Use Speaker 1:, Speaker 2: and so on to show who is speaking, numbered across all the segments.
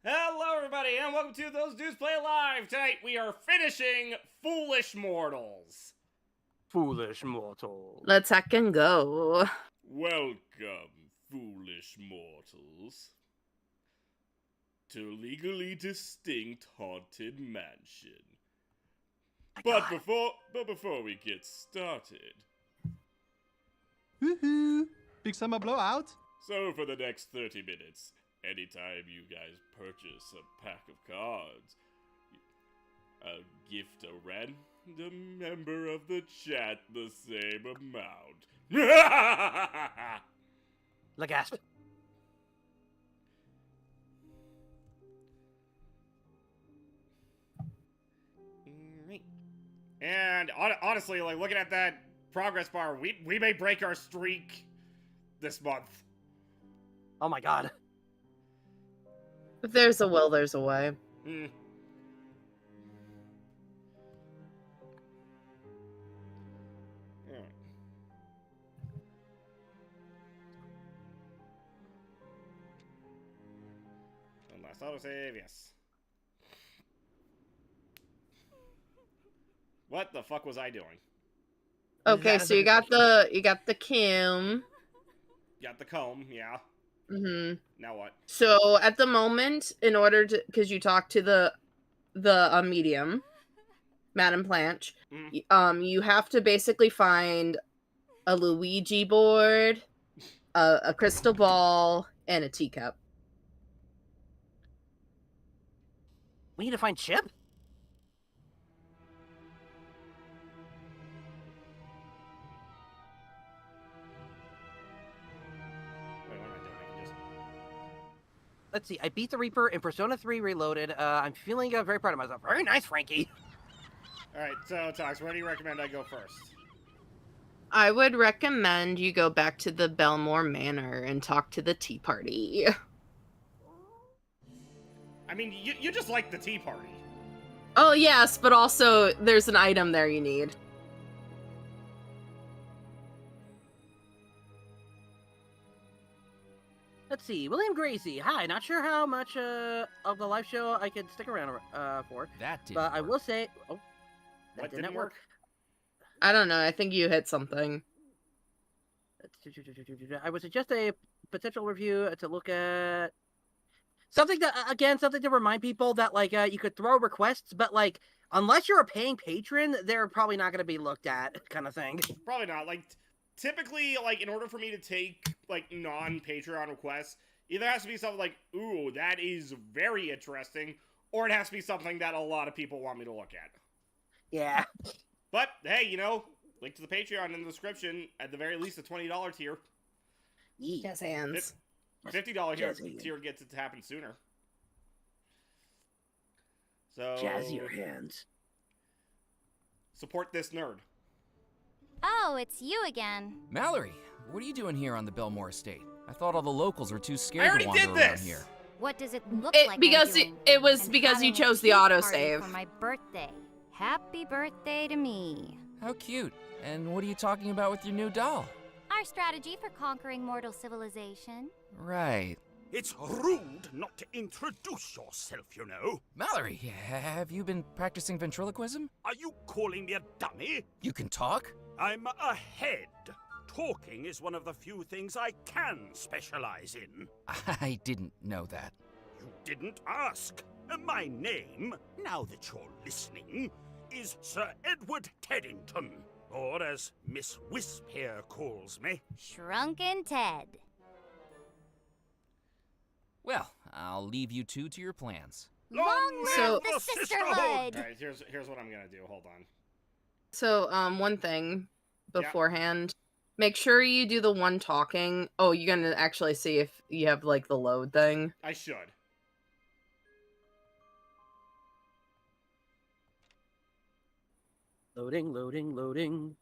Speaker 1: Hello, everybody, and welcome to Those Dudes Play Live. Tonight we are finishing Foolish Mortals.
Speaker 2: Foolish mortal.
Speaker 3: Let's hack and go.
Speaker 1: Welcome, foolish mortals, to Legally Distinct Haunted Mansion. But before we get started,
Speaker 4: Woohoo! Big summer blowout?
Speaker 1: so for the next 30 minutes, anytime you guys purchase a pack of cards, I'll gift a random member of the chat the same amount.
Speaker 2: Lagasp.
Speaker 1: And honestly, like, looking at that progress bar, we may break our streak this month.
Speaker 2: Oh my god.
Speaker 3: If there's a will, there's a way.
Speaker 1: Hmm. Alright. And last autosave, yes. What the fuck was I doing?
Speaker 3: Okay, so you got the Kim.
Speaker 1: Got the comb, yeah.
Speaker 3: Mm-hmm.
Speaker 1: Now what?
Speaker 3: So at the moment, in order to, because you talked to the medium, Madame Planche, you have to basically find a Luigi board, a crystal ball, and a teacup.
Speaker 2: We need to find Chip?
Speaker 1: Wait, what am I doing? I can just...
Speaker 2: Let's see. I beat the Reaper in Persona 3 Reloaded. I'm feeling very proud of myself. Very nice, Frankie.
Speaker 1: Alright, so Tox, where do you recommend I go first?
Speaker 3: I would recommend you go back to the Belmore Manor and talk to the Tea Party.
Speaker 1: I mean, you just like the tea party.
Speaker 3: Oh yes, but also there's an item there you need.
Speaker 2: Let's see. William Gracie. Hi. Not sure how much of the live show I could stick around for.
Speaker 5: That did.
Speaker 2: But I will say... Oh, that
Speaker 1: What
Speaker 2: didn't work.
Speaker 3: I don't know, I think you hit something.
Speaker 2: I would suggest a potential review to look at something to remind people that like you could throw requests, but like unless you're a paying patron, they're probably not going to be looked at, kind of thing.
Speaker 1: Probably not. Like, typically, like, in order for me to take, like, non-Patreon requests, either has to be something like, ooh, that is very interesting, or it has to be something that a lot of people want me to look at.
Speaker 2: Yeah.
Speaker 1: But, hey, you know, link to the Patreon in the description, at the very least, the $20 tier.
Speaker 3: Jazz hands.
Speaker 1: $50 tier gets it to happen sooner. So...
Speaker 2: Jazz your hands.
Speaker 1: Support this nerd.
Speaker 6: Oh, it's you again.
Speaker 5: Mallory, what are you doing here on the Belmore estate? I thought all the locals were too scared
Speaker 1: already
Speaker 5: to wander
Speaker 1: did
Speaker 5: around
Speaker 1: this!
Speaker 5: here.
Speaker 6: What does it look
Speaker 3: It-
Speaker 6: like I'm
Speaker 3: because
Speaker 6: doing?
Speaker 3: it was
Speaker 6: And
Speaker 3: because you
Speaker 6: having a
Speaker 3: chose the
Speaker 6: tea party
Speaker 3: autosave.
Speaker 6: for my birthday. Happy birthday to me.
Speaker 5: How cute. And what are you talking about with your new doll?
Speaker 6: Our strategy for conquering mortal civilization.
Speaker 5: Right.
Speaker 7: It's rude not to introduce yourself, you know.
Speaker 5: Mallory, have you been practicing ventriloquism?
Speaker 7: Are you calling me a dummy?
Speaker 5: You can talk?
Speaker 7: I'm a head. Talking is one of the few things I can specialize in.
Speaker 5: I didn't know that.
Speaker 7: You didn't ask. My name, now that you're listening, is Sir Edward Teddington. Or as Miss Wisp here calls me.
Speaker 6: Shrunken Ted.
Speaker 5: Well, I'll leave you two to your plans.
Speaker 6: Long live
Speaker 3: So-
Speaker 6: the sisterhood!
Speaker 1: Alright, here's what I'm gonna do. Hold on.
Speaker 3: So, one thing beforehand, make sure you do the one talking. Oh, you're gonna actually see if you have like the load thing.
Speaker 1: I should.
Speaker 2: Loading, loading, loading.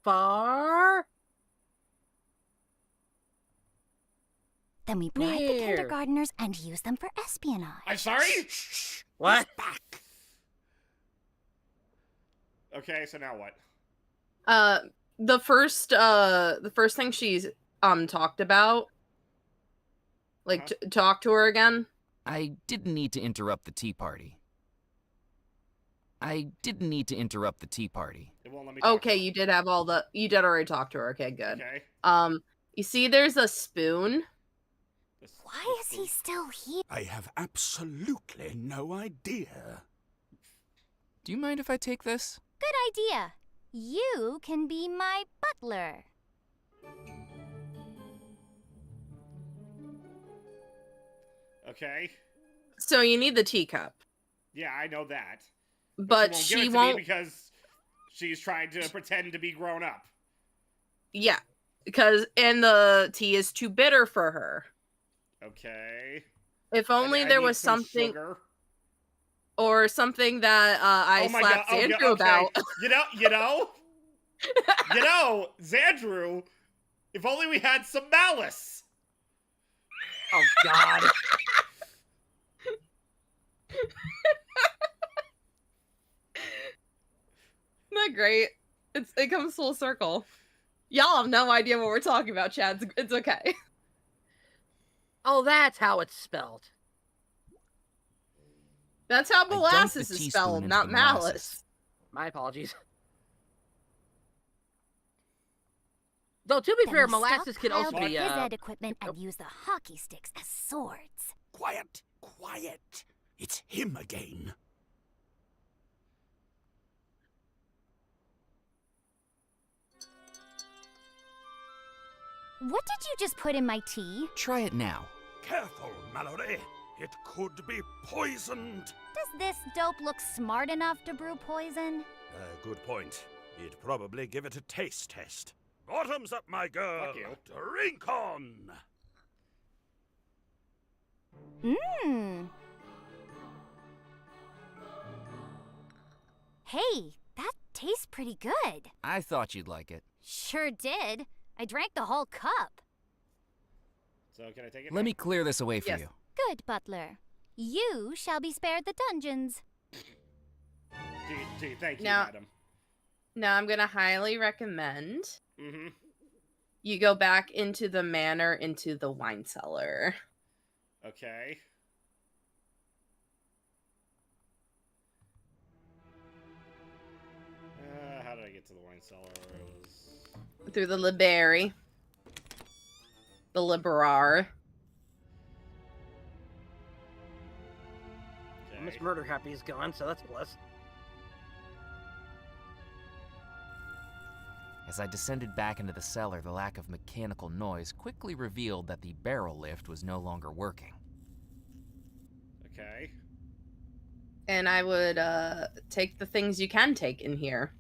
Speaker 2: Far?
Speaker 6: Then we bribe the
Speaker 2: Near.
Speaker 6: kindergarteners and use them for espionage.
Speaker 1: I'm sorry?
Speaker 2: What?
Speaker 7: Back.
Speaker 1: Okay, so now what?
Speaker 3: The first thing she's talked about, like talk to her again.
Speaker 5: I didn't need to interrupt the tea party.
Speaker 1: It won't let me talk
Speaker 3: Okay,
Speaker 1: to her.
Speaker 3: you did have all the. You did already talk to her. Okay, good.
Speaker 1: Okay.
Speaker 3: You see, there's a spoon.
Speaker 6: Why is he still here?
Speaker 7: I have absolutely no idea.
Speaker 5: Do you mind if I take this?
Speaker 6: Good idea. You can be my butler.
Speaker 1: Okay.
Speaker 3: So you need the teacup,
Speaker 1: Yeah, I know that.
Speaker 3: but
Speaker 1: she
Speaker 3: she
Speaker 1: won't give it to me
Speaker 3: won't.
Speaker 1: because she's trying to pretend to be grown up.
Speaker 3: Yeah, because the tea is too bitter for her.
Speaker 1: Okay.
Speaker 3: If only there
Speaker 1: need
Speaker 3: was
Speaker 1: some
Speaker 3: something
Speaker 1: sugar.
Speaker 3: or something that I
Speaker 1: Oh my
Speaker 3: slapped
Speaker 1: God.
Speaker 3: Andrew
Speaker 1: Okay.
Speaker 3: about.
Speaker 1: You know, Xandru, if only we had some malice.
Speaker 2: Oh God.
Speaker 3: Isn't that great? It comes full circle. Y'all have no idea what we're talking about, Chad. It's okay.
Speaker 2: Oh, that's how it's spelled.
Speaker 3: That's how
Speaker 5: dunked the
Speaker 3: molasses is
Speaker 5: teaspoon
Speaker 3: spelled,
Speaker 5: into
Speaker 3: not
Speaker 5: the molasses.
Speaker 3: malice.
Speaker 2: My apologies. Though, to be
Speaker 6: Then
Speaker 2: fair,
Speaker 6: we
Speaker 2: molasses can also
Speaker 6: stockpiled
Speaker 2: be,
Speaker 6: the phys ed equipment
Speaker 2: oh.
Speaker 6: and use the hockey sticks as swords.
Speaker 7: Quiet, quiet. It's him again.
Speaker 6: What did you just put in my tea?
Speaker 5: Try it now.
Speaker 7: Careful, Mallory. It could be poisoned.
Speaker 6: Does this dope look smart enough to brew poison?
Speaker 7: Good point. He'd probably give it a taste test. Bottoms up, my girl.
Speaker 1: Fuck you.
Speaker 7: Drink on.
Speaker 6: Mmm. Hey, that tastes pretty good.
Speaker 5: I thought you'd like it.
Speaker 6: Sure did. I drank the whole cup.
Speaker 1: So can I take it?
Speaker 5: Let me clear this away for
Speaker 3: Yes.
Speaker 5: you.
Speaker 6: Good, butler. You shall be spared the dungeons.
Speaker 1: Thank you,
Speaker 3: Now-
Speaker 1: madam.
Speaker 3: Now I'm gonna highly recommend
Speaker 1: Mm-hmm.
Speaker 3: you go back into the manor, into the wine cellar.
Speaker 1: Okay. How did I get to the wine cellar? It was...
Speaker 3: Through the Liberi. The Liberar.
Speaker 1: Okay.
Speaker 2: Miss Murder Happy is gone, so that's a plus.
Speaker 5: As I descended back into the cellar, the lack of mechanical noise quickly revealed that the barrel lift was no longer working.
Speaker 1: Okay.
Speaker 3: And I would take the things you can take in here.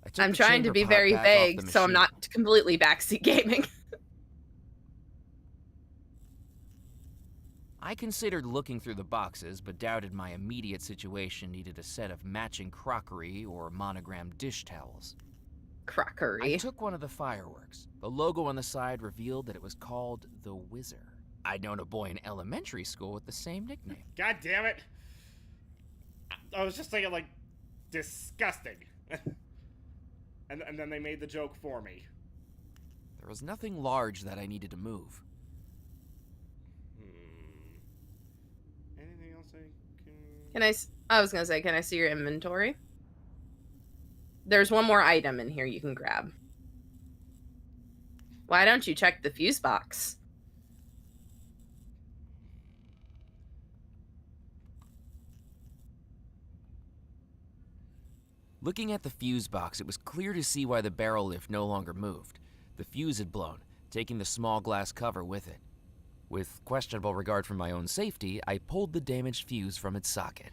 Speaker 5: I took
Speaker 3: I'm
Speaker 5: the
Speaker 3: trying to
Speaker 5: chamber
Speaker 3: be
Speaker 5: pot
Speaker 3: very
Speaker 5: back off
Speaker 3: vague,
Speaker 5: the
Speaker 3: so I'm
Speaker 5: machine.
Speaker 3: not completely backseat gaming.
Speaker 5: I considered looking through the boxes, but doubted my immediate situation needed a set of matching crockery or monogrammed dish towels.
Speaker 3: Crockery.
Speaker 5: I took one of the fireworks. The logo on the side revealed that it was called the Whizzer. I'd known a boy in elementary school with the same nickname.
Speaker 1: God damn it! I was just thinking, like, disgusting. and then they made the joke for me.
Speaker 5: There was nothing large that I needed to move.
Speaker 1: Anything else I can...
Speaker 3: I was gonna say, can I see your inventory? There's one more item in here you can grab. Why don't you check the fuse box?
Speaker 5: Looking at the fuse box, it was clear to see why the barrel lift no longer moved. The fuse had blown, taking the small glass cover with it. With questionable regard for my own safety, I pulled the damaged fuse from its socket.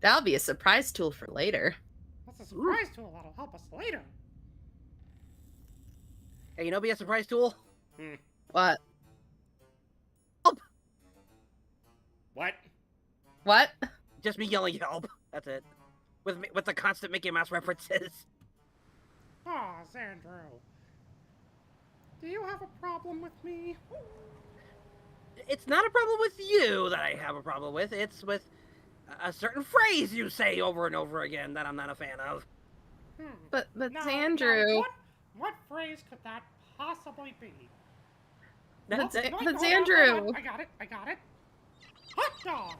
Speaker 3: That'll be a surprise tool for later.
Speaker 1: What's a surprise tool that'll help us later?
Speaker 2: Hey, you know, be a surprise tool.
Speaker 3: What?
Speaker 1: What?
Speaker 3: What?
Speaker 2: Just me yelling help. That's it. With the constant Mickey Mouse references.
Speaker 1: Aw, Xandru. Do you have a problem with me?
Speaker 2: It's not a problem with you that I have a problem with. It's with a certain phrase you say over and over again that I'm not a fan of.
Speaker 3: But
Speaker 8: Now,
Speaker 3: Andrew.
Speaker 8: what phrase could that possibly be?
Speaker 3: But
Speaker 8: Wait, hold on,
Speaker 3: Andrew.
Speaker 8: hold on. I got it. Hot dog.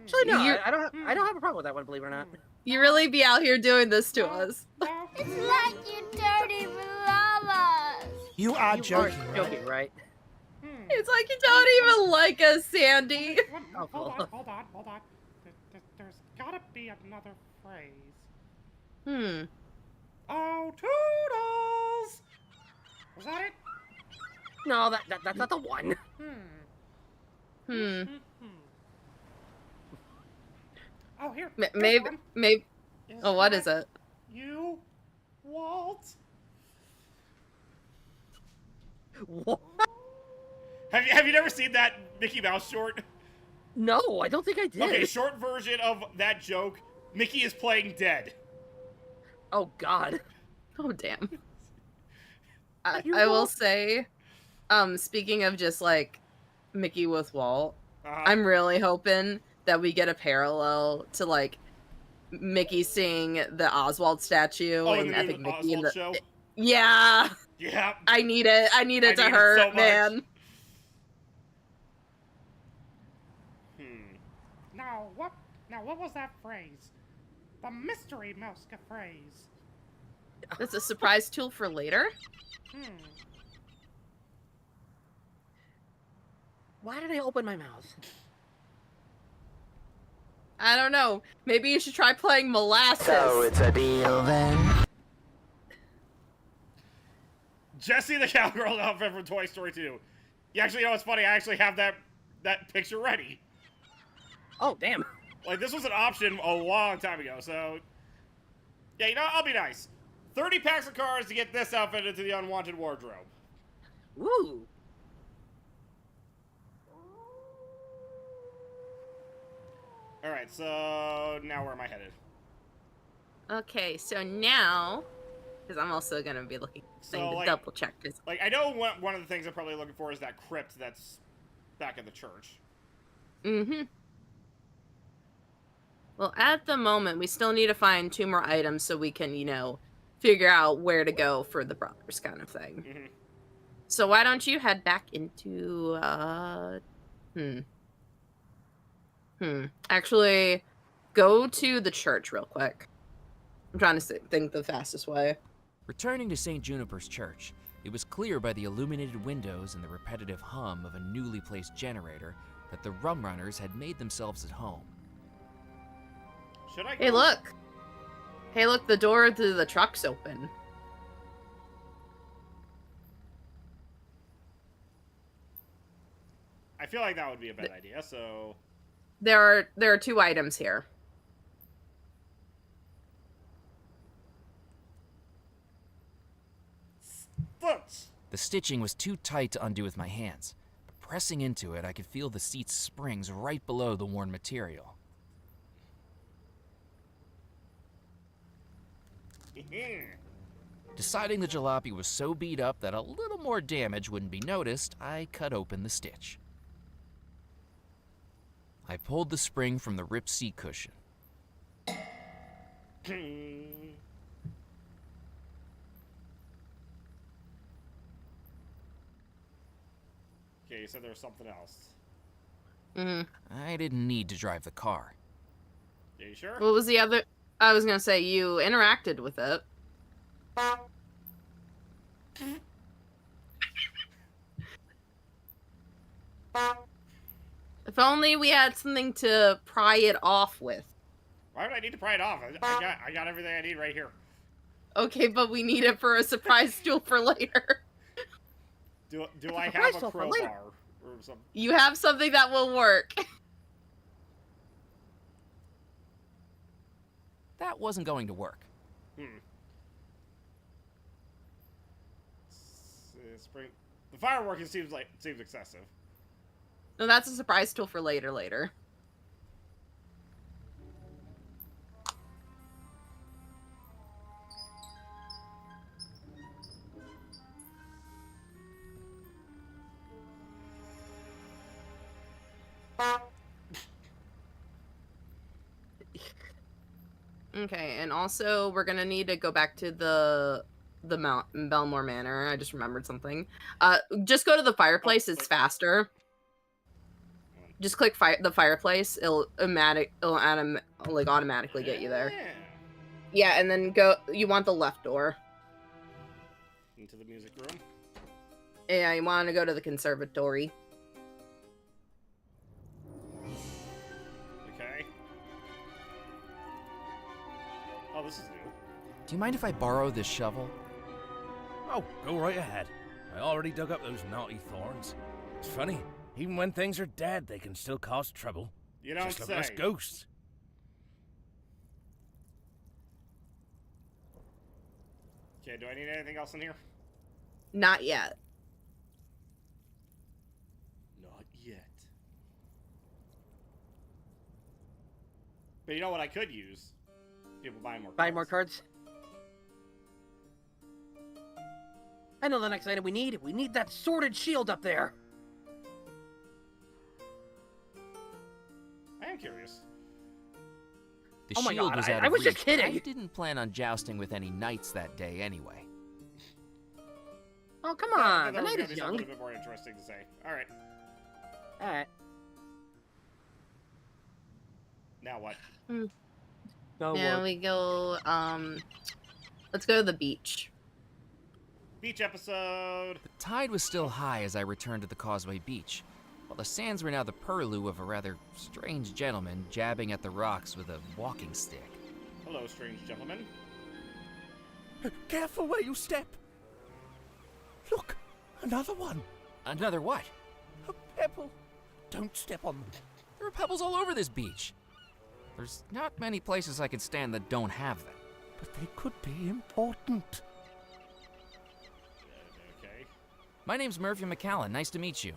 Speaker 2: Actually, no,
Speaker 3: You're-
Speaker 2: I don't have a problem with that one, believe it or not.
Speaker 3: You really be out here doing this to us.
Speaker 8: No,
Speaker 6: It's like you dirty llamas.
Speaker 9: You are
Speaker 2: You
Speaker 9: joking,
Speaker 2: are
Speaker 9: right?
Speaker 2: joking, right?
Speaker 3: It's like you don't even like us, Sandy.
Speaker 2: Oh,
Speaker 8: Hold
Speaker 2: cool.
Speaker 8: on. There's gotta be another phrase.
Speaker 3: Hmm.
Speaker 8: Oh, Toodles! Was that it?
Speaker 2: No, that's not the one.
Speaker 3: Hmm.
Speaker 8: Oh, here.
Speaker 3: Maybe. Oh, what is it?
Speaker 8: You, Walt.
Speaker 2: What?
Speaker 1: Have you never seen that Mickey Mouse short?
Speaker 2: No, I don't think I did.
Speaker 1: Okay, short version of that joke. Mickey is playing dead.
Speaker 2: Oh God.
Speaker 3: Oh, damn.
Speaker 2: You
Speaker 3: I will
Speaker 2: won't-
Speaker 3: say, speaking of just like Mickey with Walt,
Speaker 1: Uh-huh.
Speaker 3: I'm really hoping that we get a parallel to like Mickey seeing the Oswald statue
Speaker 1: in
Speaker 3: and
Speaker 1: the
Speaker 3: I
Speaker 1: new
Speaker 3: think Mickey in
Speaker 1: Oswald
Speaker 3: the
Speaker 1: show.
Speaker 3: yeah.
Speaker 1: Yeah.
Speaker 3: I need it. I need it to
Speaker 1: need it
Speaker 3: hurt,
Speaker 1: so much.
Speaker 3: man.
Speaker 8: Now what was that phrase? The mystery mouse phrase.
Speaker 3: That's a surprise tool for later.
Speaker 2: Why did I open my mouth?
Speaker 3: I don't know. Maybe you should try playing Molasses.
Speaker 9: So it's a deal then.
Speaker 1: Jessie the cowgirl outfit from Toy Story 2. You actually know what's funny? I actually have that picture ready.
Speaker 2: Oh damn.
Speaker 1: Like, this was an option a long time ago, so... Yeah, you know, I'll be nice. 30 packs of cards to get this outfit into the unwanted wardrobe.
Speaker 2: Woo.
Speaker 1: Alright, so... Now where am I headed?
Speaker 3: Okay, so now, because I'm also gonna be looking
Speaker 1: So,
Speaker 3: to
Speaker 1: like-
Speaker 3: double check this.
Speaker 1: Like, I know one of the things I'm probably looking for is that crypt that's back at the church.
Speaker 3: Mm-hmm. Well, at the moment, we still need to find 2 more items so we can, figure out where to go for the brothers kind of thing.
Speaker 1: Mhm.
Speaker 3: So why don't you head back into, Actually, go to the church real quick. I'm trying to think the fastest way.
Speaker 5: Returning to St. Juniper's Church, it was clear by the illuminated windows and the repetitive hum of a newly placed generator that the rum runners had made themselves at home.
Speaker 1: Should I
Speaker 3: Hey,
Speaker 1: go?
Speaker 3: look! Hey, look, the door to the truck's open.
Speaker 1: I feel like that would be a bad idea, so...
Speaker 3: There are 2 items here.
Speaker 1: Foot!
Speaker 5: The stitching was too tight to undo with my hands, but pressing into it, I could feel the seat's springs right below the worn material. Deciding the jalopy was so beat up that a little more damage wouldn't be noticed, I cut open the stitch. I pulled the spring from the ripped seat cushion.
Speaker 1: Okay, you said there was something else.
Speaker 5: I didn't need to drive the car.
Speaker 1: Are you sure?
Speaker 3: What was the other? I was gonna say you interacted with it. If only we had something to pry it off with.
Speaker 1: Why would I need to pry it off? I got everything I need right here.
Speaker 3: Okay, but we need it for a surprise tool for later.
Speaker 1: Do
Speaker 2: It's a
Speaker 1: I
Speaker 2: surprise
Speaker 1: have a
Speaker 2: tool for later.
Speaker 1: crowbar? Or something?
Speaker 3: You have something that will work.
Speaker 5: That wasn't going to work.
Speaker 1: Spring. The firework seems excessive.
Speaker 3: No, that's a surprise tool for later. Okay, and also we're gonna need to go back to the Belmore Manor. I just remembered something. Just go to the fireplace. It's faster. Just click the fireplace. It'll automatically get you there. Yeah, and then go. You want the left door.
Speaker 1: Into the music room.
Speaker 3: Yeah, you want to go to the conservatory.
Speaker 1: Okay. Oh, this is new.
Speaker 5: Do you mind if I borrow this shovel?
Speaker 10: Oh, go right ahead. I already dug up those naughty thorns. It's funny, even when things are dead, they can still cause trouble.
Speaker 1: You don't
Speaker 10: Just look
Speaker 1: say.
Speaker 10: at us ghosts.
Speaker 1: Okay, do I need anything else in here?
Speaker 3: Not yet.
Speaker 1: Not yet. But you know what I could use? People buying more cards.
Speaker 2: Buy more cards. I know the next item we need. We need that sworded shield up there.
Speaker 1: I am curious.
Speaker 5: The
Speaker 2: Oh my
Speaker 5: shield
Speaker 2: God,
Speaker 5: was out
Speaker 2: I
Speaker 5: of
Speaker 2: was just
Speaker 5: reach.
Speaker 2: kidding.
Speaker 5: I didn't plan on jousting with any knights that day anyway.
Speaker 2: Oh, come
Speaker 1: Yeah,
Speaker 2: on.
Speaker 1: that
Speaker 2: The
Speaker 1: was
Speaker 2: knight
Speaker 1: gonna
Speaker 2: is
Speaker 1: be
Speaker 2: young.
Speaker 1: something a bit more interesting to say. Alright.
Speaker 2: Alright.
Speaker 1: Now what?
Speaker 2: No
Speaker 3: Now
Speaker 2: work.
Speaker 3: we go. Let's go to the beach.
Speaker 1: Beach episode!
Speaker 5: The tide was still high as I returned to the Causeway Beach, while the sands were now the purlieu of a rather strange gentleman jabbing at the rocks with a walking stick.
Speaker 1: Hello, strange gentleman.
Speaker 10: Careful where you step. Look, another one.
Speaker 5: Another what?
Speaker 10: A pebble. Don't step on them.
Speaker 5: There are pebbles all over this beach. There's not many places I can stand that don't have them.
Speaker 10: But they could be important.
Speaker 1: Okay.
Speaker 5: My name's Murphy McCallan. Nice to meet you.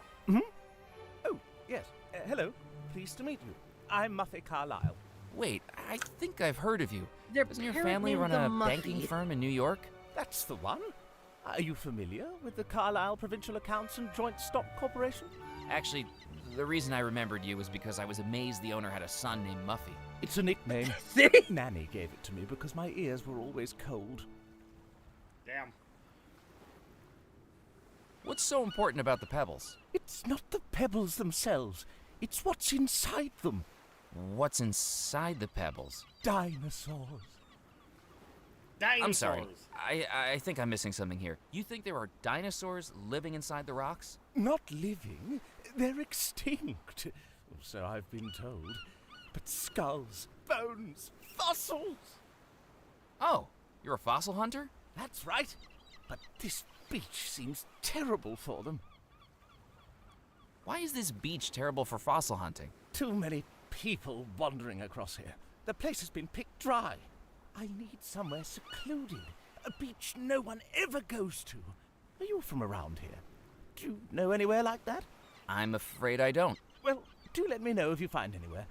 Speaker 10: Oh, yes. Hello. Pleased to meet you. I'm Muffy Carlyle.
Speaker 5: Wait, I think I've heard of you.
Speaker 2: Their
Speaker 5: Doesn't your
Speaker 2: parent
Speaker 5: family
Speaker 2: named
Speaker 5: run
Speaker 2: the
Speaker 5: a
Speaker 2: Muffy.
Speaker 5: banking firm in New York?
Speaker 10: That's the one. Are you familiar with the Carlisle Provincial Accounts and Joint Stock Corporation?
Speaker 5: Actually, the reason I remembered you was because I was amazed the owner had a son named Muffy.
Speaker 10: It's a nickname. Nanny gave it to me because my ears were always cold.
Speaker 1: Damn.
Speaker 5: What's so important about the pebbles?
Speaker 10: It's not the pebbles themselves. It's what's inside them.
Speaker 5: What's inside the pebbles?
Speaker 10: Dinosaurs.
Speaker 1: Dinosaurs!
Speaker 5: I'm sorry. I think I'm missing something here. You think there are dinosaurs living inside the rocks?
Speaker 10: Not living. They're extinct. So I've been told. But skulls, bones, fossils.
Speaker 5: Oh, you're a fossil hunter?
Speaker 10: That's right. But this beach seems terrible for them.
Speaker 5: Why is this beach terrible for fossil hunting?
Speaker 10: Too many people wandering across here. The place has been picked dry. I need somewhere secluded. A beach no one ever goes to. Are you from around here? Do you know anywhere like that?
Speaker 5: I'm afraid I don't.
Speaker 10: Well, do let me know if you find anywhere.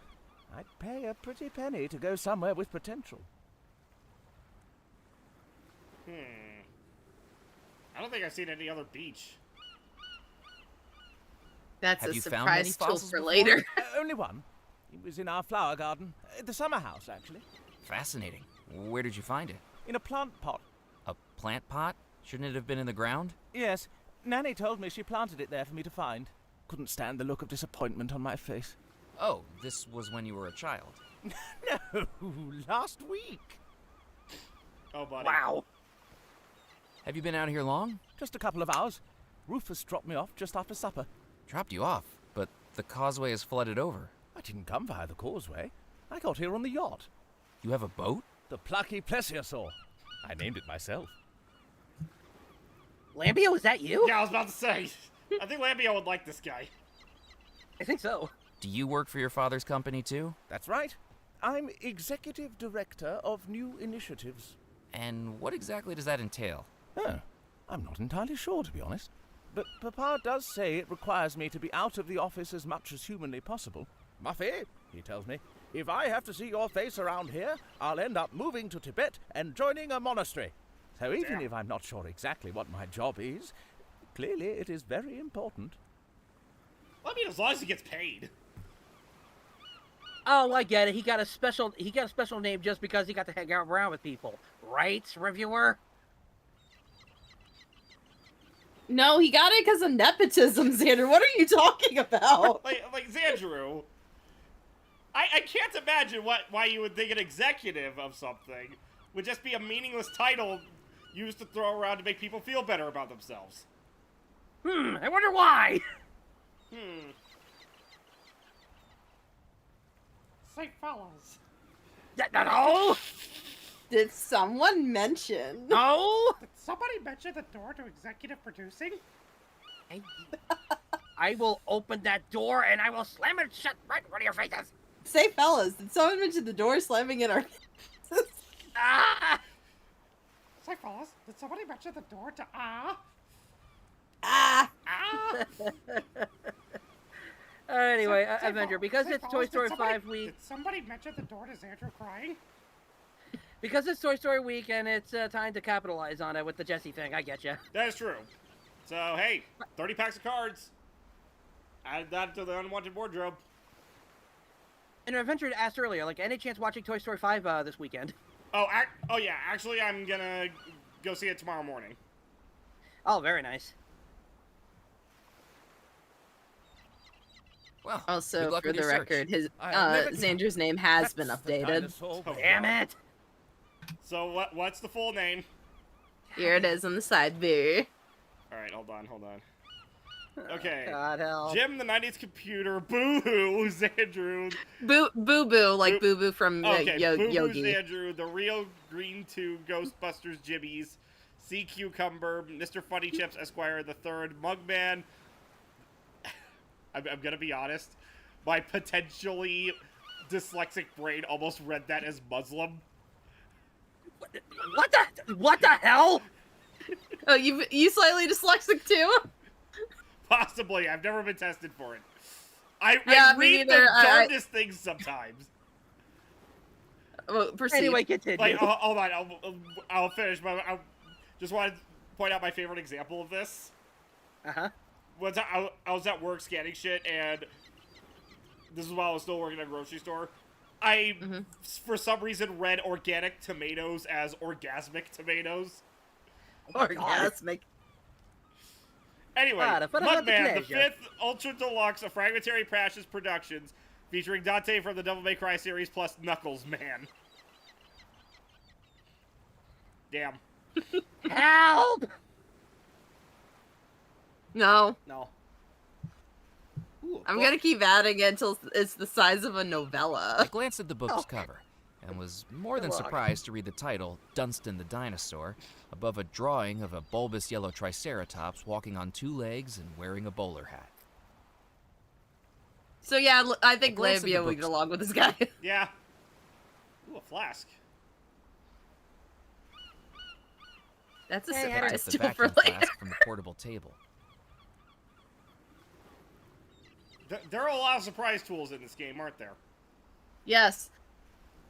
Speaker 10: I'd pay a pretty penny to go somewhere with potential.
Speaker 1: I don't think I've seen any other beach.
Speaker 3: That's
Speaker 5: Have
Speaker 3: a
Speaker 5: you found many
Speaker 3: surprise tool
Speaker 5: fossils
Speaker 3: for
Speaker 5: before?
Speaker 3: later.
Speaker 10: Only one. It was in our flower garden. The summer house, actually.
Speaker 5: Fascinating. Where did you find it?
Speaker 10: In a plant pot.
Speaker 5: A plant pot? Shouldn't it have been in the ground?
Speaker 10: Yes. Nanny told me she planted it there for me to find. Couldn't stand the look of disappointment on my face.
Speaker 5: Oh, this was when you were a child.
Speaker 10: No, last week.
Speaker 1: Oh, buddy.
Speaker 2: Wow.
Speaker 5: Have you been out here long?
Speaker 10: Just a couple of hours. Rufus dropped me off just after supper.
Speaker 5: Dropped you off, but the causeway is flooded over.
Speaker 10: I didn't come via the causeway. I got here on the yacht.
Speaker 5: You have a boat?
Speaker 10: The Plucky Plesiosaur. I named it myself.
Speaker 2: Lambio, is that you?
Speaker 1: Yeah, I was about to say. I think Lambio would like this guy.
Speaker 2: I think so.
Speaker 5: Do you work for your father's company too?
Speaker 10: That's right. I'm Executive Director of New Initiatives.
Speaker 5: And what exactly does that entail?
Speaker 10: Oh, I'm not entirely sure, to be honest. But Papa does say it requires me to be out of the office as much as humanly possible. Muffy, he tells me, if I have to see your face around here, I'll end up moving to Tibet and joining a monastery. So even if I'm not sure exactly what my job is, clearly it is very important.
Speaker 1: Well, I mean, as long as he gets paid.
Speaker 2: Oh, I get it. He got a special name just because he got to hang out around with people, right, reviewer?
Speaker 3: No, he got it because of nepotism, Xander. What are you talking about?
Speaker 1: like Xandru. I can't imagine why you would think an executive of something would just be a meaningless title used to throw around to make people feel better about themselves.
Speaker 2: I wonder why.
Speaker 8: Say, fellas.
Speaker 2: No.
Speaker 3: Did someone mention?
Speaker 2: No.
Speaker 8: Did somebody mention the door to executive producing?
Speaker 2: I will open that door and I will slam it shut right in front of your faces.
Speaker 3: Say, fellas, did someone mention the door slamming in our faces?
Speaker 2: Ah!
Speaker 8: Say, fellas, did somebody mention the door to
Speaker 3: Ah!
Speaker 2: Anyway,
Speaker 8: Say,
Speaker 2: Avenger,
Speaker 8: fellas,
Speaker 2: because
Speaker 8: say,
Speaker 2: it's
Speaker 8: fellas,
Speaker 2: Toy
Speaker 8: did
Speaker 2: Story
Speaker 8: somebody-
Speaker 2: 5 week,
Speaker 8: Did somebody mention the door to Xandru crying?
Speaker 2: because it's Toy Story week and it's time to capitalize on it with the Jesse thing. I get you.
Speaker 1: That is true. So, hey, 30 packs of cards. Add that to the unwanted wardrobe.
Speaker 2: And Avenger asked earlier, like, any chance watching Toy Story 5 this weekend?
Speaker 1: Oh, yeah, actually, I'm gonna go see it tomorrow morning.
Speaker 2: Oh, very nice.
Speaker 5: Well,
Speaker 3: Also,
Speaker 5: good luck
Speaker 3: for
Speaker 5: with
Speaker 3: the
Speaker 5: your search.
Speaker 3: record, his
Speaker 10: I admit it.
Speaker 3: Xander's name has been
Speaker 10: That's the
Speaker 3: updated.
Speaker 10: dinosaur.
Speaker 1: Oh,
Speaker 2: Damn it!
Speaker 1: So, what's the full name?
Speaker 3: Here it is on the side view.
Speaker 1: Alright, hold on. Okay.
Speaker 2: God help.
Speaker 1: Jim, the 90s computer, Boo-hoo, Xandru.
Speaker 3: Boo Boo, like Boo Boo from
Speaker 1: Okay, Boo-hoo,
Speaker 3: Yogi.
Speaker 1: Xandru, the real Green 2 Ghostbusters Jibbies, Sea Cucumber, Mr. Funny Chips Esquire the Third, Mugman. I'm gonna be honest. My potentially dyslexic brain almost read that as Muslim.
Speaker 2: What the hell?
Speaker 3: Oh, you slightly dyslexic too?
Speaker 1: Possibly. I've never been tested for it. I
Speaker 3: me
Speaker 1: read
Speaker 3: neither.
Speaker 1: the darndest things sometimes.
Speaker 3: Well, proceed.
Speaker 2: Anyway, continue.
Speaker 1: Like, hold on. I'll finish, but I just wanted to point out my favorite example of this.
Speaker 2: Uh-huh.
Speaker 1: I was at work scanning shit, and this is while I was still working at a grocery store. I, for some reason, read organic tomatoes as orgasmic tomatoes.
Speaker 3: Orgasmic.
Speaker 1: Anyway,
Speaker 2: for the
Speaker 1: Mudman, the
Speaker 2: pleasure.
Speaker 1: 5th Ultra Deluxe of Fragmentary Prashes Productions, featuring Dante from the Devil May Cry series plus Knuckles Man. Damn.
Speaker 2: Help!
Speaker 3: No.
Speaker 1: No.
Speaker 3: I'm gonna keep adding it until it's the size of a
Speaker 5: I
Speaker 3: novella.
Speaker 5: glanced at the book's cover and was more than
Speaker 2: Good luck.
Speaker 5: surprised to read the title, Dunstan the Dinosaur, above a drawing of a bulbous yellow triceratops walking on 2 legs and wearing a bowler hat.
Speaker 3: So yeah, I think
Speaker 5: glanced at the
Speaker 3: Labia would
Speaker 5: books.
Speaker 3: get along with this guy.
Speaker 1: Yeah. Ooh, a flask.
Speaker 3: That's a
Speaker 2: Hey,
Speaker 5: I
Speaker 3: surprise
Speaker 5: took the
Speaker 3: too for
Speaker 5: vacuum
Speaker 3: later.
Speaker 5: flask from the portable table.
Speaker 1: There are a lot of surprise tools in this game, aren't there?
Speaker 3: Yes.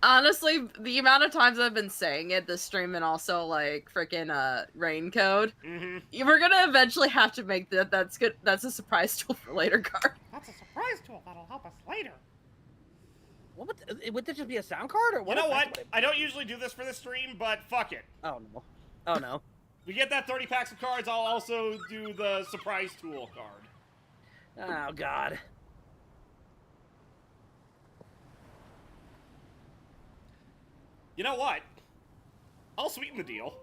Speaker 3: Honestly, the amount of times I've been saying it this stream and also like freaking rain code, we're gonna eventually have to make that. That's good. That's a surprise tool for later card.
Speaker 8: That's a surprise tool that'll help us later.
Speaker 2: What would this just be a sound card or
Speaker 1: You
Speaker 2: what?
Speaker 1: know what? I don't usually do this for the stream, but fuck it.
Speaker 2: Oh no. Oh no.
Speaker 1: We get that 30 packs of cards, I'll also do the surprise tool card.
Speaker 2: Oh god.
Speaker 1: You know what? I'll sweeten the deal.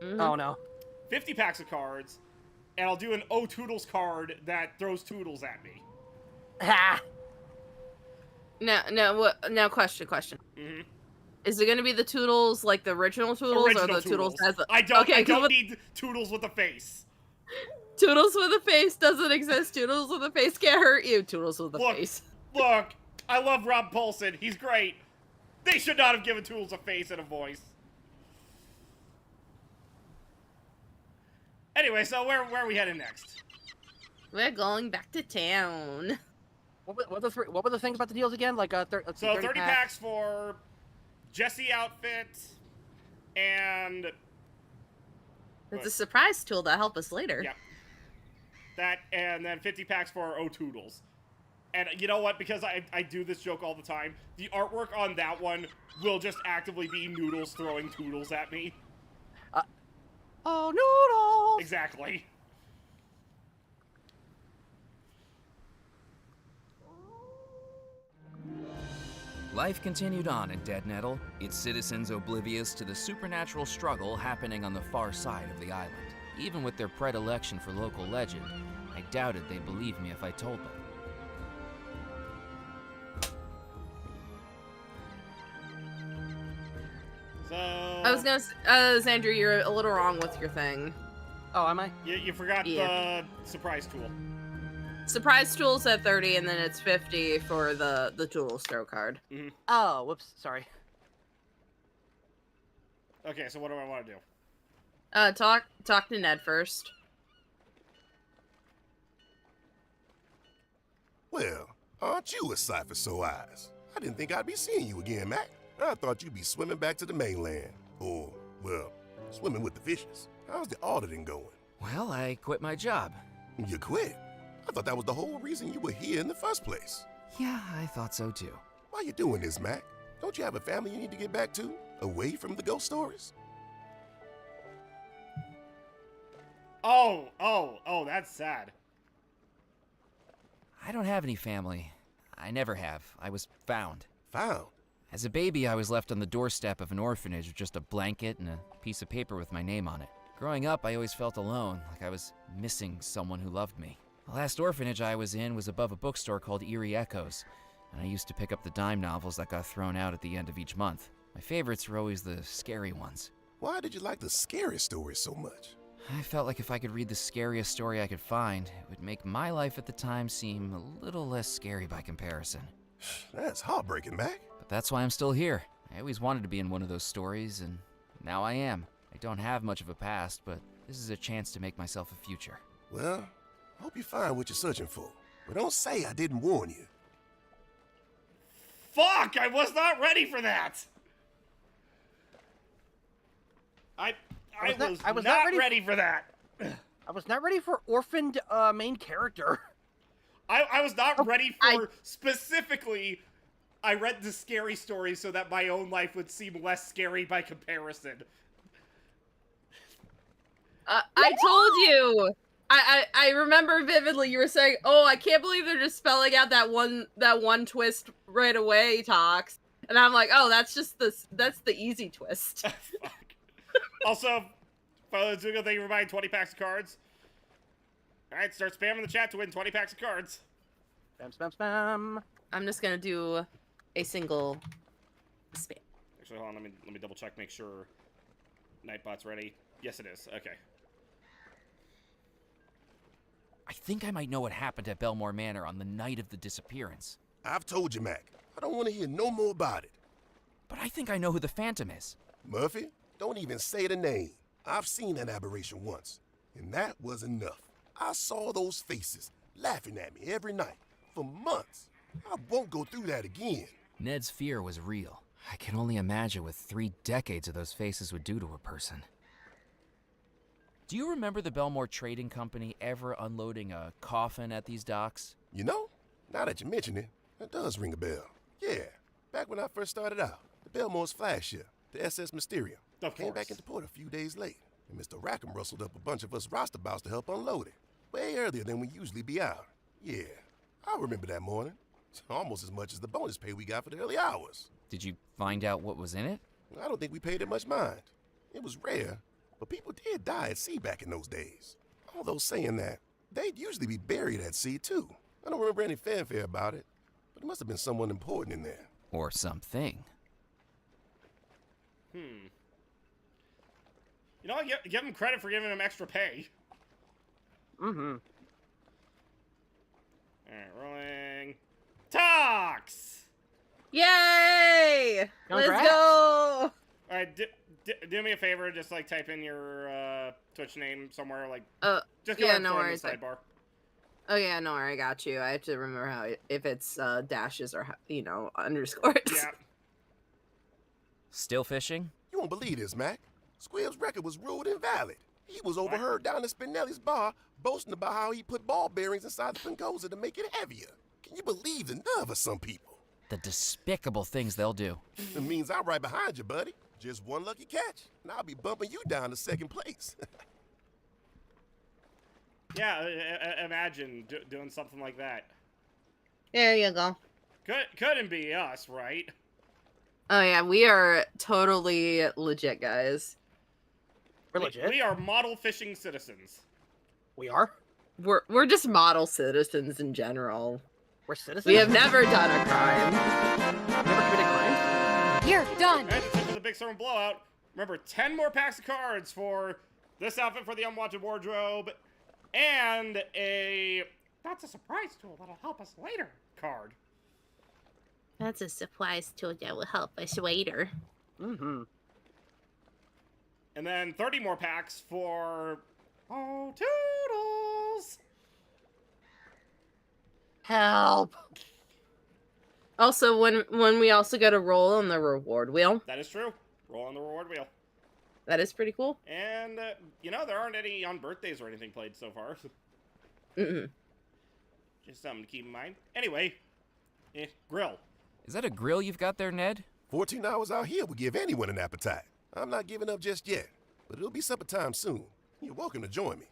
Speaker 2: Oh no.
Speaker 1: 50 packs of cards, and I'll do an Oh Toodles card that throws Toodles at me.
Speaker 2: Ha!
Speaker 3: Now, question. Is it gonna be the Toodles like the original Toodles or the Toodles as the?
Speaker 1: I don't
Speaker 3: Okay,
Speaker 1: need Toodles with a face.
Speaker 3: Toodles with a face doesn't exist. Toodles with a face can't hurt you. Toodles with a
Speaker 1: Look.
Speaker 3: face.
Speaker 1: Look, I love Rob Paulson. He's great. They should not have given Toodles a face and a voice. Anyway, so where are we heading next?
Speaker 3: We're going back to town.
Speaker 2: What were the things about the deals again? Like let's see,
Speaker 1: So 30 packs for Jesse outfit and
Speaker 3: It's a surprise tool that'll help us later.
Speaker 1: Yep. That and then 50 packs for Oh Toodles. And you know what? Because I do this joke all the time, the artwork on that one will just actively be Noodles throwing Toodles at me.
Speaker 2: Oh, Noodles!
Speaker 1: Exactly.
Speaker 5: Life continued on in Dead Nettle, its citizens oblivious to the supernatural struggle happening on the far side of the island. Even with their predilection for local legend, I doubted they'd believe me if I told them.
Speaker 1: So...
Speaker 3: I was gonna Xander, you're a little wrong with your thing.
Speaker 2: Oh, am I?
Speaker 1: You forgot the surprise tool.
Speaker 3: Surprise tool's at 30, and then it's 50 for the tool throw card.
Speaker 1: Mm-hmm.
Speaker 2: Oh, whoops, sorry.
Speaker 1: Okay, so what do I want to do?
Speaker 3: Talk to Ned first.
Speaker 11: Well, aren't you a sight for sore eyes? I didn't think I'd be seeing you again, Mac. I thought you'd be swimming back to the mainland. Or, well, swimming with the fishes. How's the auditing going?
Speaker 5: Well, I quit my job.
Speaker 11: You quit? I thought that was the whole reason you were here in the first place.
Speaker 5: Yeah, I thought so too.
Speaker 11: Why you doing this, Mac? Don't you have a family you need to get back to? Away from the ghost stories?
Speaker 1: Oh, that's sad.
Speaker 5: I don't have any family. I never have. I was found.
Speaker 11: Found?
Speaker 5: As a baby, I was left on the doorstep of an orphanage with just a blanket and a piece of paper with my name on it. Growing up, I always felt alone, like I was missing someone who loved me. The last orphanage I was in was above a bookstore called Eerie Echoes, and I used to pick up the dime novels that got thrown out at the end of each month. My favorites were always the scary ones.
Speaker 11: Why did you like the scary stories so much?
Speaker 5: I felt like if I could read the scariest story I could find, it would make my life at the time seem a little less scary by comparison.
Speaker 11: That's heartbreaking, Mac.
Speaker 5: But that's why I'm still here. I always wanted to be in one of those stories, and now I am. I don't have much of a past, but this is a chance to make myself a future.
Speaker 11: Well, I hope you find what you're searching for. But don't say I didn't warn you.
Speaker 1: Fuck! I was not ready for that! I was not ready for that.
Speaker 2: I was not ready for orphaned main character.
Speaker 1: I was not ready for specifically. I read the scary stories so that my own life would seem less scary by comparison.
Speaker 3: I told you. I remember vividly. You were saying, "Oh, I can't believe they're just spelling out that one twist right away." Talks, and I'm like, "Oh, that's the easy twist."
Speaker 1: Fuck. Also, Father Zugo, thank you for buying 20 packs of cards. Alright, start spamming the chat to win 20 packs of cards.
Speaker 2: Spam, spam, spam.
Speaker 3: I'm just gonna do a single spam.
Speaker 1: Actually, hold on, let me double check, make sure Nightbot's ready. Yes, it is. Okay.
Speaker 5: I think I might know what happened at Belmore Manor on the night of the disappearance.
Speaker 11: I've told you, Mac. I don't want to hear no more about it.
Speaker 5: But I think I know who the Phantom is.
Speaker 11: Murphy, don't even say the name. I've seen that aberration once, and that was enough. I saw those faces laughing at me every night for months. I won't go through that again.
Speaker 5: Ned's fear was real. I can only imagine what 3 decades of those faces would do to a person. Do you remember the Belmore Trading Company ever unloading a coffin at these docks?
Speaker 11: You know, now that you mention it, that does ring a bell. Yeah, back when I first started out, the Belmore's flagship, the SS Mysterium, came back into port a few days late, and Mr. Rackham rustled up a bunch of us roustabouts to help unload it, way earlier than we usually be out. Yeah, I remember that morning. It's almost as much as the bonus pay we got for the early hours.
Speaker 5: Did you find out what was in it?
Speaker 11: I don't think we paid it much mind. It was rare, but people did die at sea back in those days. Although saying that, they'd usually be buried at sea too. I don't remember any fanfare about it, but it must have been someone important in there.
Speaker 5: Or something.
Speaker 1: You know, give him credit for giving him extra pay.
Speaker 2: Mm-hmm.
Speaker 1: Alright, rolling. Talks!
Speaker 3: Yay!
Speaker 2: Congrats.
Speaker 3: Let's go!
Speaker 1: Alright, do me a favor, just like type in your Twitch name somewhere, like just go
Speaker 3: yeah,
Speaker 1: ahead and
Speaker 3: no
Speaker 1: throw it in
Speaker 3: worries.
Speaker 1: the sidebar.
Speaker 3: Oh yeah, no worry, I got you. I have to remember how if it's dashes or underscores.
Speaker 1: Yeah.
Speaker 5: Still fishing?
Speaker 11: You won't believe this, Mac. Squibb's record was ruled invalid. He was overheard down at Spinelli's bar boasting about how he put ball bearings inside the Pingoza to make it heavier. Can you believe the nerve of some people?
Speaker 5: The despicable things they'll do.
Speaker 11: It means I'm right behind you, buddy. Just one lucky catch, and I'll be bumping you down to second place.
Speaker 1: Yeah, imagine doing something like that.
Speaker 3: There you go.
Speaker 1: Couldn't be us, right?
Speaker 3: Oh yeah, we are totally legit, guys.
Speaker 2: We're legit.
Speaker 1: We are model fishing citizens.
Speaker 2: We are.
Speaker 3: We're just model citizens in general.
Speaker 2: We're citizens.
Speaker 3: We have never done a crime.
Speaker 2: Never committed crimes.
Speaker 6: You're done.
Speaker 1: And for the Big Storm Blowout, remember 10 more packs of cards for this outfit for the Unwanted Wardrobe, and a
Speaker 8: That's a surprise tool that'll help us later.
Speaker 1: card.
Speaker 3: That's a surprise tool that will help us later.
Speaker 2: Mm-hmm.
Speaker 1: And then 30 more packs for
Speaker 8: Oh, Toodles!
Speaker 2: Help.
Speaker 3: Also, when we also get a roll on the reward wheel,
Speaker 1: that is true. Roll on the reward wheel.
Speaker 3: that is pretty cool.
Speaker 1: And, there aren't any on birthdays or anything played so far. Just something to keep in mind. Anyway, grill.
Speaker 5: Is that a grill you've got there, Ned?
Speaker 11: 14 hours out here will give anyone an appetite. I'm not giving up just yet, but it'll be supper time soon. You're welcome to join me.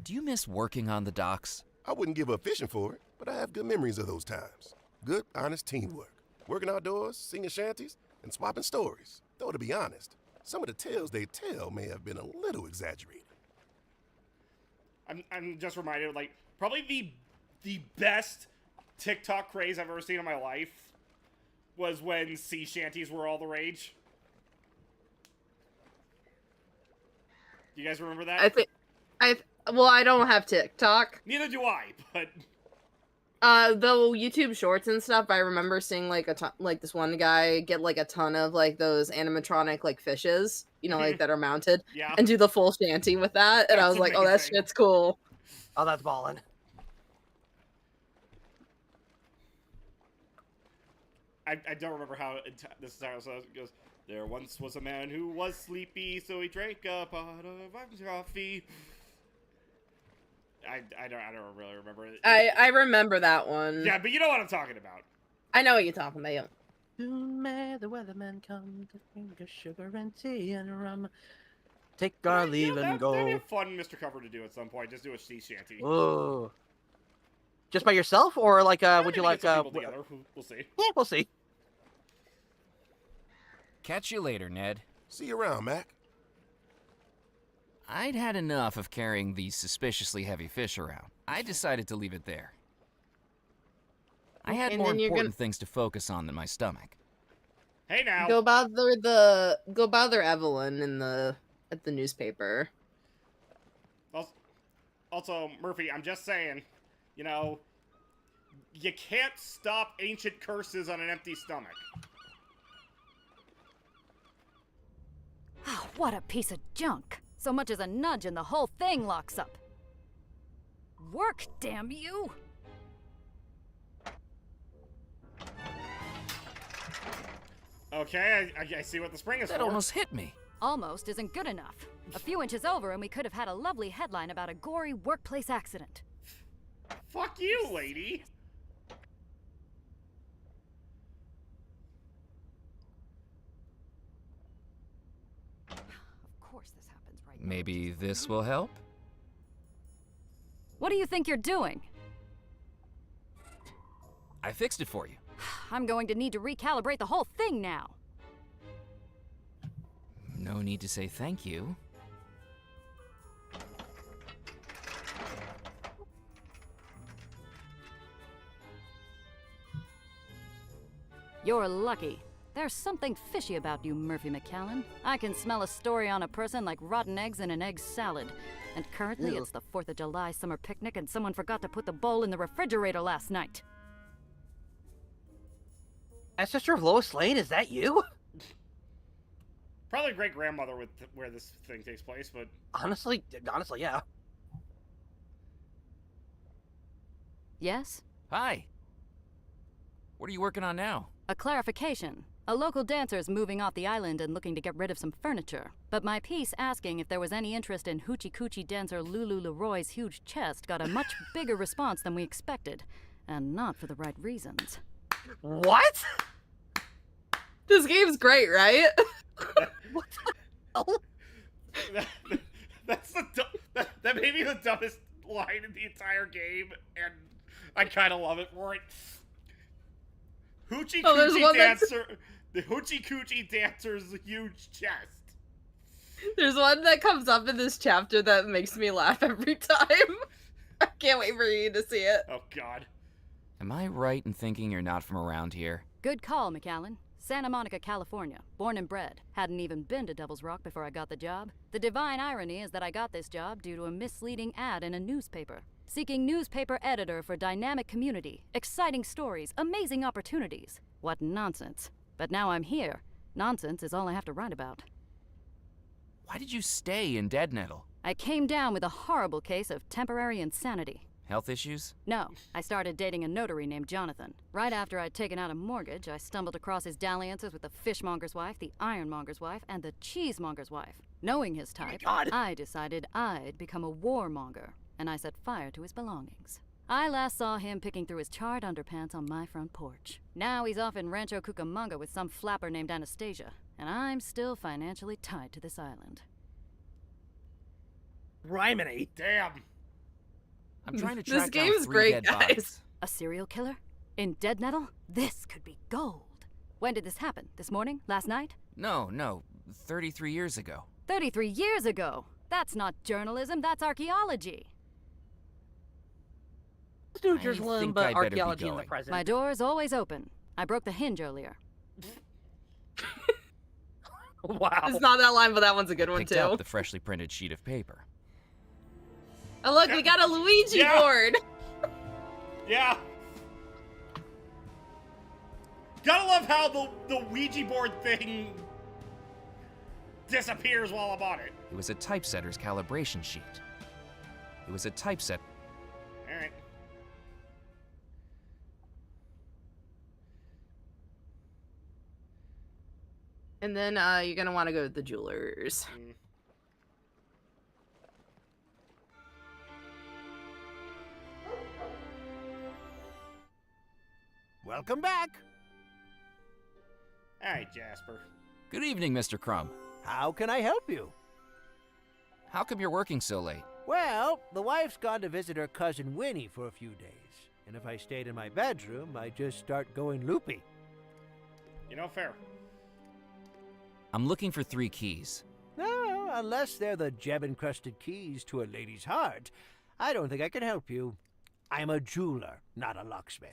Speaker 5: Do you miss working on the docks?
Speaker 11: I wouldn't give up fishing for it, but I have good memories of those times. Good, honest teamwork. Working outdoors, singing shanties, and swapping stories. Though, to be honest, some of the tales they tell may have been a little exaggerated.
Speaker 1: I'm just reminded, like, probably the best TikTok craze I've ever seen in my life was when sea shanties were all the rage. Do you guys remember that?
Speaker 3: I don't have TikTok.
Speaker 1: Neither do I, but
Speaker 3: Though YouTube Shorts and stuff, I remember seeing like this one guy get like a ton of like those animatronic like fishes, like that are mounted,
Speaker 1: yeah,
Speaker 3: and do the full shanty with that, and I was like, oh, that shit's cool.
Speaker 2: Oh, that's ballin'.
Speaker 1: I don't remember how this is how it goes. There once was a man who was sleepy, so he drank a pot of coffee. I don't really remember it.
Speaker 3: I remember that one.
Speaker 1: Yeah, but you know what I'm talking about.
Speaker 3: I know what you're talking about.
Speaker 2: Soon may the weatherman come to bring us sugar and tea and rum. Take our leave and go.
Speaker 1: That'd be a fun Mr. Cover to do at some point. Just do a sea shanty.
Speaker 2: Oh. Just by yourself, or like would you like
Speaker 1: people together? We'll see.
Speaker 2: Yeah, we'll see.
Speaker 5: Catch you later, Ned.
Speaker 11: See you around, Mac.
Speaker 5: I'd had enough of carrying these suspiciously heavy fish around. I decided to leave it there. I had more important things to focus on than my stomach.
Speaker 1: Hey now.
Speaker 3: Go bother Evelyn at the newspaper.
Speaker 1: Also, Murphy, I'm just saying, you can't stop ancient curses on an empty stomach.
Speaker 6: Oh, what a piece of junk. So much as a nudge and the whole thing locks up. Work, damn you!
Speaker 1: Okay, I see what the spring is for.
Speaker 5: That almost hit me.
Speaker 6: Almost isn't good enough. A few inches over and we could have had a lovely headline about a gory workplace accident.
Speaker 1: Fuck you, lady!
Speaker 5: Maybe this will help?
Speaker 6: What do you think you're doing?
Speaker 5: I fixed it for you.
Speaker 6: I'm going to need to recalibrate the whole thing now.
Speaker 5: No need to say thank you.
Speaker 6: You're lucky. There's something fishy about you, Murphy McCallan. I can smell a story on a person like rotten eggs in an egg salad. And currently it's the 4th of July summer picnic and someone forgot to put the bowl in the refrigerator last night.
Speaker 2: Ancestor of Lois Lane, is that you?
Speaker 1: Probably great-grandmother with where this thing takes place, but...
Speaker 2: Honestly, yeah.
Speaker 6: Yes?
Speaker 5: Hi. What are you working on now?
Speaker 6: A clarification. A local dancer's moving off the island and looking to get rid of some furniture. But my piece asking if there was any interest in Hoochie Coochie dancer Lulu Leroy's huge chest got a much bigger response than we expected. And not for the right reasons.
Speaker 2: What?
Speaker 3: This game's great, right?
Speaker 2: What the hell?
Speaker 1: That may be the dumbest line in the entire game, and I kind of love it for it. Hoochie Coochie Dancer. The Hoochie Coochie Dancer's huge chest.
Speaker 3: There's one that comes up in this chapter that makes me laugh every time. I can't wait for you to see it.
Speaker 1: Oh, God.
Speaker 5: Am I right in thinking you're not from around here?
Speaker 6: Good call, McAllen. Santa Monica, California. Born and bred. Hadn't even been to Devil's Rock before I got the job. The divine irony is that I got this job due to a misleading ad in a newspaper. Seeking newspaper editor for dynamic community. Exciting stories. Amazing opportunities. What nonsense. But now I'm here. Nonsense is all I have to write about.
Speaker 5: Why did you stay in Dead Nettle?
Speaker 6: I came down with a horrible case of temporary insanity.
Speaker 5: Health issues?
Speaker 6: No, I started dating a notary named Jonathan. Right after I'd taken out a mortgage, I stumbled across his dalliances with the fishmonger's wife, the ironmonger's wife, and the cheesemonger's wife. Knowing his type, I decided I'd become a warmonger, and I set fire to his belongings. I last saw him picking through his charred underpants on my front porch. Now he's off in Rancho Cucamonga with some flapper named Anastasia, and I'm still financially tied to this island.
Speaker 2: Rhyminy.
Speaker 1: Damn.
Speaker 5: I'm trying to
Speaker 3: This
Speaker 5: track down
Speaker 3: game's
Speaker 5: 3
Speaker 3: great,
Speaker 5: dead
Speaker 3: guys.
Speaker 5: bodies.
Speaker 6: A serial killer? In Dead Nettle? This could be gold. When did this happen? This morning? Last night?
Speaker 5: No, 33 years ago.
Speaker 6: 33 years ago! That's not journalism, that's archaeology.
Speaker 2: Let's do
Speaker 5: I
Speaker 2: journalism,
Speaker 5: think
Speaker 2: but
Speaker 5: I'd better be
Speaker 2: archaeology in the
Speaker 5: going.
Speaker 2: present.
Speaker 6: My door's always open. I broke the hinge earlier.
Speaker 2: Wow.
Speaker 3: It's not that line, but that one's a good one
Speaker 5: Picked
Speaker 3: too.
Speaker 5: up the freshly printed sheet of paper.
Speaker 3: Oh look, we got a Luigi
Speaker 1: Yeah.
Speaker 3: board.
Speaker 1: Yeah. Gotta love how the Ouija board thing disappears while I'm on it.
Speaker 5: It was a typesetter's calibration sheet. It was a typeset.
Speaker 1: Alright.
Speaker 3: And then you're gonna want to go to the jewelers.
Speaker 10: Welcome back.
Speaker 1: Alright, Jasper.
Speaker 5: Good evening, Mr. Crumb.
Speaker 10: How can I help you?
Speaker 5: How come you're working so late?
Speaker 12: Well, the wife's gone to visit her cousin Winnie for a few days. And if I stayed in my bedroom, I'd just start going loopy.
Speaker 1: You know, fair.
Speaker 5: I'm looking for 3 keys.
Speaker 12: No, unless they're the gem-encrusted keys to a lady's heart, I don't think I can help you. I'm a jeweler, not a locksmith.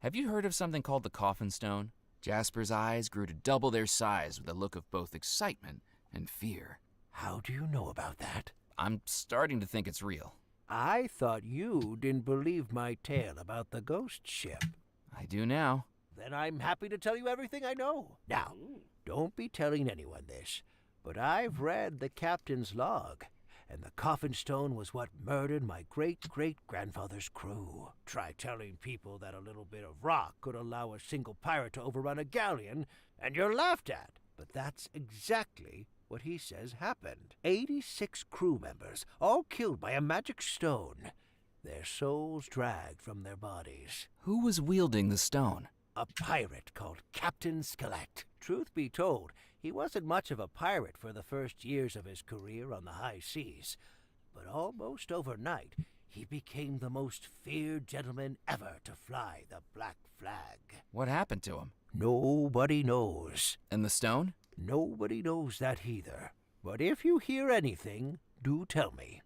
Speaker 5: Have you heard of something called the Coffin Stone? Jasper's eyes grew to double their size with a look of both excitement and fear.
Speaker 12: How do you know about that?
Speaker 5: I'm starting to think it's real.
Speaker 12: I thought you didn't believe my tale about the ghost ship.
Speaker 5: I do now.
Speaker 12: Then I'm happy to tell you everything I know. Now, don't be telling anyone this, but I've read the captain's log, and the Coffin Stone was what murdered my great-great-grandfather's crew. Try telling people that a little bit of rock could allow a single pirate to overrun a galleon, and you're laughed at. But that's exactly what he says happened. 86 crew members, all killed by a magic stone. Their souls dragged from their bodies.
Speaker 5: Who was wielding the stone?
Speaker 12: A pirate called Captain Skelet. Truth be told, he wasn't much of a pirate for the first years of his career on the high seas. But almost overnight, he became the most feared gentleman ever to fly the Black Flag.
Speaker 5: What happened to him?
Speaker 12: Nobody knows.
Speaker 5: And the stone?
Speaker 12: Nobody knows that either. But if you hear anything, do tell me.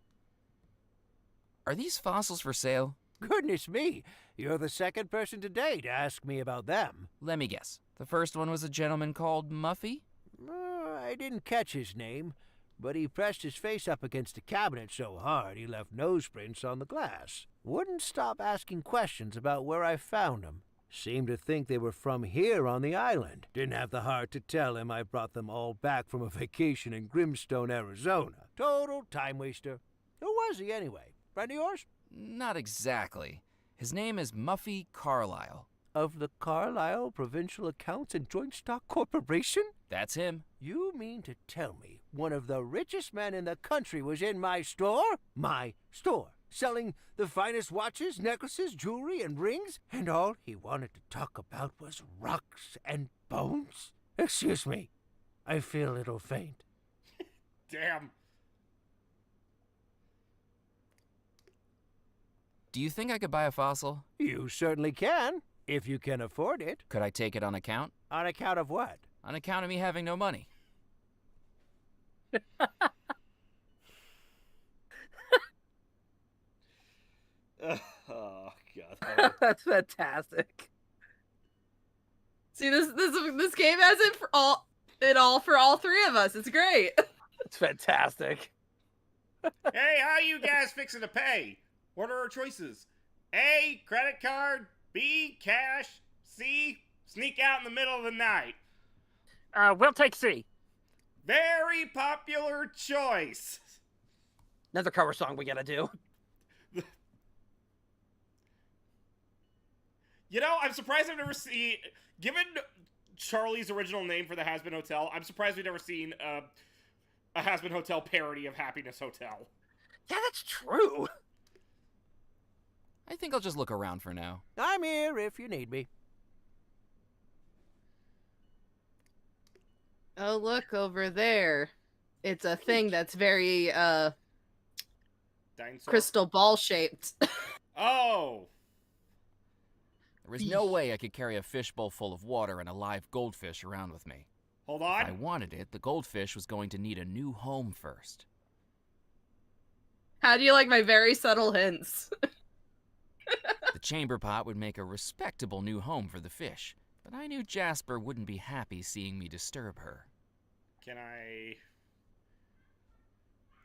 Speaker 5: Are these fossils for sale?
Speaker 12: Goodness me, you're the second person today to ask me about them.
Speaker 5: Let me guess. The first one was a gentleman called Muffy?
Speaker 12: I didn't catch his name, but he pressed his face up against the cabinet so hard he left nose prints on the glass. Wouldn't stop asking questions about where I found them. Seemed to think they were from here on the island. Didn't have the heart to tell him I brought them all back from a vacation in Grimstone, Arizona. Total time waster. Who was he anyway? Friend of yours?
Speaker 5: Not exactly. His name is Muffy Carlyle.
Speaker 12: Of the Carlisle Provincial Accounts and Joint Stock Corporation?
Speaker 5: That's him.
Speaker 12: You mean to tell me one of the richest men in the country was in my store? My store. selling the finest watches, necklaces, jewelry, and rings, and all he wanted to talk about was rocks and bones? Excuse me, I feel a little faint.
Speaker 1: Damn.
Speaker 5: Do you think I could buy a fossil?
Speaker 12: You certainly can, if you can afford it.
Speaker 5: Could I take it on account?
Speaker 12: On account of what?
Speaker 5: On account of me having no money.
Speaker 1: Oh god.
Speaker 2: That's fantastic.
Speaker 3: See, this game has it for all three of us. It's great.
Speaker 2: It's fantastic.
Speaker 1: Hey, how you guys fixing to pay? What are our choices? A, credit card. B, cash. C, sneak out in the middle of the night.
Speaker 2: We'll take C.
Speaker 1: Very popular choice.
Speaker 2: Another cover song we gotta do.
Speaker 1: You know, I'm surprised I've never seen... Given Charlie's original name for the Has-Been Hotel, I'm surprised we've never seen a Has-Been Hotel parody of Happiness Hotel.
Speaker 2: Yeah, that's true.
Speaker 5: I think I'll just look around for now.
Speaker 12: I'm here if you need me.
Speaker 3: Oh, look over there. It's a thing that's very
Speaker 1: Dinosaur.
Speaker 3: crystal ball shaped.
Speaker 1: Oh!
Speaker 5: There was no way I could carry a fishbowl full of water and a live goldfish around with me.
Speaker 1: Hold
Speaker 5: If I
Speaker 1: on.
Speaker 5: wanted it, the goldfish was going to need a new home first.
Speaker 3: How do you like my very subtle hints?
Speaker 5: The chamber pot would make a respectable new home for the fish, but I knew Jasper wouldn't be happy seeing me disturb her.
Speaker 1: Can I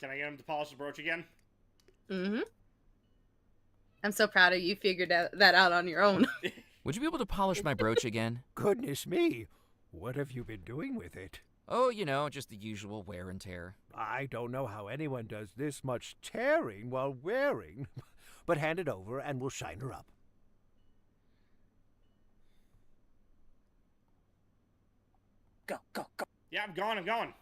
Speaker 1: get him to polish the brooch again?
Speaker 3: Mm-hmm. I'm so proud of you. Figured that out on your own.
Speaker 5: Would you be able to polish my brooch again?
Speaker 12: Goodness me, what have you been doing with it?
Speaker 5: Oh, you know, just the usual wear and tear.
Speaker 12: I don't know how anyone does this much tearing while wearing. But hand it over and we'll shine her up.
Speaker 2: Go, go, go.
Speaker 1: Yeah, I'm going.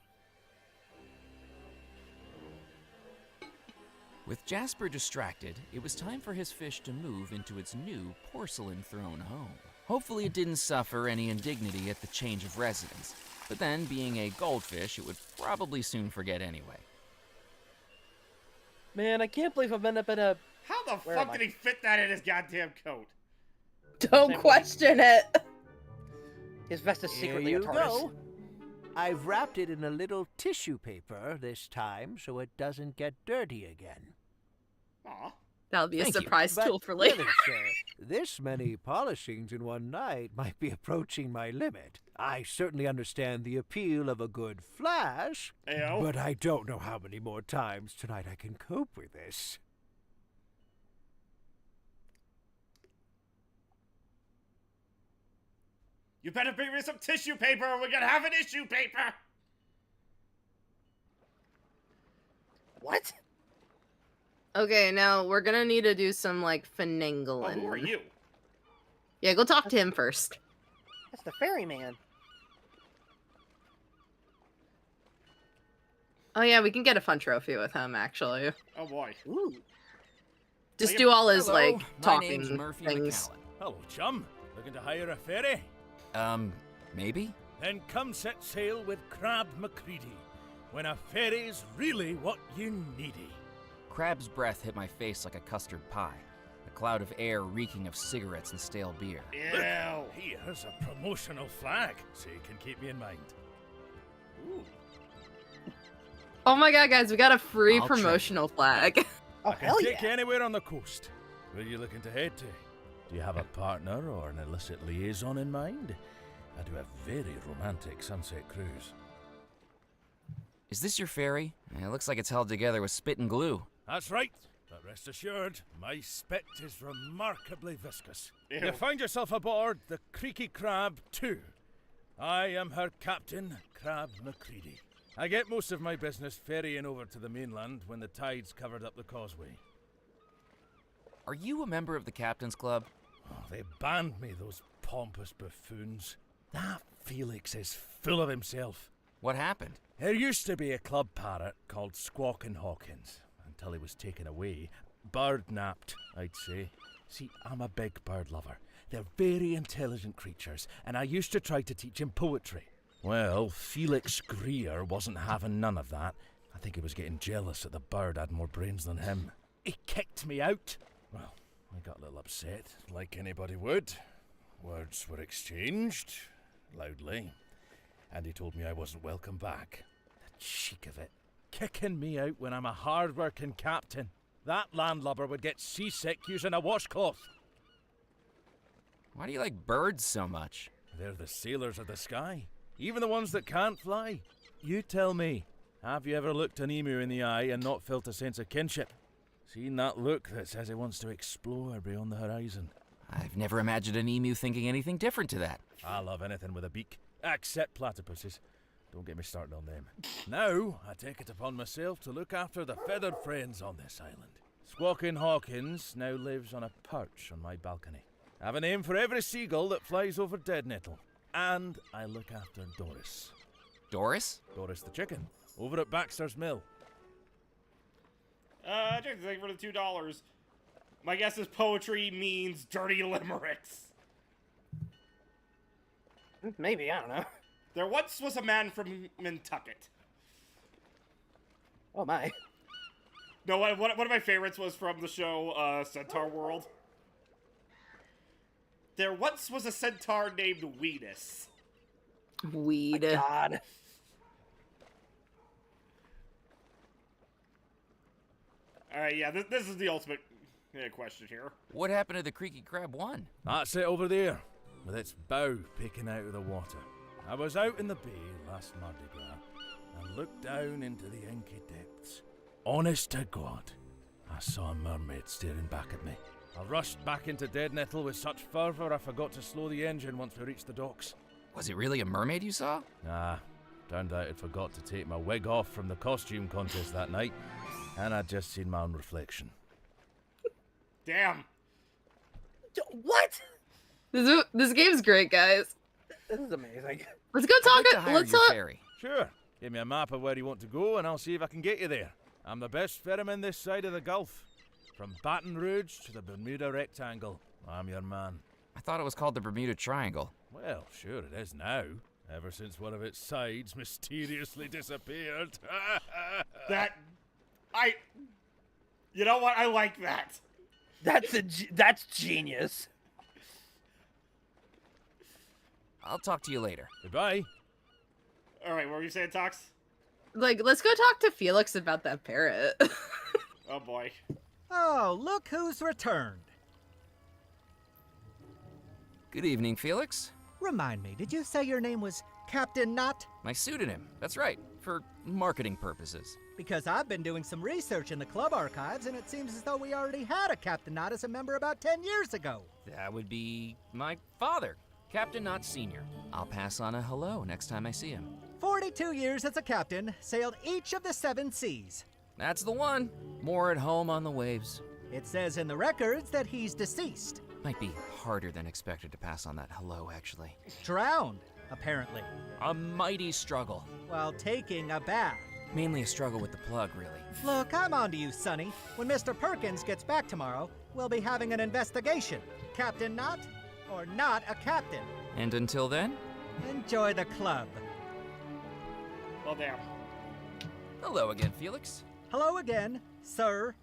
Speaker 5: With Jasper distracted, it was time for his fish to move into its new porcelain throne home. Hopefully it didn't suffer any indignity at the change of residence, but then, being a goldfish, it would probably soon forget anyway.
Speaker 2: Man, I can't believe I've ended up in a...
Speaker 1: How the
Speaker 2: Where
Speaker 1: fuck
Speaker 2: am I?
Speaker 1: did he fit that in his goddamn coat?
Speaker 3: Don't question it.
Speaker 2: His vest is
Speaker 12: Here
Speaker 2: secretly
Speaker 12: you
Speaker 2: a TARDIS.
Speaker 12: go. I've wrapped it in a little tissue paper this time so it doesn't get dirty again.
Speaker 1: Aw.
Speaker 3: That'll be a
Speaker 5: Thank you.
Speaker 3: surprise
Speaker 12: But
Speaker 3: tool for later.
Speaker 12: really, sir, this many polishings in one night might be approaching my limit. I certainly understand the appeal of a good flash,
Speaker 1: Ayo.
Speaker 12: but I don't know how many more times tonight I can cope with this.
Speaker 1: You better bring me some tissue paper or we're gonna have an issue paper!
Speaker 2: What?
Speaker 3: Okay, now we're gonna need to do some like
Speaker 1: Oh,
Speaker 3: finagling.
Speaker 1: who are you?
Speaker 3: Yeah, go talk to him first.
Speaker 2: That's the ferryman.
Speaker 3: Oh yeah, we can get a fun trophy with him actually.
Speaker 1: Oh boy.
Speaker 2: Ooh.
Speaker 3: Just
Speaker 1: Like
Speaker 3: do all his
Speaker 5: Hello,
Speaker 3: like
Speaker 5: my
Speaker 3: talking
Speaker 5: name's Murphy
Speaker 3: things.
Speaker 5: McCallan.
Speaker 10: Hello, chum. Looking to hire a ferry?
Speaker 5: Maybe?
Speaker 10: Then come set sail with Crab McCready, when a ferry's really what you needy.
Speaker 5: Crab's breath hit my face like a custard pie, a cloud of air reeking of cigarettes and stale beer.
Speaker 1: Ew.
Speaker 10: Here's a promotional flag, so you can keep me in mind.
Speaker 1: Ooh.
Speaker 3: Oh my god, guys, we got a free
Speaker 5: I'll trade.
Speaker 3: promotional flag.
Speaker 2: Oh,
Speaker 10: I can
Speaker 2: hell
Speaker 10: take
Speaker 2: yeah.
Speaker 10: you anywhere on the coast. Where are you looking to head to? Do you have a partner or an illicit liaison in mind? I do a very romantic sunset cruise.
Speaker 5: Is this your ferry? It looks like it's held together with spit and glue.
Speaker 10: That's right, but rest assured, my spit is remarkably viscous.
Speaker 1: Ew.
Speaker 10: You find yourself aboard the Creaky Crab 2. I am her captain, Crab McCready. I get most of my business ferrying over to the mainland when the tide's covered up the causeway.
Speaker 5: Are you a member of the Captain's Club?
Speaker 10: Oh, they banned me, those pompous buffoons. That Felix is full of himself.
Speaker 5: What happened?
Speaker 10: There used to be a club parrot called Squawkin' Hawkins, until he was taken away. bird-napped, I'd say. See, I'm a big bird lover. They're very intelligent creatures, and I used to try to teach him poetry. Well, Felix Greer wasn't having none of that. I think he was getting jealous that the bird had more brains than him. He kicked me out. Well, I got a little upset, like anybody would. Words were exchanged, loudly, and he told me I wasn't welcome back. The cheek of it. Kicking me out when I'm a hard-working captain. That landlubber would get seasick using a washcloth.
Speaker 5: Why do you like birds so much?
Speaker 10: They're the sailors of the sky, even the ones that can't fly. You tell me, have you ever looked an emu in the eye and not felt a sense of kinship? Seen that look that says it wants to explore beyond the horizon?
Speaker 5: I've never imagined an emu thinking anything different to that.
Speaker 10: I love anything with a beak, except platypuses. Don't get me started on them. Now, I take it upon myself to look after the feathered friends on this island. Squawking Hawkins now lives on a perch on my balcony. I have a name for every seagull that flies over Dead Nettle. And I look after Doris.
Speaker 5: Doris?
Speaker 10: Doris the chicken, over at Baxter's Mill.
Speaker 1: Jason, thank you for the $2. My guess is poetry means dirty limericks.
Speaker 2: Maybe, I don't know.
Speaker 1: There once was a man from Nantucket.
Speaker 2: Oh my.
Speaker 1: No, one of my favorites was from the show Centaur World. There once was a centaur named Weenus.
Speaker 3: Weed.
Speaker 2: My God.
Speaker 1: Yeah, this is the ultimate question here.
Speaker 5: What happened to the Creaky Crab 1?
Speaker 10: That's it over there, with its bow peeking out of the water. I was out in the bay last Mardi Gras and looked down into the inky depths. Honest to God, I saw a mermaid staring back at me. I rushed back into Dead Nettle with such fervour I forgot to slow the engine once we reached the docks.
Speaker 5: Was it really a mermaid you saw?
Speaker 10: Nah, turned out I'd forgot to take my wig off from the costume contest that night, and I'd just seen my own reflection.
Speaker 1: Damn.
Speaker 2: What?
Speaker 3: This game's great, guys.
Speaker 2: This is amazing.
Speaker 3: Let's go talk. Let's talk.
Speaker 5: Ferry.
Speaker 10: Sure. Give me a map of where you want to go, and I'll see if I can get you there. I'm the best ferryman this side of the Gulf. From Baton Rouge to the Bermuda Rectangle. I'm your man.
Speaker 5: I thought it was called the Bermuda Triangle.
Speaker 10: Well, sure it is now. Ever since one of its sides mysteriously disappeared.
Speaker 1: You know what? I like that.
Speaker 2: That's genius.
Speaker 5: I'll talk to you later.
Speaker 10: Goodbye.
Speaker 1: All right, what were you saying, Tox?
Speaker 3: Like, let's go talk to Felix about that parrot.
Speaker 1: Oh boy.
Speaker 13: Oh, look who's returned.
Speaker 5: Good evening, Felix.
Speaker 13: Remind me, did you say your name was Captain Knott?
Speaker 5: My pseudonym. That's right, for marketing purposes.
Speaker 13: Because I've been doing some research in the club archives, and it seems as though we already had a Captain Knott as a member about 10 years ago.
Speaker 5: That would be my father, Captain Knott Sr. I'll pass on a hello next time I see him.
Speaker 13: 42 years as a captain, sailed each of the 7 seas.
Speaker 5: That's the one. More at home on the waves.
Speaker 13: It says in the records that he's deceased.
Speaker 5: Might be harder than expected to pass on that hello, actually.
Speaker 13: Drowned, apparently.
Speaker 5: A mighty struggle.
Speaker 13: While taking a bath.
Speaker 5: Mainly a struggle with the plug, really.
Speaker 13: Look, I'm on to you, Sonny. When Mr. Perkins gets back tomorrow, we'll be having an investigation. Captain Knott, or not a captain.
Speaker 5: And until then?
Speaker 13: Enjoy the club.
Speaker 1: Well, damn.
Speaker 5: Hello again, Felix.
Speaker 13: Hello again, sir.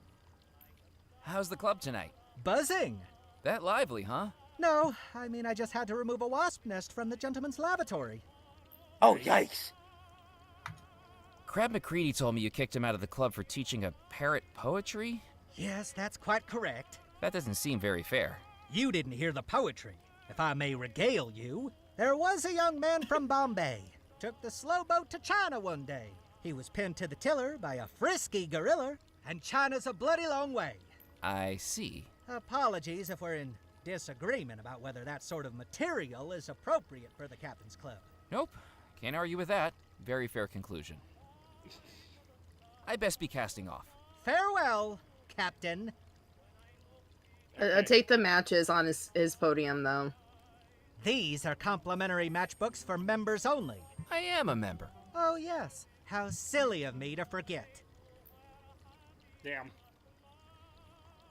Speaker 5: How's the club tonight?
Speaker 13: Buzzing.
Speaker 5: That lively, huh?
Speaker 13: No, I mean I just had to remove a wasp nest from the gentleman's lavatory.
Speaker 2: Oh, yikes.
Speaker 5: Crab McCready told me you kicked him out of the club for teaching a parrot poetry?
Speaker 13: Yes, that's quite correct.
Speaker 5: That doesn't seem very fair.
Speaker 13: You didn't hear the poetry. If I may regale you, there was a young man from Bombay. Took the slow boat to China one day. He was pinned to the tiller by a frisky gorilla, and China's a bloody long way.
Speaker 5: I see.
Speaker 13: Apologies if we're in disagreement about whether that sort of material is appropriate for the Captain's Club.
Speaker 5: Nope. Can't argue with that. Very fair conclusion. I best be casting off.
Speaker 13: Farewell, Captain.
Speaker 3: I take the matches on his podium, though.
Speaker 13: These are complimentary matchbooks for members only.
Speaker 5: I am a member.
Speaker 13: Oh, yes. How silly of me to forget.
Speaker 1: Damn.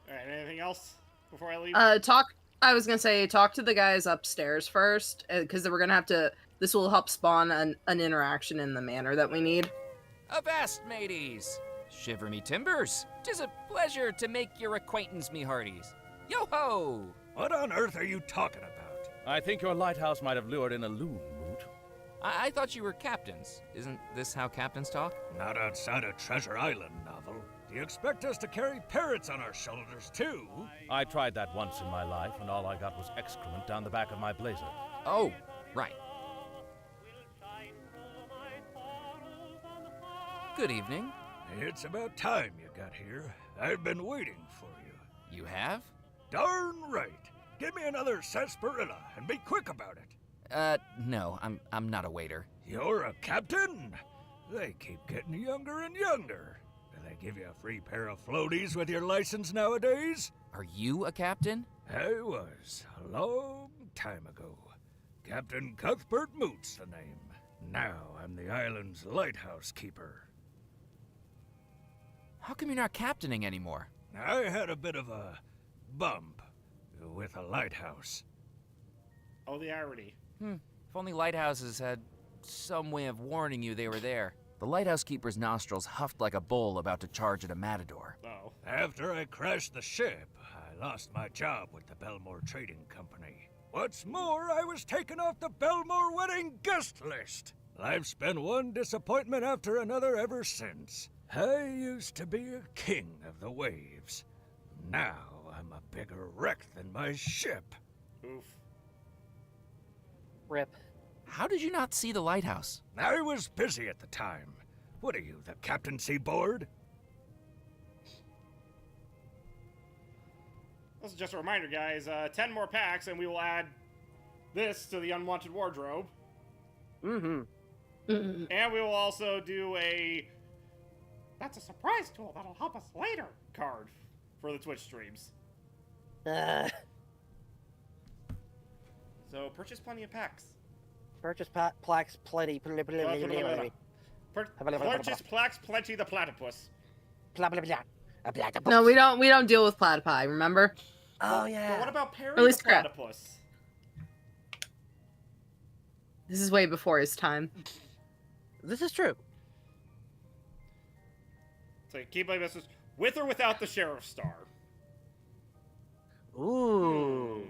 Speaker 14: All right. Anything else before I leave?
Speaker 3: I was gonna say talk to the guys upstairs first, because we're gonna have to. This will help spawn an interaction in the manner that we need.
Speaker 5: Avast, mateys! Shiver me timbers! 'Tis a pleasure to make your acquaintance, me hearties. Yo-ho!
Speaker 7: What on earth are you talking about?
Speaker 10: I think your lighthouse might have lured in a loon, Moot.
Speaker 5: I thought you were captains. Isn't this how captains talk?
Speaker 7: Not outside a Treasure Island novel. Do you expect us to carry parrots on our shoulders, too?
Speaker 10: I tried that once in my life, and all I got was excrement down the back of my blazer.
Speaker 5: Oh, right. Good evening.
Speaker 7: It's about time you got here. I've been waiting for you.
Speaker 5: You have?
Speaker 7: Darn right. Give me another sarsaparilla, and be quick about it.
Speaker 5: No, I'm not a waiter.
Speaker 7: You're a captain? They keep getting younger and younger. Do they give you a free pair of floaties with your license nowadays?
Speaker 5: Are you a captain?
Speaker 7: I was, a long time ago. Captain Cuthbert Moot's the name. Now I'm the island's lighthouse keeper.
Speaker 5: How come you're not captaining anymore?
Speaker 7: I had a bit of a bump with a lighthouse.
Speaker 14: Oh, the irony.
Speaker 5: If only lighthouses had some way of warning you they were there. The lighthouse keeper's nostrils huffed like a bull about to charge at a matador.
Speaker 14: Oh.
Speaker 7: After I crashed the ship, I lost my job with the Belmore Trading Company. What's more, I was taken off the Belmore wedding guest list. I've been one disappointment after another ever since. I used to be a king of the waves. Now I'm a bigger wreck than my ship.
Speaker 14: Oof.
Speaker 2: Rip.
Speaker 5: How did you not see the lighthouse?
Speaker 7: I was busy at the time. What are you, the captaincy board?
Speaker 14: This is just a reminder, guys. 10 more packs, and we will add this to the unwanted wardrobe. And we will also do a...
Speaker 8: That's a surprise tool that'll help us later.
Speaker 14: Card for the Twitch streams. So purchase plenty of packs.
Speaker 2: Purchase plaques plenty.
Speaker 14: Purchase plaques plenty the platypus.
Speaker 3: No, we don't deal with platypi, remember?
Speaker 2: Oh yeah.
Speaker 14: But what about Perry
Speaker 3: At least
Speaker 14: the platypus?
Speaker 3: This is way before his time.
Speaker 2: This is true.
Speaker 14: So keep my message with or without the sheriff's star.
Speaker 2: Ooh.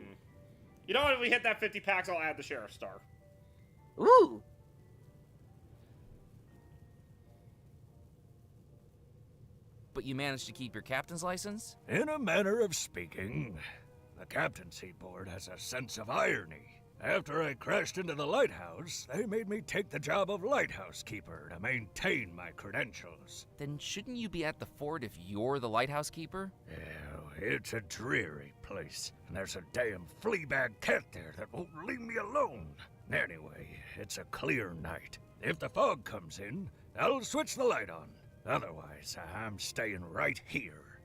Speaker 14: You know what? If we hit that 50 packs, I'll add the sheriff's star.
Speaker 2: Ooh.
Speaker 5: But you managed to keep your captain's license?
Speaker 7: In a manner of speaking, the captaincy board has a sense of irony. After I crashed into the lighthouse, they made me take the job of lighthouse keeper to maintain my credentials.
Speaker 5: Then shouldn't you be at the fort if you're the lighthouse keeper?
Speaker 7: Oh, it's a dreary place, and there's a damn fleabag cat there that won't leave me alone. Anyway, it's a clear night. If the fog comes in, I'll switch the light on. Otherwise, I'm staying right here.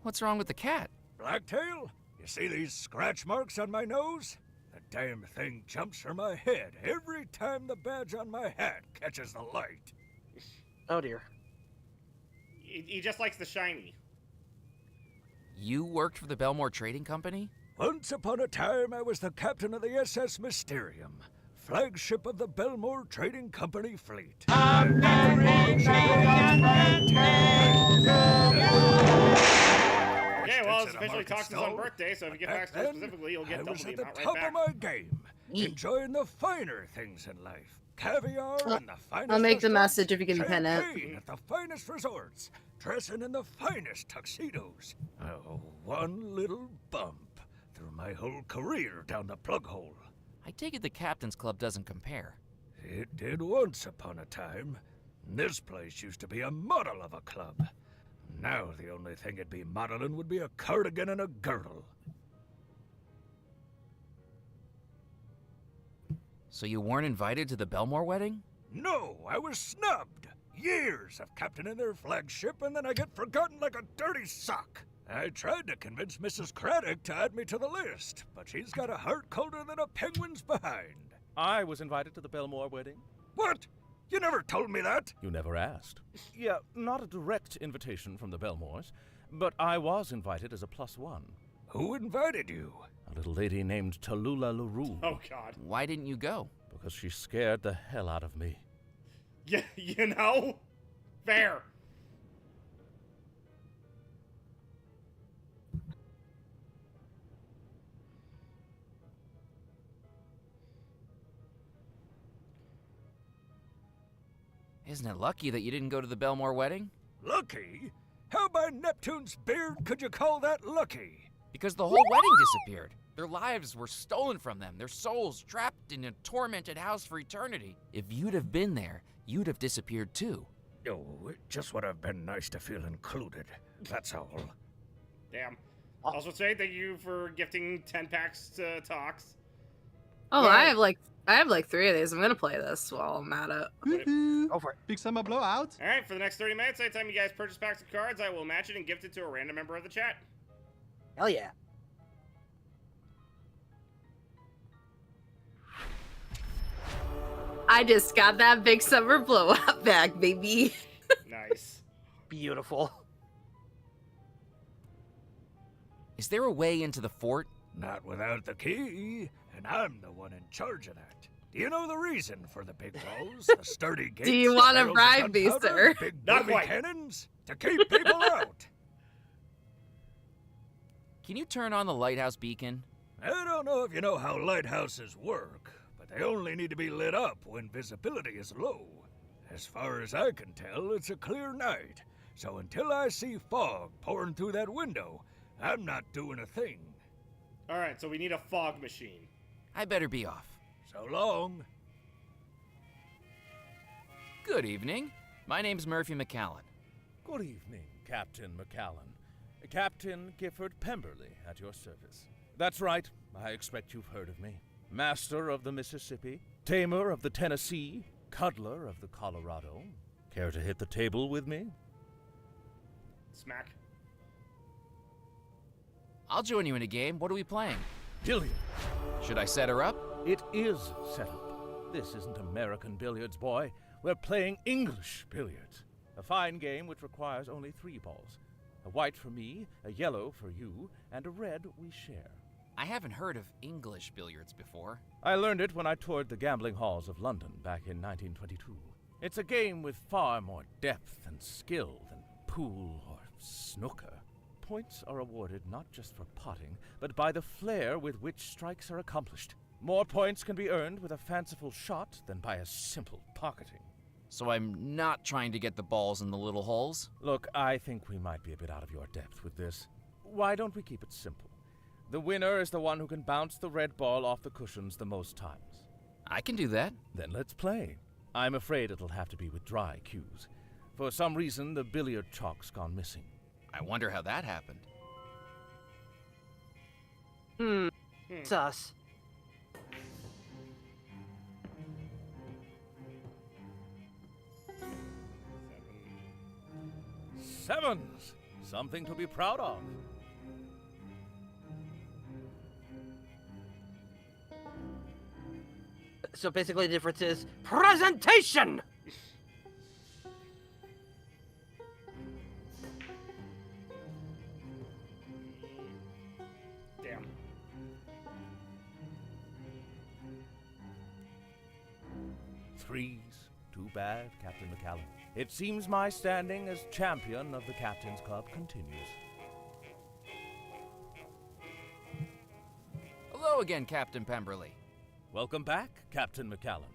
Speaker 5: What's wrong with the cat?
Speaker 7: Blacktail? You see these scratch marks on my nose? The damn thing jumps for my head every time the badge on my hat catches the light.
Speaker 2: Oh dear.
Speaker 14: He just likes the shiny.
Speaker 5: You worked for the Belmore Trading Company?
Speaker 7: Once upon a time, I was the captain of the SS Mysterium, flagship of the Belmore Trading Company fleet.
Speaker 14: Okay, well, it's officially Toxin's birthday, so if you get back to specifically, you'll get double the amount right back.
Speaker 7: I was at the top of my game, enjoying the finer things in life. Caviar and the finest
Speaker 3: I'll make the
Speaker 7: restaurants,
Speaker 3: message if you can pin it.
Speaker 7: champagne at the finest resorts, dressing in the finest tuxedos. Oh, one little bump through my whole career down the plug hole.
Speaker 5: I take it the Captain's Club doesn't compare.
Speaker 7: It did once upon a time. This place used to be a model of a club. Now the only thing it'd be modeling would be a cardigan and a girdle.
Speaker 5: So you weren't invited to the Belmore wedding?
Speaker 7: No, I was snubbed. Years of captaining their flagship, and then I get forgotten like a dirty sock. I tried to convince Mrs. Craddock to add me to the list, but she's got a heart colder than a penguin's behind.
Speaker 10: I was invited to the Belmore wedding.
Speaker 7: What? You never told me that.
Speaker 10: You never asked. Yeah, not a direct invitation from the Belmores. but I was invited as a +1.
Speaker 7: Who invited you?
Speaker 10: A little lady named Tallulah LaRue.
Speaker 14: Oh, God.
Speaker 5: Why didn't you go?
Speaker 10: Because she scared the hell out of me.
Speaker 14: Yeah, you know? Fair.
Speaker 5: Isn't it lucky that you didn't go to the Belmore wedding?
Speaker 7: Lucky? How by Neptune's beard could you call that lucky?
Speaker 5: Because the whole wedding disappeared. Their lives were stolen from them, their souls trapped in a tormented house for eternity. If you'd have been there, you'd have disappeared too.
Speaker 7: Oh, it just would have been nice to feel included. That's all.
Speaker 14: Damn. Also say thank you for gifting 10 packs to Tox.
Speaker 3: Oh,
Speaker 14: Yeah.
Speaker 3: I have like 3 of these. I'm gonna play this while I'm at it.
Speaker 4: Woohoo!
Speaker 2: Go for it.
Speaker 4: Big Summer Blowout.
Speaker 14: All right, for the next 30 minutes, anytime you guys purchase packs of cards, I will match it and gift it to a random member of the chat.
Speaker 2: Hell yeah.
Speaker 3: I just got that big summer blowout back, baby.
Speaker 14: Nice.
Speaker 2: Beautiful.
Speaker 5: Is there a way into the fort?
Speaker 7: Not without the key, and I'm the one in charge of that. Do you know the reason for the big walls, the sturdy gates?
Speaker 3: Do you want to
Speaker 7: barrels of
Speaker 3: bribe me,
Speaker 7: gunpowder,
Speaker 3: sir?
Speaker 7: Big
Speaker 14: Not
Speaker 7: boomy
Speaker 14: quite.
Speaker 7: cannons? To keep people out.
Speaker 5: Can you turn on the lighthouse beacon?
Speaker 7: I don't know if you know how lighthouses work, but they only need to be lit up when visibility is low. As far as I can tell, it's a clear night, so until I see fog pouring through that window, I'm not doing a thing.
Speaker 14: All right, so we need a fog machine.
Speaker 5: I better be off.
Speaker 7: So long.
Speaker 5: Good evening. My name's Murphy McCallan.
Speaker 10: Good evening, Captain McCallan. Captain Gifford Pemberley at your service. That's right, I expect you've heard of me. Master of the Mississippi, tamer of the Tennessee, cuddler of the Colorado. Care to hit the table with me?
Speaker 14: Smack.
Speaker 5: I'll join you in a game. What are we playing?
Speaker 10: Billiard.
Speaker 5: Should I set her up?
Speaker 10: It is set up. This isn't American billiards, boy. We're playing English billiards. A fine game which requires only 3 balls. A white for me, a yellow for you, and a red we share.
Speaker 5: I haven't heard of English billiards before.
Speaker 10: I learned it when I toured the gambling halls of London back in 1922. It's a game with far more depth and skill than pool or snooker. Points are awarded not just for potting, but by the flair with which strikes are accomplished. More points can be earned with a fanciful shot than by a simple pocketing.
Speaker 5: So I'm not trying to get the balls in the little holes?
Speaker 10: Look, I think we might be a bit out of your depth with this. Why don't we keep it simple? The winner is the one who can bounce the red ball off the cushions the most times.
Speaker 5: I can do that.
Speaker 10: Then let's play. I'm afraid it'll have to be with dry cues. For some reason, the billiard chalk's gone missing.
Speaker 5: I wonder how that happened.
Speaker 2: Sus.
Speaker 10: Sevens! Something to be proud of.
Speaker 2: So basically the difference is presentation!
Speaker 14: Damn.
Speaker 10: Threes. Too bad, Captain McCallan. It seems my standing as champion of the Captain's Club continues.
Speaker 5: Hello again, Captain Pemberley.
Speaker 10: Welcome back, Captain McCallan.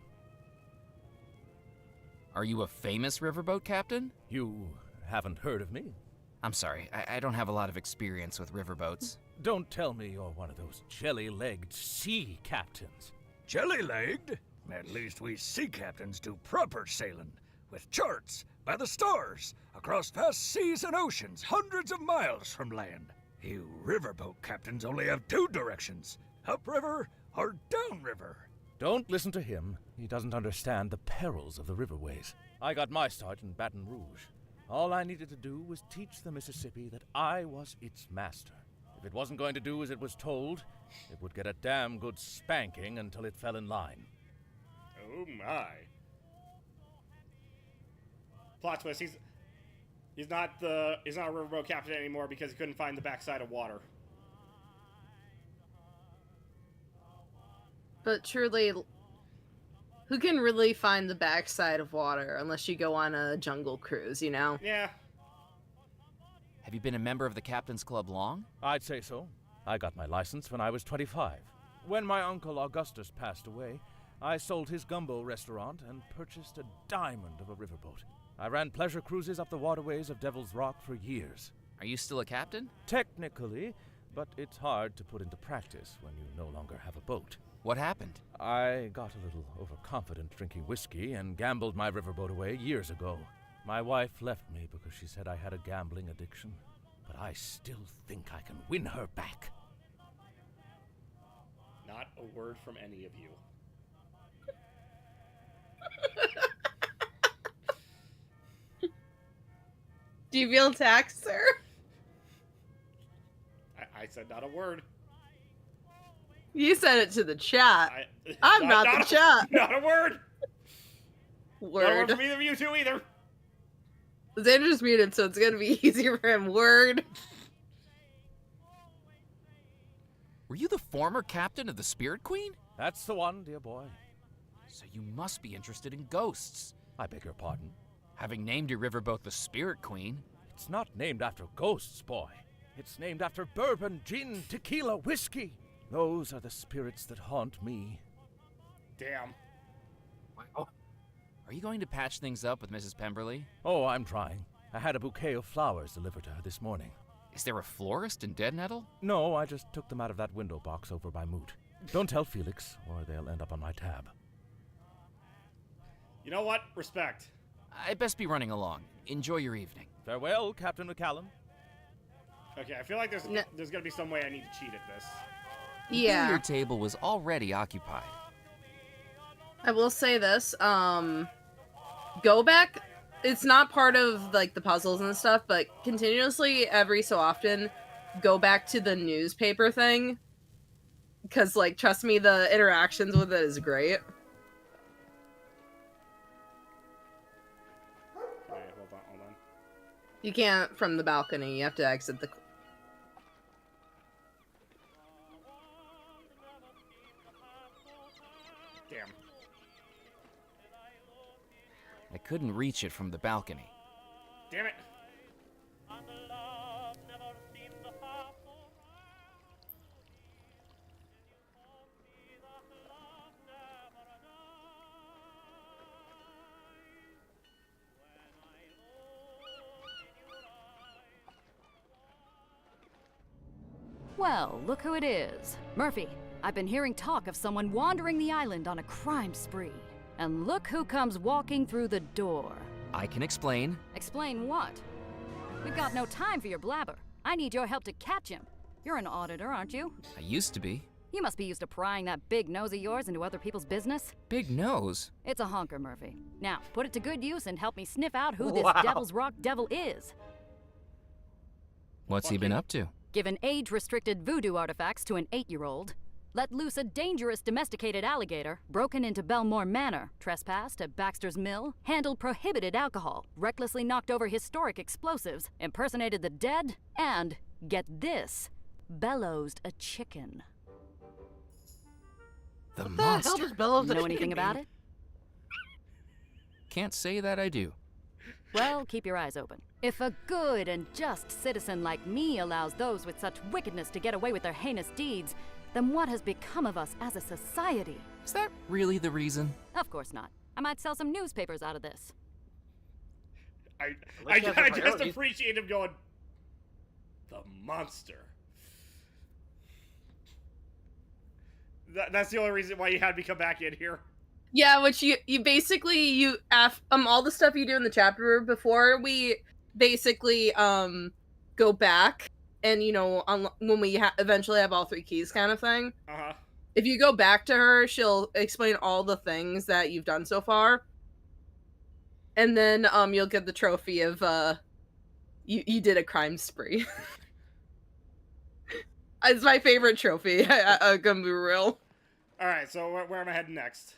Speaker 5: Are you a famous riverboat captain?
Speaker 10: You haven't heard of me?
Speaker 5: I'm sorry, I don't have a lot of experience with riverboats.
Speaker 10: Don't tell me you're one of those jelly-legged sea captains.
Speaker 7: Jelly-legged? At least we sea captains do proper sailing, with charts, by the stars, across vast seas and oceans, hundreds of miles from land. You riverboat captains only have 2 directions, upriver or downriver.
Speaker 10: Don't listen to him. He doesn't understand the perils of the riverways. I got my start in Baton Rouge. All I needed to do was teach the Mississippi that I was its master. If it wasn't going to do as it was told, it would get a damn good spanking until it fell in line.
Speaker 14: Oh my. Plot twist, He's not a riverboat captain anymore because he couldn't find the backside of water.
Speaker 3: But truly, who can really find the backside of water unless you go on a jungle cruise, you know?
Speaker 14: Yeah.
Speaker 5: Have you been a member of the Captain's Club long?
Speaker 10: I'd say so. I got my license when I was 25. When my uncle Augustus passed away, I sold his gumbo restaurant and purchased a diamond of a riverboat. I ran pleasure cruises up the waterways of Devil's Rock for years.
Speaker 5: Are you still a captain?
Speaker 10: Technically, but it's hard to put into practice when you no longer have a boat.
Speaker 5: What happened?
Speaker 10: I got a little overconfident drinking whiskey and gambled my riverboat away years ago. My wife left me because she said I had a gambling addiction, but I still think I can win her back.
Speaker 14: Not a word from any of you.
Speaker 3: Do you feel attacked, sir?
Speaker 14: I said not a word.
Speaker 3: You said it to the chat. I'm not the chat.
Speaker 14: Not a word.
Speaker 3: Word.
Speaker 14: Not a word from either of you two either.
Speaker 3: Xander's muted, so it's gonna be easier for him. Word.
Speaker 5: Were you the former captain of the Spirit Queen?
Speaker 10: That's the one, dear boy.
Speaker 5: So you must be interested in ghosts.
Speaker 10: I beg your pardon?
Speaker 5: Having named your riverboat the Spirit Queen.
Speaker 10: It's not named after ghosts, boy. It's named after bourbon, gin, tequila, whiskey. Those are the spirits that haunt me.
Speaker 14: Damn.
Speaker 5: Wow. Are you going to patch things up with Mrs. Pemberley?
Speaker 10: Oh, I'm trying. I had a bouquet of flowers delivered to her this morning.
Speaker 5: Is there a florist in Dead Nettle?
Speaker 10: No, I just took them out of that window box over by Moot. Don't tell Felix, or they'll end up on my tab.
Speaker 14: You know what? Respect.
Speaker 5: I'd best be running along. Enjoy your evening.
Speaker 10: Farewell, Captain McCallum.
Speaker 14: Okay, I feel like there's gonna be some way I need to cheat at this.
Speaker 5: The billiard table was already occupied.
Speaker 3: I will say this, go back, it's not part of, like, the puzzles and stuff, but continuously, every so often, go back to the newspaper thing, because, like, trust me, the interactions with it is great.
Speaker 14: Okay, hold on.
Speaker 3: You can't from the balcony, you have to exit the...
Speaker 14: Damn.
Speaker 5: I couldn't reach it from the balcony.
Speaker 14: Damn it.
Speaker 6: Well, look who it is. Murphy, I've been hearing talk of someone wandering the island on a crime spree. And look who comes walking through the door.
Speaker 5: I can explain.
Speaker 6: Explain what? We've got no time for your blabber. I need your help to catch him. You're an auditor, aren't you?
Speaker 5: I used to be.
Speaker 6: You must be used to prying that big nose of yours into other people's business.
Speaker 5: Big nose?
Speaker 6: It's a honker, Murphy. Now, put it to good use and help me sniff out who this Devil's Rock devil is.
Speaker 5: What's he been up to?
Speaker 6: Given age-restricted voodoo artifacts to an 8-year-old, let loose a dangerous domesticated alligator, broken into Belmore Manor, trespassed at Baxter's Mill, handled prohibited alcohol, recklessly knocked over historic explosives, impersonated the dead, and, get this, bellowsed a chicken.
Speaker 5: The
Speaker 2: What
Speaker 5: monster.
Speaker 2: the hell does Bellows the
Speaker 6: Know
Speaker 2: Chicken
Speaker 6: anything about
Speaker 2: mean?
Speaker 6: it?
Speaker 5: Can't say that I do.
Speaker 6: Well, keep your eyes open. If a good and just citizen like me allows those with such wickedness to get away with their heinous deeds, then what has become of us as a society?
Speaker 5: Is that really the reason?
Speaker 6: Of course not. I might sell some newspapers out of this.
Speaker 14: I just appreciate him going, the monster. That's the only reason why you had me come back in here.
Speaker 3: Yeah, which you basically, all the stuff you do in the chapter before we basically, go back and, you know, when we eventually have all 3 keys kind of thing.
Speaker 14: Uh-huh.
Speaker 3: If you go back to her, she'll explain all the things that you've done so far. And then, you'll get the trophy of, you did a crime spree. It's my favorite trophy, I'm gonna be real.
Speaker 14: Alright, so where am I heading next?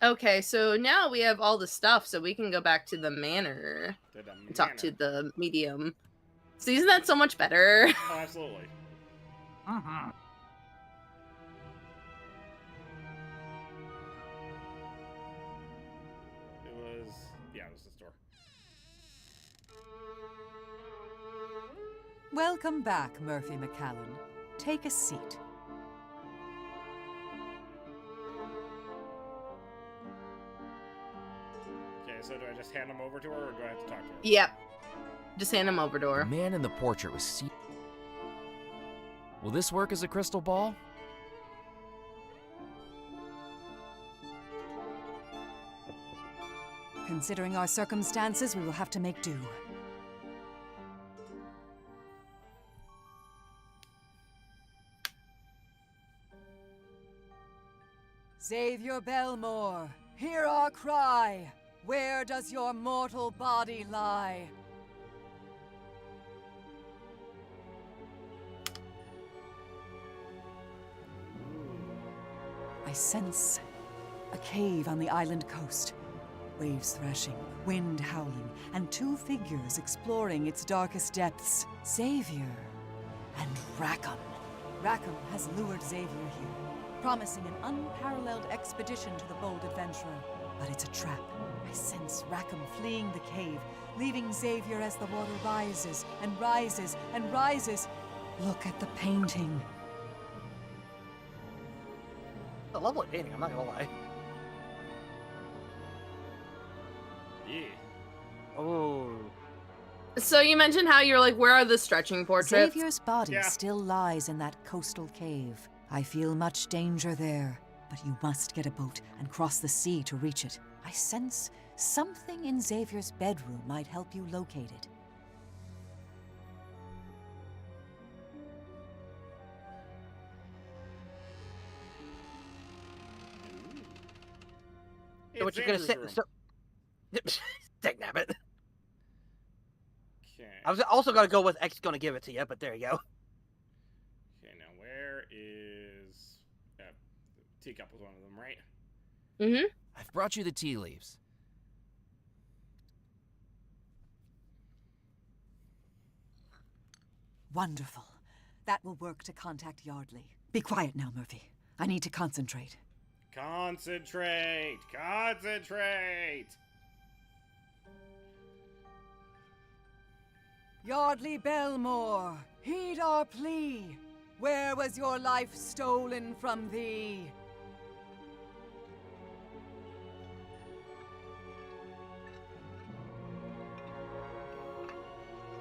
Speaker 3: Okay, so now we have all the stuff, so we can go back to the manor and talk to the medium. So isn't that so much better?
Speaker 14: Oh, absolutely.
Speaker 2: Uh-huh.
Speaker 14: It was the store.
Speaker 15: Welcome back, Murphy McCallan. Take a seat.
Speaker 14: Okay, so do I just hand them over to her, or do I have to talk to her?
Speaker 3: Yep. Just hand him over to her.
Speaker 5: The man in the portrait was Will this work as a crystal ball?
Speaker 15: Considering our circumstances, we will have to make do. Xavier Belmore, hear our cry. Where does your mortal body lie? I sense a cave on the island coast. Waves thrashing, wind howling, and two figures exploring its darkest depths. Xavier and Rackham. Rackham has lured Xavier here, promising an unparalleled expedition to the bold adventurer. But it's a trap. I sense Rackham fleeing the cave, leaving Xavier as the water rises and rises and rises. Look at the painting.
Speaker 2: A lovely painting, I'm not gonna lie.
Speaker 14: Yeah.
Speaker 2: Oh.
Speaker 3: So you mentioned how you're like, where are the stretching portraits?
Speaker 15: Xavier's body still lies in that coastal cave. I feel much danger there, but you must get a boat and cross the sea to reach it. I sense something in Xavier's bedroom might help you locate it.
Speaker 2: So what you're gonna say? So, Dagnabbit.
Speaker 14: Okay.
Speaker 2: I was also gonna go with X gonna give it to you, but there you go.
Speaker 14: Okay, now where is... Teacup was one of them, right?
Speaker 3: Mm-hmm.
Speaker 5: I've brought you the tea leaves.
Speaker 15: Wonderful. That will work to contact Yardley. Be quiet now, Murphy. I need to concentrate.
Speaker 14: Concentrate! Concentrate!
Speaker 15: Yardley Belmore, heed our plea. Where was your life stolen from thee?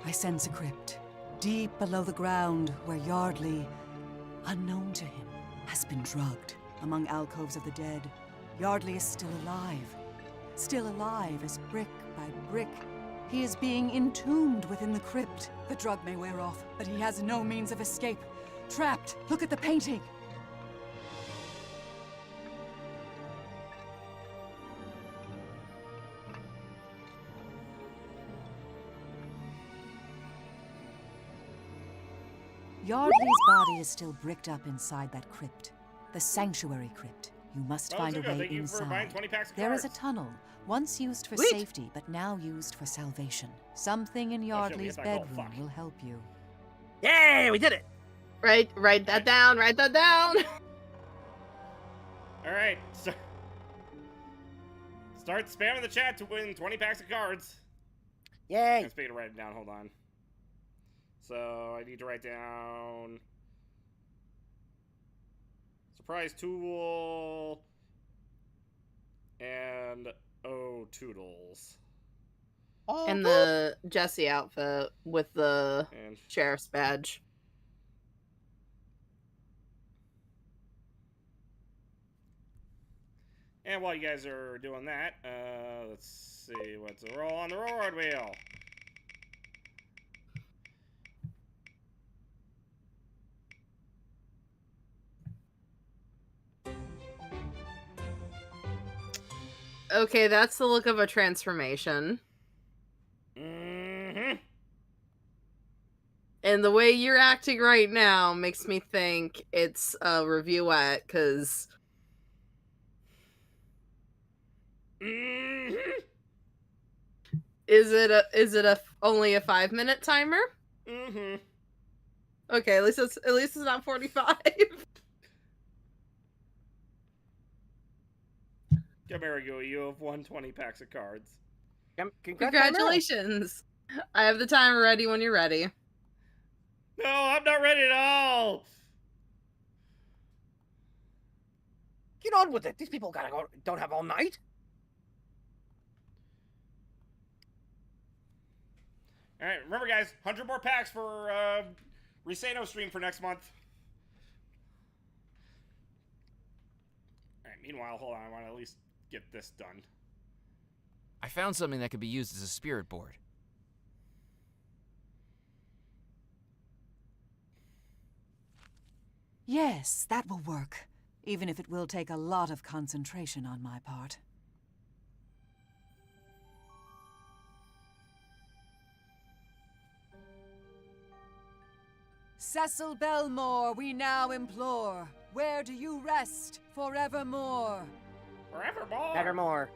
Speaker 15: I sense a crypt, deep below the ground, where Yardley, unknown to him, has been drugged. Among alcoves of the dead, Yardley is still alive. Still alive as brick by brick, he is being entombed within the crypt. The drug may wear off, but he has no means of escape. Trapped! Look at the painting! Yardley's body is still bricked up inside that crypt. The Sanctuary Crypt. You must find a way
Speaker 14: Thank you for buying
Speaker 15: inside.
Speaker 14: 20 packs of
Speaker 15: There is a
Speaker 14: cards.
Speaker 15: tunnel, once used for
Speaker 2: Sweet.
Speaker 15: safety, but now used for salvation. Something in Yardley's
Speaker 14: hit that goal,
Speaker 15: bedroom
Speaker 14: fuck.
Speaker 15: will help you.
Speaker 2: Yay, we did it!
Speaker 3: Write that down. Write that down.
Speaker 14: All right, start spamming the chat to win 20 packs of cards.
Speaker 2: Yay!
Speaker 14: I'm speaking to write it down. Hold on. So I need to write down surprise tool and Toodles.
Speaker 3: And the Jesse outfit with the
Speaker 14: And
Speaker 3: sheriff's badge.
Speaker 14: And while you guys are doing that, let's see what's the roll on the reward wheel.
Speaker 3: Okay, that's the look of a transformation.
Speaker 14: Mm-hmm.
Speaker 3: And the way you're acting right now makes me think it's a reviewette, because Is it only a 5-minute timer?
Speaker 14: Mm-hmm.
Speaker 3: Okay, at least it's not 45.
Speaker 14: Come here, Goo. You have won 20 packs of cards.
Speaker 3: Congratulations. I have the timer ready when you're ready.
Speaker 14: No, I'm not ready at all.
Speaker 2: Get on with it. These people don't have all night.
Speaker 14: All right, remember, guys, 100 more packs for Resano stream for next month. All right, meanwhile, hold on. I want to at least get this done.
Speaker 5: I found something that could be used as a spirit board.
Speaker 15: Yes, that will work, even if it will take a lot of concentration on my part. Cecil Belmore, we now implore, where do you rest forevermore?
Speaker 14: Forevermore?
Speaker 2: Nevermore.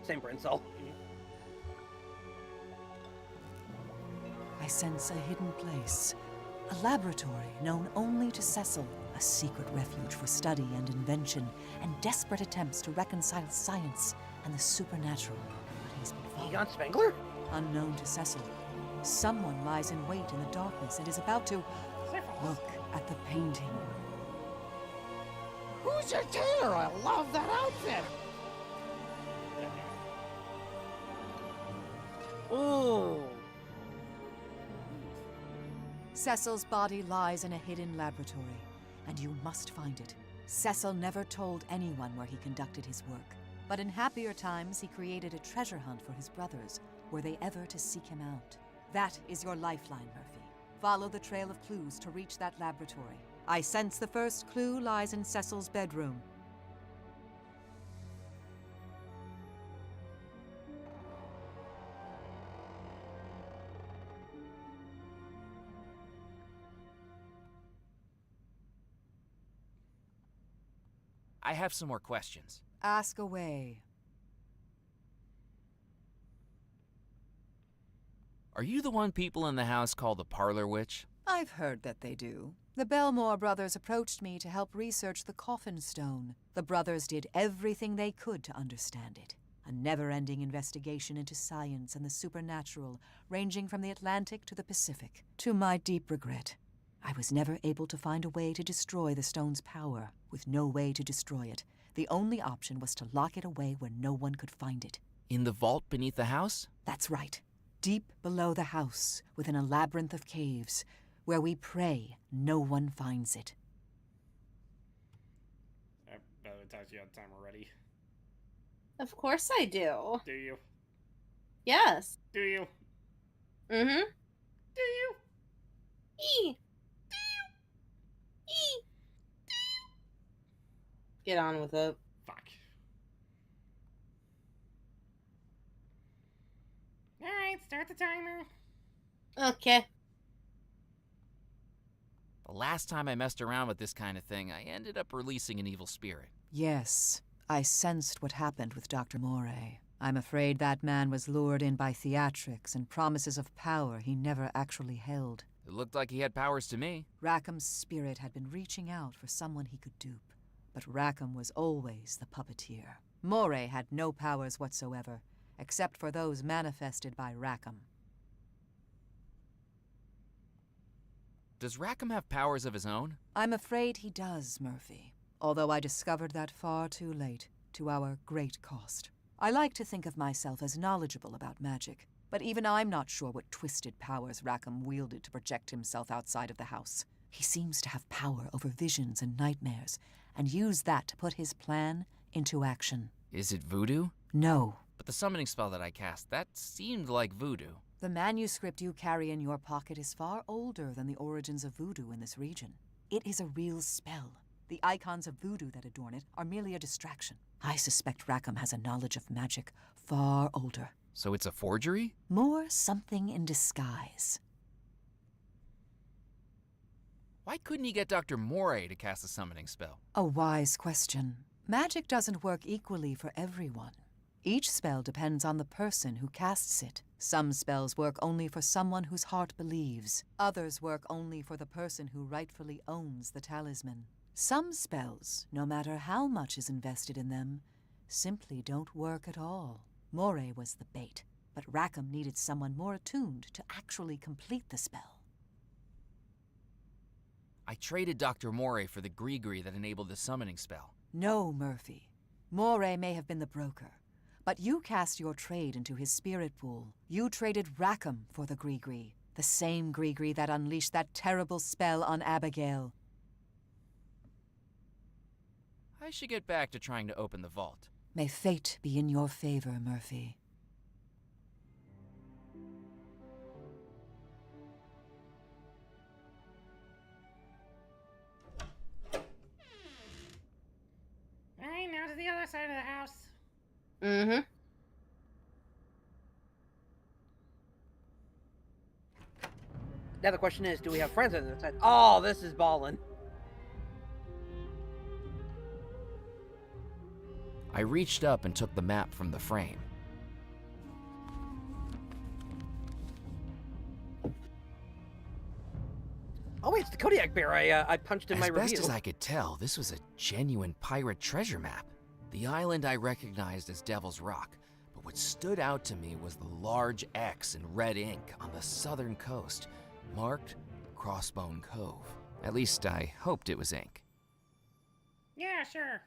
Speaker 2: Same principle.
Speaker 15: I sense a hidden place. A laboratory known only to Cecil. A secret refuge for study and invention, and desperate attempts to reconcile science and the supernatural. But he's been followed.
Speaker 2: Egon Spengler?
Speaker 15: Unknown to Cecil, someone lies in wait in the darkness and is about to look at the painting.
Speaker 2: Who's your tailor? I love that outfit. Ooh.
Speaker 15: Cecil's body lies in a hidden laboratory, and you must find it. Cecil never told anyone where he conducted his work, but in happier times he created a treasure hunt for his brothers, were they ever to seek him out. That is your lifeline, Murphy. Follow the trail of clues to reach that laboratory. I sense the first clue lies in Cecil's bedroom.
Speaker 5: I have some more questions.
Speaker 15: Ask away.
Speaker 5: Are you the one people in the house call the Parlor Witch?
Speaker 15: I've heard that they do. The Belmore brothers approached me to help research the Coffin Stone. The brothers did everything they could to understand it. A never-ending investigation into science and the supernatural, ranging from the Atlantic to the Pacific. To my deep regret, I was never able to find a way to destroy the stone's power. With no way to destroy it, the only option was to lock it away where no one could find it.
Speaker 5: In the vault beneath the house?
Speaker 15: That's right. Deep below the house, within a labyrinth of caves, where we pray no one finds it.
Speaker 14: I talked to you on time already.
Speaker 3: Of course I do.
Speaker 14: Do you?
Speaker 3: Yes.
Speaker 14: Do you?
Speaker 3: Mm-hmm.
Speaker 14: Do you?
Speaker 3: E. Get on with it.
Speaker 14: Fuck. Alright, start the timer.
Speaker 3: Okay.
Speaker 5: The last time I messed around with this kind of thing, I ended up releasing an evil spirit.
Speaker 15: Yes, I sensed what happened with Dr. Moray. I'm afraid that man was lured in by theatrics and promises of power he never actually held.
Speaker 5: It looked like he had powers to me.
Speaker 15: Rackham's spirit had been reaching out for someone he could dupe. But Rackham was always the puppeteer. Moray had no powers whatsoever, except for those manifested by Rackham.
Speaker 5: Does Rackham have powers of his own?
Speaker 15: I'm afraid he does, Murphy. Although I discovered that far too late, to our great cost. I like to think of myself as knowledgeable about magic, but even I'm not sure what twisted powers Rackham wielded to project himself outside of the house. He seems to have power over visions and nightmares, and use that to put his plan into action.
Speaker 5: Is it voodoo?
Speaker 15: No.
Speaker 5: But the summoning spell that I cast, that seemed like voodoo.
Speaker 15: The manuscript you carry in your pocket is far older than the origins of voodoo in this region. It is a real spell. The icons of voodoo that adorn it are merely a distraction. I suspect Rackham has a knowledge of magic far older.
Speaker 5: So it's a forgery?
Speaker 15: More something in disguise.
Speaker 5: Why couldn't he get Dr. Moray to cast a summoning spell?
Speaker 15: A wise question. Magic doesn't work equally for everyone. Each spell depends on the person who casts it. Some spells work only for someone whose heart believes. Others work only for the person who rightfully owns the talisman. Some spells, no matter how much is invested in them, simply don't work at all. Moray was the bait, but Rackham needed someone more attuned to actually complete the spell.
Speaker 5: I traded Dr. Moray for the Grigri that enabled the summoning spell.
Speaker 15: No, Murphy. Moray may have been the broker, but you cast your trade into his spirit pool. You traded Rackham for the Grigri, the same Grigri that unleashed that terrible spell on Abigail.
Speaker 5: I should get back to trying to open the vault.
Speaker 15: May fate be in your favor, Murphy.
Speaker 8: Alright, now to the other side of the house.
Speaker 3: Mm-hmm.
Speaker 2: Now the question is, do we have friends on the other side? Oh, this is ballin'.
Speaker 5: I reached up and took the map from the frame.
Speaker 2: Oh wait, it's the Kodiak Bear I punched in my review.
Speaker 5: As best as I could tell, this was a genuine pirate treasure map. The island I recognized as Devil's Rock, but what stood out to me was the large X in red ink on the southern coast, marked Crossbone Cove. At least I hoped it was ink.
Speaker 8: Yeah, sure.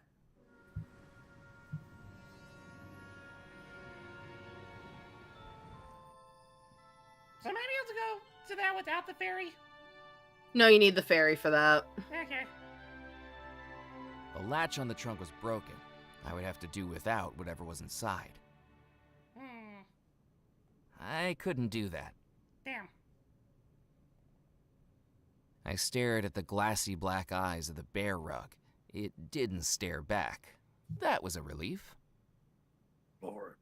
Speaker 8: So am I able to go to that without the ferry?
Speaker 3: No, you need the ferry for that.
Speaker 8: Okay.
Speaker 5: The latch on the trunk was broken. I would have to do without whatever was inside. I couldn't do that.
Speaker 8: Damn.
Speaker 5: I stared at the glassy black eyes of the bear rug. It didn't stare back. That was a relief.
Speaker 2: Lord.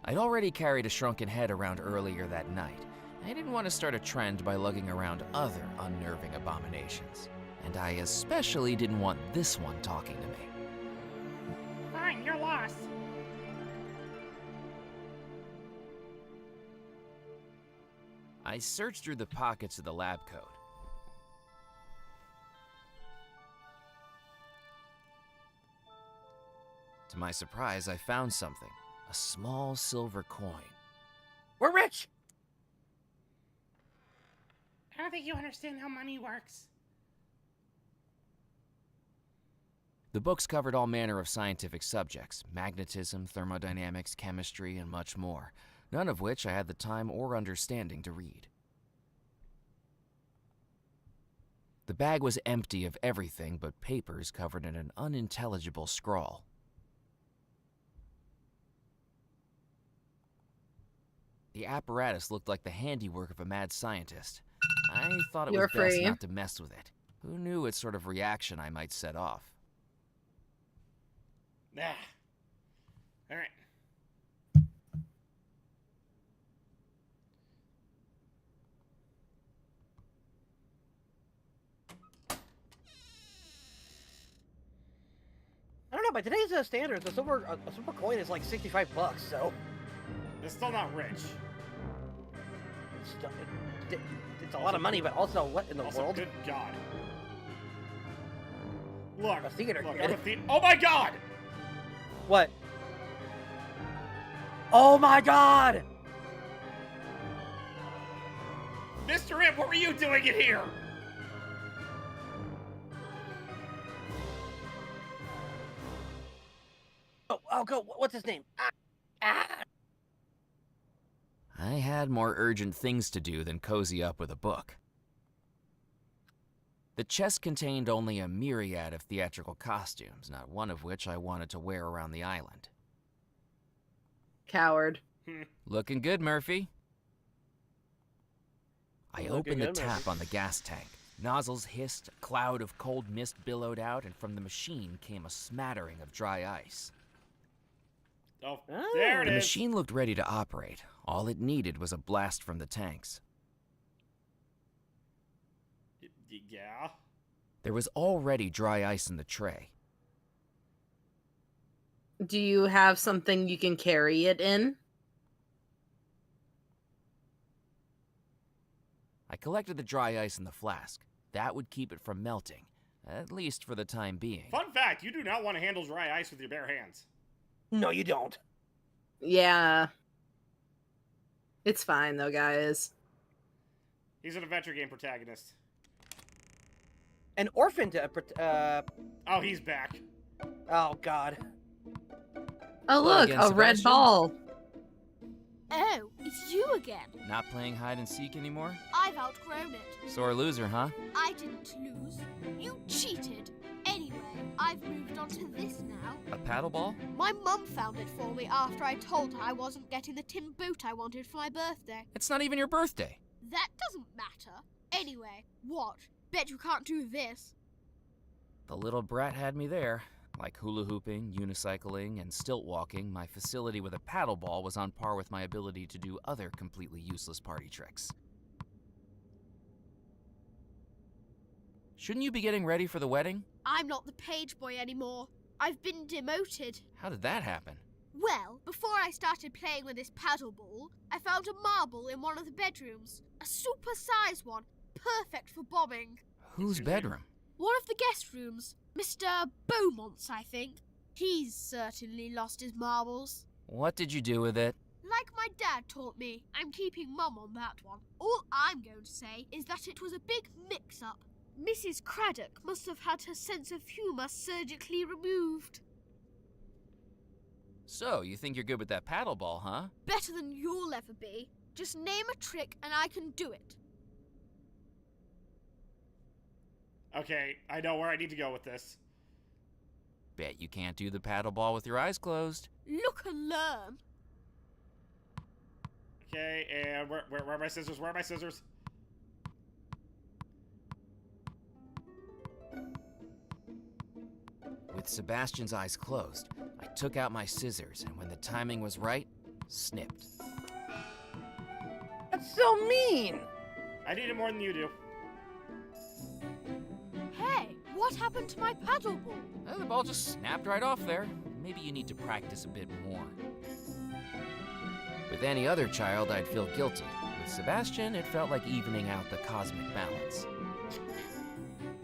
Speaker 5: I'd already carried a shrunken head around earlier that night. I didn't want to start a trend by lugging around other unnerving abominations. And I especially didn't want this one talking to me.
Speaker 8: Fine, you're lost.
Speaker 5: I searched through the pockets of the lab coat. To my surprise, I found something. A small silver coin.
Speaker 2: We're rich!
Speaker 8: I don't think you understand how money works.
Speaker 5: The books covered all manner of scientific subjects, magnetism, thermodynamics, chemistry, and much more, none of which I had the time or understanding to read. The bag was empty of everything but papers covered in an unintelligible scrawl. The apparatus looked like the handiwork of a mad scientist. I thought it was best not to mess with it. Who knew what sort of reaction I might set off?
Speaker 14: Ah. Alright.
Speaker 2: I don't know, by today's standards, a silver coin is like $65, so...
Speaker 14: It's still not rich.
Speaker 2: It's a lot of money, but also, what in the world?
Speaker 14: Good God. Look,
Speaker 2: a theater
Speaker 14: look, oh my God!
Speaker 2: What? Oh my God!
Speaker 14: Mr. Imp, what were you doing in here?
Speaker 2: Oh, go, what's his name?
Speaker 5: I had more urgent things to do than cozy up with a book. The chest contained only a myriad of theatrical costumes, not one of which I wanted to wear around the island.
Speaker 3: Coward.
Speaker 5: Looking good, Murphy. I opened the tap on the gas tank. Nozzles hissed, a cloud of cold mist billowed out, and from the machine came a smattering of dry ice.
Speaker 14: Oh, there it
Speaker 5: The
Speaker 14: is.
Speaker 5: machine looked ready to operate. All it needed was a blast from the tanks.
Speaker 14: Yeah?
Speaker 5: There was already dry ice in the tray.
Speaker 3: Do you have something you can carry it in?
Speaker 5: I collected the dry ice in the flask. That would keep it from melting, at least for the time being.
Speaker 14: Fun fact, you do not want to handle dry ice with your bare hands.
Speaker 2: No, you don't.
Speaker 3: Yeah. It's fine, though, guys.
Speaker 14: He's an adventure game protagonist.
Speaker 2: An orphan
Speaker 14: Oh, he's back.
Speaker 2: Oh, God.
Speaker 3: Oh, look,
Speaker 5: again,
Speaker 3: a red
Speaker 5: Sebastian?
Speaker 3: ball.
Speaker 16: Oh, it's you again.
Speaker 5: Not playing hide and seek anymore?
Speaker 16: I've outgrown it.
Speaker 5: Sore loser, huh?
Speaker 16: I didn't lose. You cheated. Anyway, I've moved on to this now.
Speaker 5: A paddle ball?
Speaker 16: My mum found it for me after I told her I wasn't getting the tin boot I wanted for my birthday.
Speaker 5: It's not even your birthday.
Speaker 16: That doesn't matter. Anyway, what? Bet you can't do this.
Speaker 5: The little brat had me there. Like hula hooping, unicycling, and stilt walking, my facility with a paddle ball was on par with my ability to do other completely useless party tricks. Shouldn't you be getting ready for the wedding?
Speaker 16: I'm not the page boy anymore. I've been demoted.
Speaker 5: How did that happen?
Speaker 16: Well, before I started playing with this paddle ball, I found a marble in one of the bedrooms. A super-sized one, perfect for bombing.
Speaker 5: Whose bedroom?
Speaker 16: One of the guest rooms. Mr. Beaumont's, I think. He's certainly lost his marbles.
Speaker 5: What did you do with it?
Speaker 16: Like my dad taught me, I'm keeping Mum on that one. All I'm going to say is that it was a big mix-up. Mrs. Craddock must have had her sense of humour surgically removed.
Speaker 5: So, you think you're good with that paddle ball, huh?
Speaker 16: Better than you'll ever be. Just name a trick and I can do it.
Speaker 14: Okay, I know where I need to go with this.
Speaker 5: Bet you can't do the paddle ball with your eyes closed.
Speaker 16: Look and learn.
Speaker 14: Okay, and where are my scissors? Where are my scissors?
Speaker 5: With Sebastian's eyes closed, I took out my scissors, and when the timing was right, snipped.
Speaker 2: That's so mean!
Speaker 14: I need it more than you do.
Speaker 16: Hey, what happened to my paddle ball?
Speaker 5: The ball just snapped right off there. Maybe you need to practice a bit more. With any other child, I'd feel guilty. With Sebastian, it felt like evening out the cosmic balance.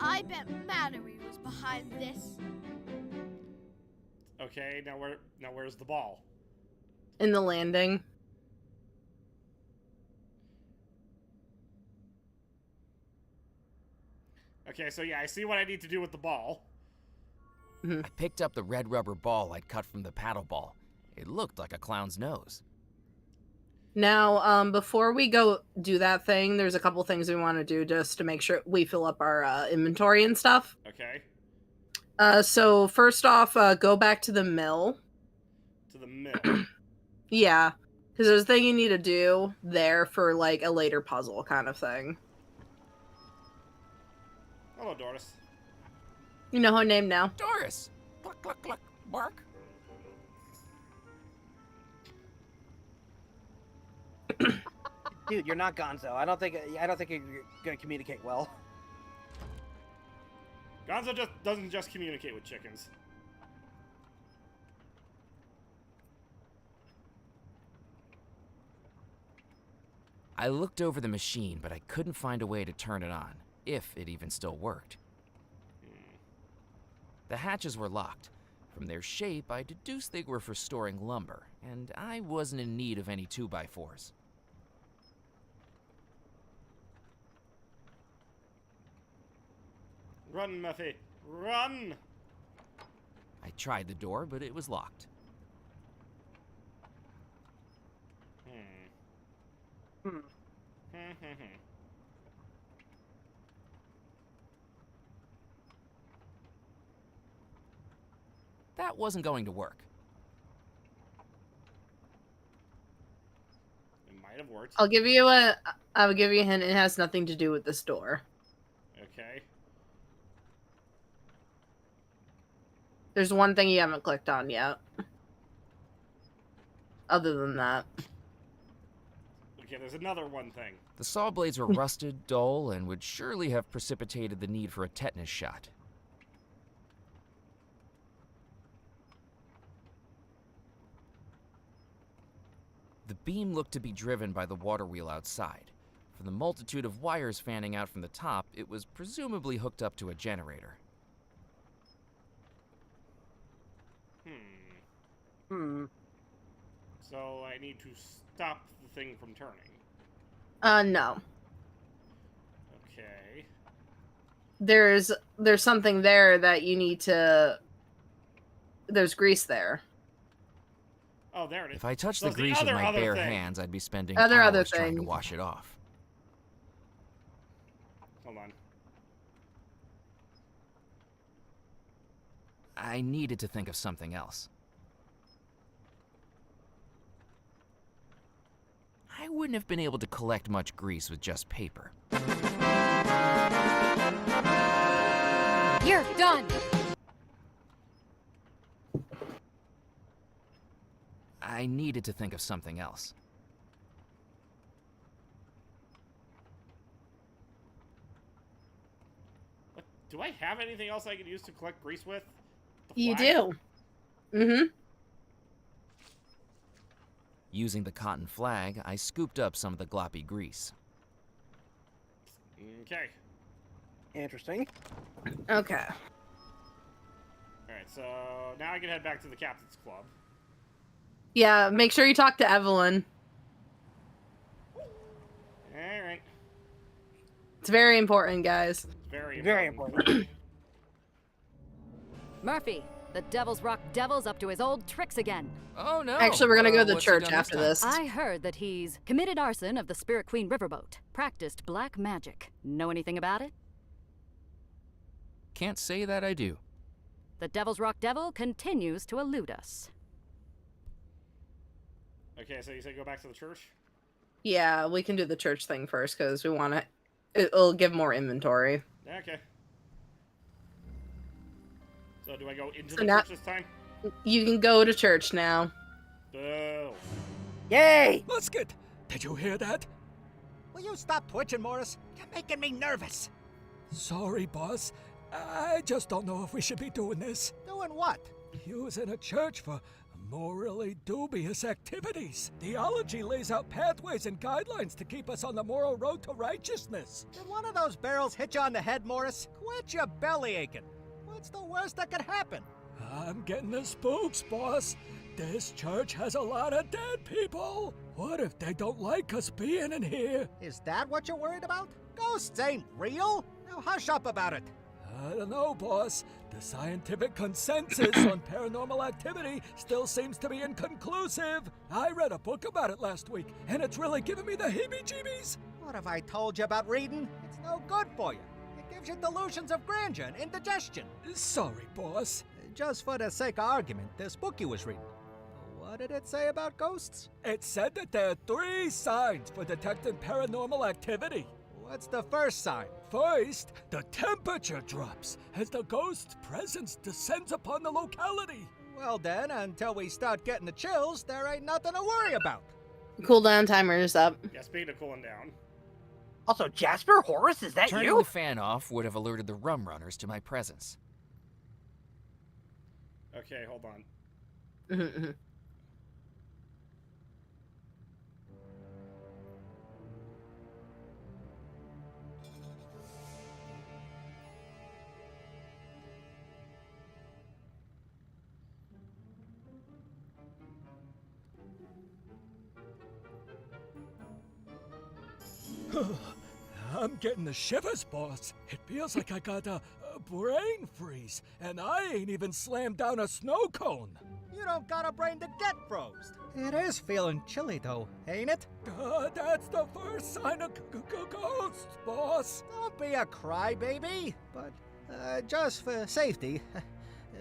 Speaker 16: I bet Mallory was behind this.
Speaker 14: Okay, now where's the ball?
Speaker 3: In the landing.
Speaker 14: Okay, so yeah, I see what I need to do with the ball.
Speaker 5: I picked up the red rubber ball I'd cut from the paddle ball. It looked like a clown's nose.
Speaker 3: Now, before we go do that thing, there's a couple things we want to do just to make sure we fill up our inventory and stuff.
Speaker 14: Okay.
Speaker 3: So first off, go back to the mill.
Speaker 14: To the mill.
Speaker 3: Yeah, because there's a thing you need to do there for like a later puzzle kind of thing.
Speaker 14: Hello, Doris.
Speaker 3: You know her name now.
Speaker 5: Doris! Cluck, cluck, cluck, bark.
Speaker 2: Dude, you're not Gonzo. I don't think you're gonna communicate well.
Speaker 14: Gonzo doesn't just communicate with chickens.
Speaker 5: I looked over the machine, but I couldn't find a way to turn it on, if it even still worked. The hatches were locked. From their shape, I deduced they were for storing lumber, and I wasn't in need of any 2x4s.
Speaker 14: Run, Muffy, run!
Speaker 5: I tried the door, but it was locked. That wasn't going to work.
Speaker 14: It might have worked.
Speaker 3: I'll give you a hint. It has nothing to do with this door.
Speaker 14: Okay.
Speaker 3: There's one thing you haven't clicked on yet. Other than that.
Speaker 14: Okay, there's another one thing.
Speaker 5: The saw blades were rusted, dull, and would surely have precipitated the need for a tetanus shot. The beam looked to be driven by the water wheel outside. From the multitude of wires fanning out from the top, it was presumably hooked up to a generator.
Speaker 14: So I need to stop the thing from turning.
Speaker 3: No.
Speaker 14: Okay.
Speaker 3: There's something there that you need to... There's grease there.
Speaker 14: Oh, there it is.
Speaker 5: If I touched
Speaker 14: So
Speaker 5: the
Speaker 14: it's
Speaker 5: grease with my bare
Speaker 14: thing.
Speaker 5: hands, I'd be spending
Speaker 3: Other
Speaker 5: hours trying to
Speaker 3: thing.
Speaker 5: wash it off.
Speaker 14: Hold on.
Speaker 5: I needed to think of something else. I wouldn't have been able to collect much grease with just paper.
Speaker 6: You're done!
Speaker 5: I needed to think of something else.
Speaker 14: What? Do I have anything else I could use to collect grease with? The
Speaker 3: You
Speaker 14: flag?
Speaker 3: do. Mm-hmm.
Speaker 5: Using the cotton flag, I scooped up some of the gloppy grease.
Speaker 14: Okay.
Speaker 2: Interesting.
Speaker 3: Okay.
Speaker 14: Alright, so now I can head back to the Captain's Club.
Speaker 3: Yeah, make sure you talk to Evelyn.
Speaker 14: Alright.
Speaker 3: It's very important, guys.
Speaker 14: Very important.
Speaker 6: Murphy, the Devil's Rock Devil's up to his old tricks again.
Speaker 5: Oh no!
Speaker 3: Actually, we're gonna go to the
Speaker 5: what's he
Speaker 3: church
Speaker 5: done
Speaker 3: after this.
Speaker 6: I heard that he's committed arson of the Spirit Queen riverboat, practiced black magic. Know anything about it?
Speaker 5: Can't say that I do.
Speaker 6: The Devil's Rock Devil continues to elude us.
Speaker 14: Okay, so you say go back to the church?
Speaker 3: Yeah, we can do the church thing first because we want to. It'll give more inventory.
Speaker 14: Okay. So do I go into
Speaker 3: So
Speaker 14: the
Speaker 3: now-
Speaker 14: church this time?
Speaker 3: You can go to church now.
Speaker 14: Boo.
Speaker 2: Yay!
Speaker 7: Musket, did you hear that?
Speaker 13: Will you stop twitching, Morris? You're making me nervous.
Speaker 7: Sorry, boss. I just don't know if we should be doing this.
Speaker 13: Doing what?
Speaker 7: Using a church for morally dubious activities. Theology lays out pathways and guidelines to keep us on the moral road to righteousness.
Speaker 13: Did one of those barrels hit you on the head, Morris? Quit your belly aching. What's the worst that could happen?
Speaker 7: I'm getting the spooks, boss. This church has a lot of dead people. What if they don't like us being in here?
Speaker 13: Is that what you're worried about? Ghosts ain't real. Now hush up about it.
Speaker 7: I don't know, boss. The scientific consensus on paranormal activity still seems to be inconclusive. I read a book about it last week, and it's really giving me the heebie-jeebies.
Speaker 13: What have I told you about reading? It's no good for you. It gives you delusions of grandeur and indigestion.
Speaker 7: Sorry, boss.
Speaker 13: Just for the sake of argument, this book you was reading. What did it say about ghosts?
Speaker 7: It said that there are 3 signs for detecting paranormal activity.
Speaker 13: What's the first sign?
Speaker 7: First, the temperature drops as the ghost's presence descends upon the locality.
Speaker 13: Well then, until we start getting the chills, there ain't nothing to worry about.
Speaker 3: Cooldown timer is up.
Speaker 14: Yeah, speaking of cooling down.
Speaker 2: Also, Jasper, Horace, is that
Speaker 5: Turning
Speaker 2: you?
Speaker 5: the fan off would have alerted the rum runners to my presence.
Speaker 14: Okay, hold on.
Speaker 3: Mm-hmm.
Speaker 7: I'm getting the shivers, boss. It feels like I got a brain freeze, and I ain't even slammed down a snow cone.
Speaker 13: You don't got a brain to get froze. It is feeling chilly though, ain't it?
Speaker 7: That's the first sign of ghosts, boss.
Speaker 13: Don't be a crybaby. But just for safety,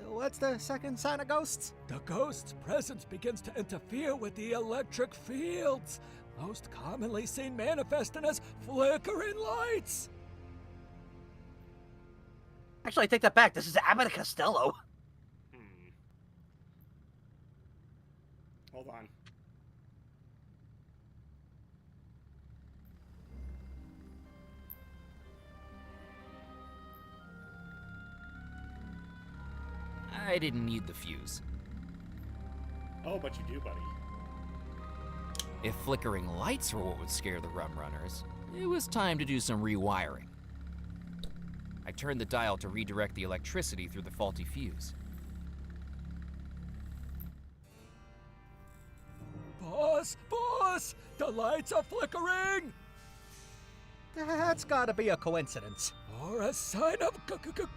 Speaker 13: what's the second sign of ghosts?
Speaker 7: The ghost's presence begins to interfere with the electric fields, most commonly seen manifesting as flickering lights.
Speaker 2: Actually, I take that back. This is Abbott and Costello.
Speaker 14: Hold on.
Speaker 5: I didn't need the fuse.
Speaker 14: Oh, but you do, buddy.
Speaker 5: If flickering lights were what would scare the rum runners, it was time to do some rewiring. I turned the dial to redirect the electricity through the faulty fuse.
Speaker 7: Boss! The lights are flickering!
Speaker 13: That's gotta be a coincidence.
Speaker 7: Or a sign of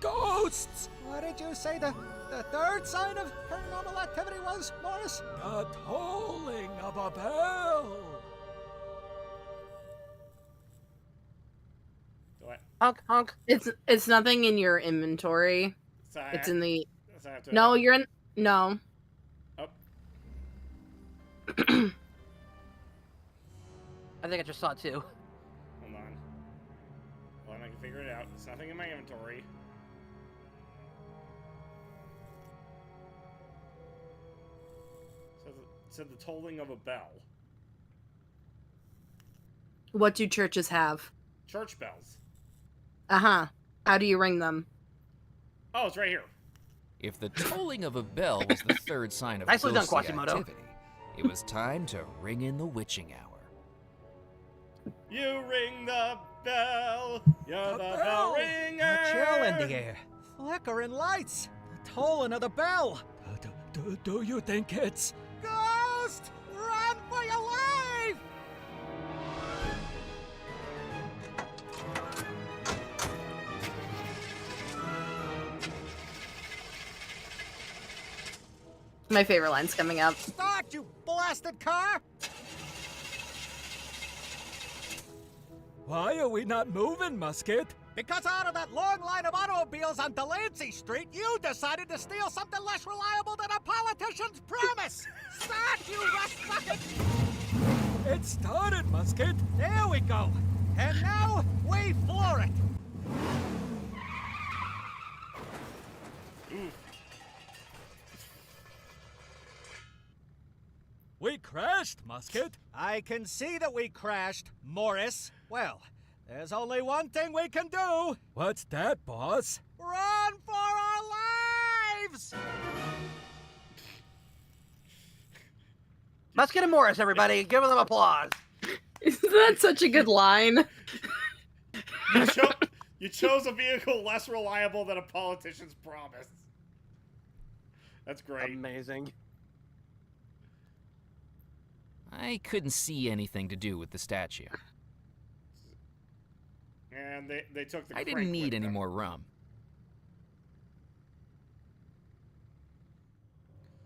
Speaker 7: ghosts!
Speaker 13: What did you say the third sign of paranormal activity was, Morris?
Speaker 7: The tolling of a bell!
Speaker 2: Honk, honk.
Speaker 3: It's nothing in your inventory.
Speaker 14: So
Speaker 3: It's in the...
Speaker 14: so I have to-
Speaker 3: No, you're in... No.
Speaker 14: Oh.
Speaker 2: I think I just saw it too.
Speaker 14: Hold on. Well, I can figure it out. There's nothing in my inventory. Said the tolling of a bell.
Speaker 3: What do churches have?
Speaker 14: Church bells.
Speaker 3: Uh-huh. How do you ring them?
Speaker 14: Oh, it's right here.
Speaker 5: If the tolling of a bell was the third sign of
Speaker 2: Nicely done,
Speaker 5: ghostly
Speaker 2: Quasimodo.
Speaker 5: activity, it was time to ring in the witching hour.
Speaker 14: You ring the bell. You're the bell ringer.
Speaker 13: A chill in the air. Flickering lights. The tolling of the bell.
Speaker 7: Do you think it's...
Speaker 13: Ghost! Run for your life!
Speaker 3: My favorite line's coming up.
Speaker 13: Start, you blasted car!
Speaker 7: Why are we not moving, Musket?
Speaker 13: Because out of that long line of automobiles on Delancey Street, you decided to steal something less reliable than a politician's promise! Start, you rust bucket!
Speaker 7: It started, Musket.
Speaker 13: There we go. And now, we floor it.
Speaker 7: We crashed, Musket.
Speaker 13: I can see that we crashed, Morris. Well, there's only one thing we can do.
Speaker 7: What's that, boss?
Speaker 13: Run for our lives!
Speaker 2: Musket and Morris, everybody. Give them applause.
Speaker 3: Isn't that such a good line?
Speaker 14: You chose a vehicle less reliable than a politician's promise. That's great.
Speaker 2: Amazing.
Speaker 5: I couldn't see anything to do with the statue.
Speaker 14: And they took the
Speaker 5: I
Speaker 14: crank
Speaker 5: didn't need
Speaker 14: with
Speaker 5: any
Speaker 14: them.
Speaker 5: more rum.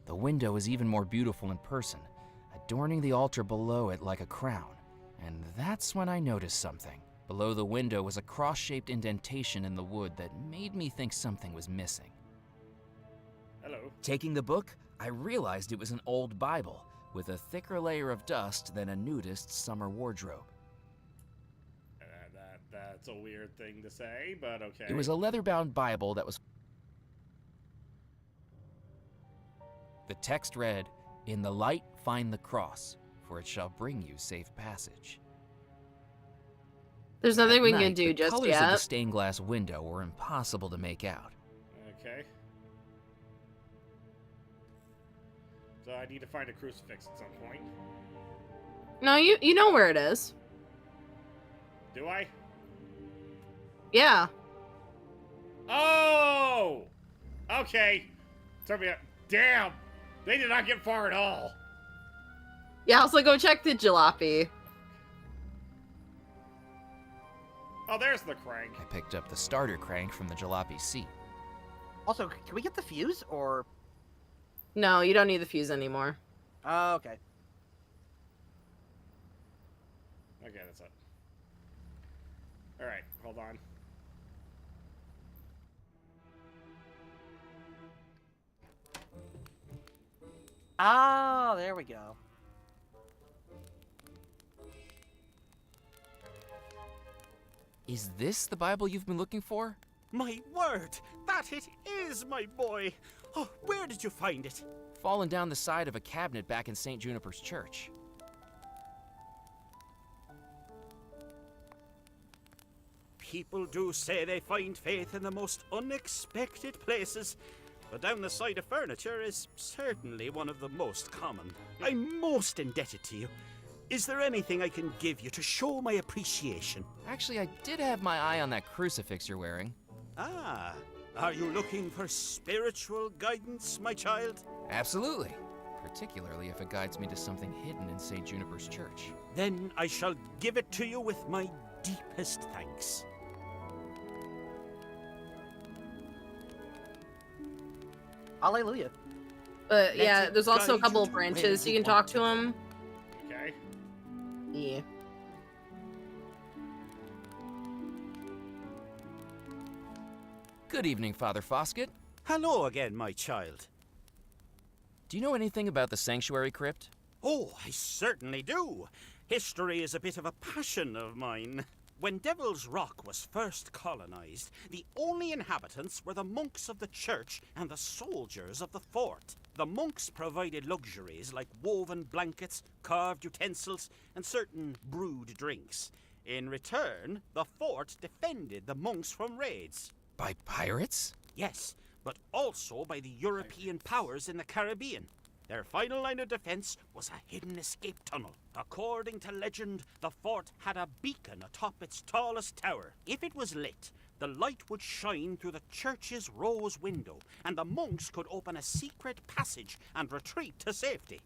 Speaker 5: The window is even more beautiful in person, adorning the altar below it like a crown. And that's when I noticed something. Below the window was a cross-shaped indentation in the wood that made me think something was missing.
Speaker 14: Hello.
Speaker 5: Taking the book, I realized it was an old Bible, with a thicker layer of dust than a nudist's summer wardrobe.
Speaker 14: That's a weird thing to say, but okay.
Speaker 5: It was a leather-bound Bible that was... The text read, "In the light find the cross, for it shall bring you safe passage."
Speaker 3: There's nothing
Speaker 5: At
Speaker 3: we
Speaker 5: night,
Speaker 3: can do
Speaker 5: the
Speaker 3: just
Speaker 5: colors of the
Speaker 3: yet.
Speaker 5: stained glass window were impossible to make out.
Speaker 14: Okay. So I need to find a crucifix at some point.
Speaker 3: No, you know where it is.
Speaker 14: Do I?
Speaker 3: Yeah.
Speaker 14: Oh! Okay. Damn! They did not get far at all.
Speaker 3: Yeah, also go check the jalopy.
Speaker 14: Oh, there's the crank.
Speaker 5: I picked up the starter crank from the jalopy seat.
Speaker 2: Also, can we get the fuse, or...
Speaker 3: No, you don't need the fuse anymore.
Speaker 2: Oh, okay.
Speaker 14: Okay, that's it. Alright, hold on.
Speaker 2: Ah, there we go.
Speaker 5: Is this the Bible you've been looking for?
Speaker 17: My word, that it is my boy. Oh, where did you find it?
Speaker 5: Fallen down the side of a cabinet back in St. Juniper's church.
Speaker 17: People do say they find faith in the most unexpected places, but down the side of furniture is certainly one of the most common. I'm most indebted to you. Is there anything I can give you to show my appreciation?
Speaker 5: Actually, I did have my eye on that crucifix you're wearing.
Speaker 17: Ah, are you looking for spiritual guidance, my child?
Speaker 5: Absolutely. Particularly if it guides me to something hidden in St. Juniper's church.
Speaker 17: Then I shall give it to you with my deepest thanks.
Speaker 2: Hallelujah.
Speaker 3: But yeah, there's also a couple of branches you can talk to him.
Speaker 14: Okay.
Speaker 3: Yeah.
Speaker 5: Good evening, Father Foskett.
Speaker 17: Hello again, my child.
Speaker 5: Do you know anything about the Sanctuary Crypt?
Speaker 17: Oh, I certainly do. History is a bit of a passion of mine. When Devil's Rock was first colonized, the only inhabitants were the monks of the church and the soldiers of the fort. The monks provided luxuries like woven blankets, carved utensils, and certain brewed drinks. In return, the fort defended the monks from raids.
Speaker 5: By pirates?
Speaker 17: Yes, but also by the European powers in the Caribbean. Their final line of defense was a hidden escape tunnel. According to legend, the fort had a beacon atop its tallest tower. If it was lit, the light would shine through the church's rose window, and the monks could open a secret passage and retreat to safety.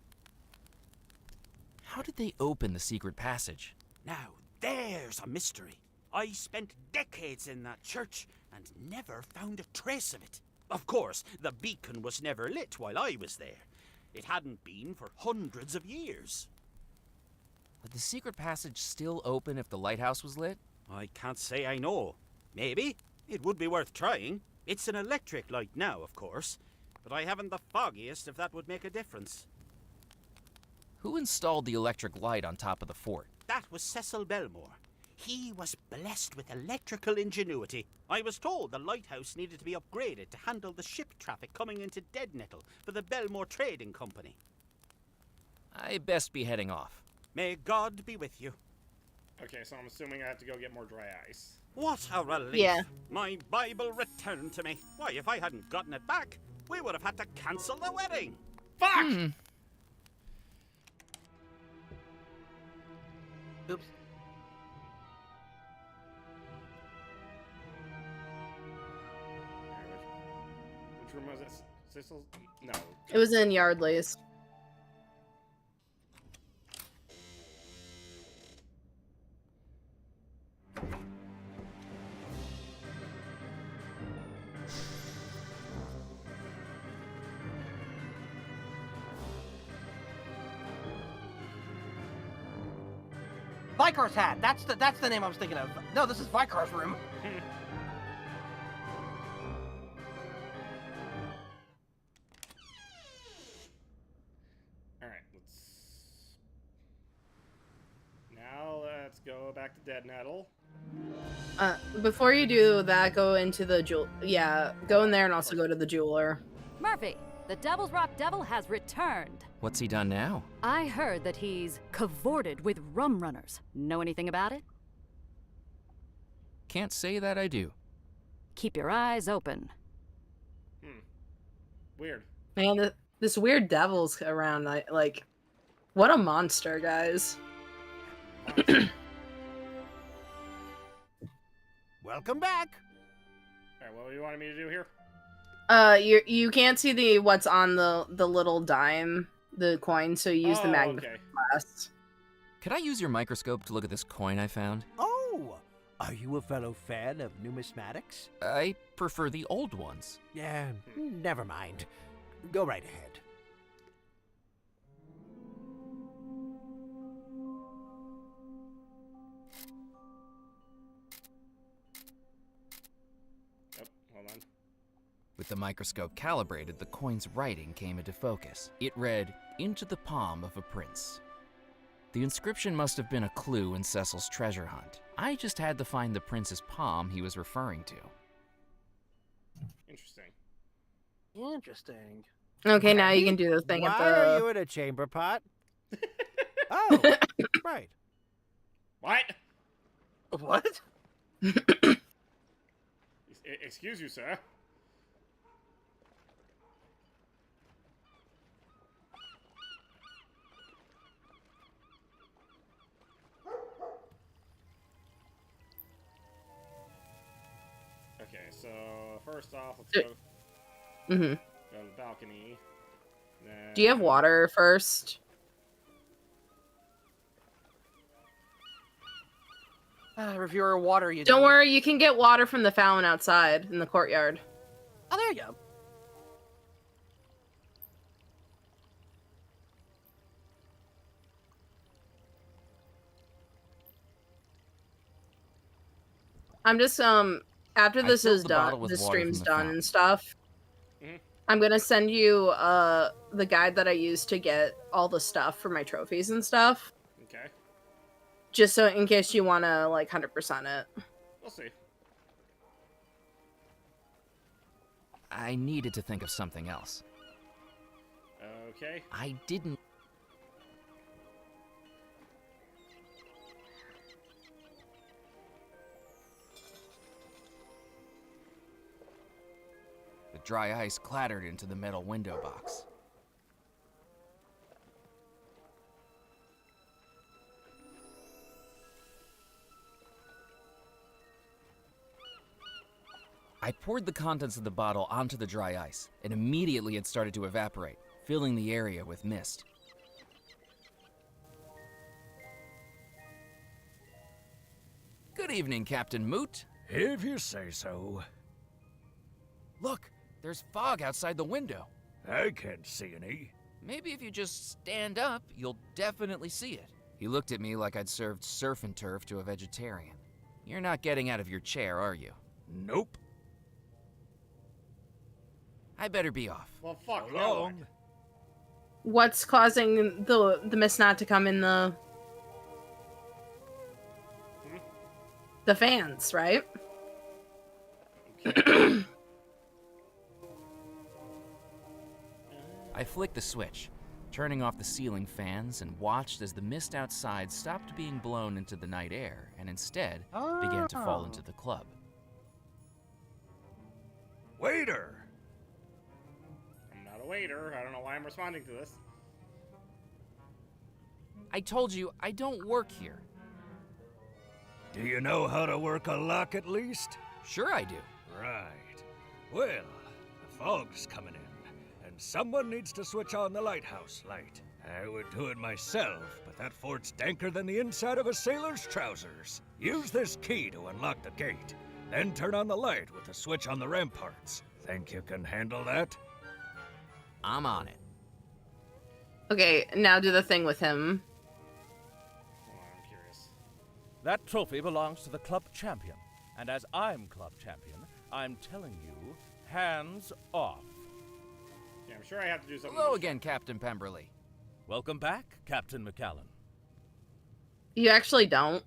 Speaker 5: How did they open the secret passage?
Speaker 17: Now, there's a mystery. I spent decades in that church and never found a trace of it. Of course, the beacon was never lit while I was there. It hadn't been for hundreds of years.
Speaker 5: Would the secret passage still open if the lighthouse was lit?
Speaker 17: I can't say I know. Maybe. It would be worth trying. It's an electric light now, of course, but I haven't the foggiest if that would make a difference.
Speaker 5: Who installed the electric light on top of the fort?
Speaker 17: That was Cecil Belmore. He was blessed with electrical ingenuity. I was told the lighthouse needed to be upgraded to handle the ship traffic coming into Deadnettle for the Belmore Trading Company.
Speaker 5: I best be heading off.
Speaker 17: May God be with you.
Speaker 14: Okay, so I'm assuming I have to go get more dry ice.
Speaker 17: What a relief.
Speaker 3: Yeah.
Speaker 17: My Bible returned to me. Why, if I hadn't gotten it back, we would have had to cancel the wedding. Fuck!
Speaker 2: Oops.
Speaker 14: Which room was it? Cecil's? No.
Speaker 3: It was in Yardley's.
Speaker 2: Vikar's hat. That's the name I was thinking of. No, this is Vikar's room.
Speaker 14: All right, let's go back to Deadnettle.
Speaker 3: Before you do that, go into the jewel. Yeah, go in there and also go to the jeweler.
Speaker 6: Murphy, the Devil's Rock Devil has returned.
Speaker 5: What's he done now?
Speaker 6: I heard that he's cavorted with rum runners. Know anything about it?
Speaker 5: Can't say that I do.
Speaker 6: Keep your eyes open.
Speaker 14: Weird.
Speaker 3: Man, this weird devil's around. Like, what a monster, guys.
Speaker 12: Welcome back.
Speaker 14: All right, what do you wanted me to do here?
Speaker 3: You can't see what's on the little dime, the coin, so you use the magnifying glass.
Speaker 5: Could I use your microscope to look at this coin I found?
Speaker 12: Oh, are you a fellow fan of numismatics?
Speaker 5: I prefer the old ones.
Speaker 12: Yeah, never mind. Go right ahead.
Speaker 14: Hold on.
Speaker 5: With the microscope calibrated, the coin's writing came into focus. It read, "Into the palm of a prince." The inscription must have been a clue in Cecil's treasure hunt. I just had to find the prince's palm he was referring to.
Speaker 2: Interesting.
Speaker 3: Okay, now you can do the thing
Speaker 12: Why
Speaker 3: at the.
Speaker 12: are you in a chamber pot? Oh, right.
Speaker 14: What?
Speaker 2: What?
Speaker 14: Excuse you, sir. Okay, so first off, let's go
Speaker 3: Mm-hmm.
Speaker 14: to the balcony. Then...
Speaker 3: Do you have water first?
Speaker 2: Reviewer water. You
Speaker 3: Don't worry, you can get water from the fountain outside in the courtyard.
Speaker 2: Oh, there you go.
Speaker 3: I'm just after this
Speaker 5: filled
Speaker 3: is
Speaker 5: the bottle
Speaker 3: done,
Speaker 5: with
Speaker 3: this
Speaker 5: water
Speaker 3: stream's
Speaker 5: from the
Speaker 3: done
Speaker 5: fountain.
Speaker 3: and stuff.
Speaker 14: Mhm.
Speaker 3: I'm gonna send you the guide that I used to get all the stuff for my trophies and stuff.
Speaker 14: Okay.
Speaker 3: Just so in case you wanna like 100% it.
Speaker 14: We'll see.
Speaker 5: I needed to think of something else.
Speaker 14: Okay.
Speaker 5: I didn't. The dry ice clattered into the metal window box. I poured the contents of the bottle onto the dry ice, and immediately it started to evaporate, filling the area with mist. Good evening, Captain Moot.
Speaker 7: If you say so.
Speaker 5: Look, there's fog outside the window.
Speaker 7: I can't see any.
Speaker 5: Maybe if you just stand up, you'll definitely see it. He looked at me like I'd served surf and turf to a vegetarian. You're not getting out of your chair, are you?
Speaker 7: Nope.
Speaker 5: I better be off.
Speaker 14: Well, fuck
Speaker 7: So
Speaker 14: no.
Speaker 7: long.
Speaker 3: What's causing the mist not to come in the fans, right?
Speaker 5: I flicked the switch, turning off the ceiling fans, and watched as the mist outside stopped being blown into the night air and instead began to fall into the club.
Speaker 7: Waiter!
Speaker 14: I'm not a waiter. I don't know why I'm responding to this.
Speaker 5: I told you, I don't work here.
Speaker 7: Do you know how to work a lock at least?
Speaker 5: Sure I do.
Speaker 7: Right. Well, the fog's coming in, and someone needs to switch on the lighthouse light. I would do it myself, but that fort's danker than the inside of a sailor's trousers. Use this key to unlock the gate, then turn on the light with the switch on the ramparts. Think you can handle that?
Speaker 5: I'm on it.
Speaker 3: Okay, now do the thing with him.
Speaker 14: Hold on, I'm curious.
Speaker 10: That trophy belongs to the club champion. And as I'm club champion, I'm telling you, hands off.
Speaker 14: Yeah, I'm sure I have to do something.
Speaker 5: Hello again, Captain Pemberley.
Speaker 10: Welcome back, Captain McCallan.
Speaker 3: You actually don't.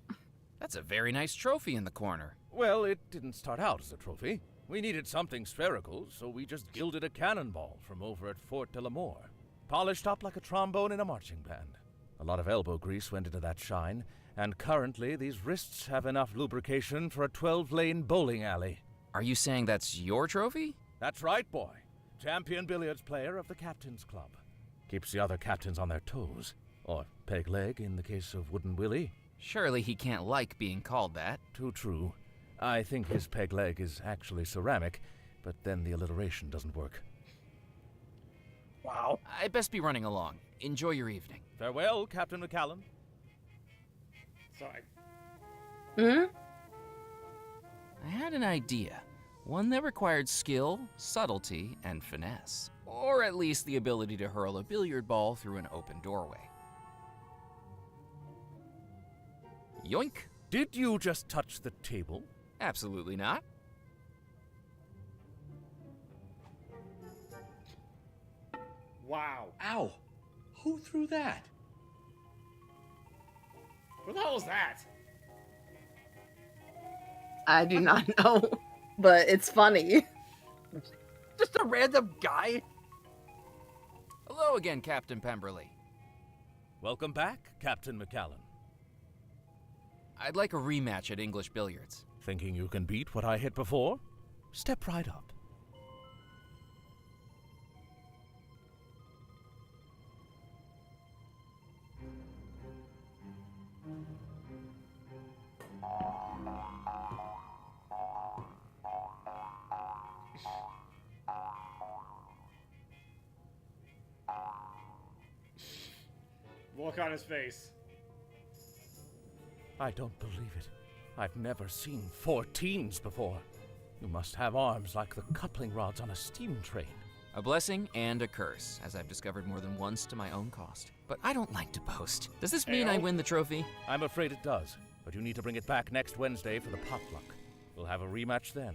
Speaker 5: That's a very nice trophy in the corner.
Speaker 10: Well, it didn't start out as a trophy. We needed something spherical, so we just gilded a cannonball from over at Fort de la Moore. Polished up like a trombone in a marching band. A lot of elbow grease went into that shine, and currently these wrists have enough lubrication for a 12-lane bowling alley.
Speaker 5: Are you saying that's your trophy?
Speaker 10: That's right, boy. Champion billiards player of the Captain's Club. Keeps the other captains on their toes. Or peg leg in the case of Wooden Willie.
Speaker 5: Surely he can't like being called that.
Speaker 10: Too true. I think his peg leg is actually ceramic, but then the alliteration doesn't work.
Speaker 2: Wow.
Speaker 5: I best be running along. Enjoy your evening.
Speaker 10: Farewell, Captain McCallan.
Speaker 14: So
Speaker 5: I had an idea. One that required skill, subtlety, and finesse. Or at least the ability to hurl a billiard ball through an open doorway. Yoink!
Speaker 10: Did you just touch the table?
Speaker 5: Absolutely not.
Speaker 14: Wow.
Speaker 18: Ow! Who threw that?
Speaker 14: Who the hell was that?
Speaker 3: I do not know, but it's funny.
Speaker 2: Just a random guy.
Speaker 5: Hello again, Captain Pemberley.
Speaker 10: Welcome back, Captain McCallan.
Speaker 5: I'd like a rematch at English billiards.
Speaker 10: Thinking you can beat what I hit before? Step right up.
Speaker 14: Look on his face.
Speaker 10: I don't believe it. I've never seen 14s before. You must have arms like the coupling rods on a steam train.
Speaker 5: A blessing and a curse, as I've discovered more than once to my own cost. But I don't like to boast. Does this mean I win the trophy?
Speaker 10: I'm afraid it does, but you need to bring it back next Wednesday for the potluck. We'll have a rematch then.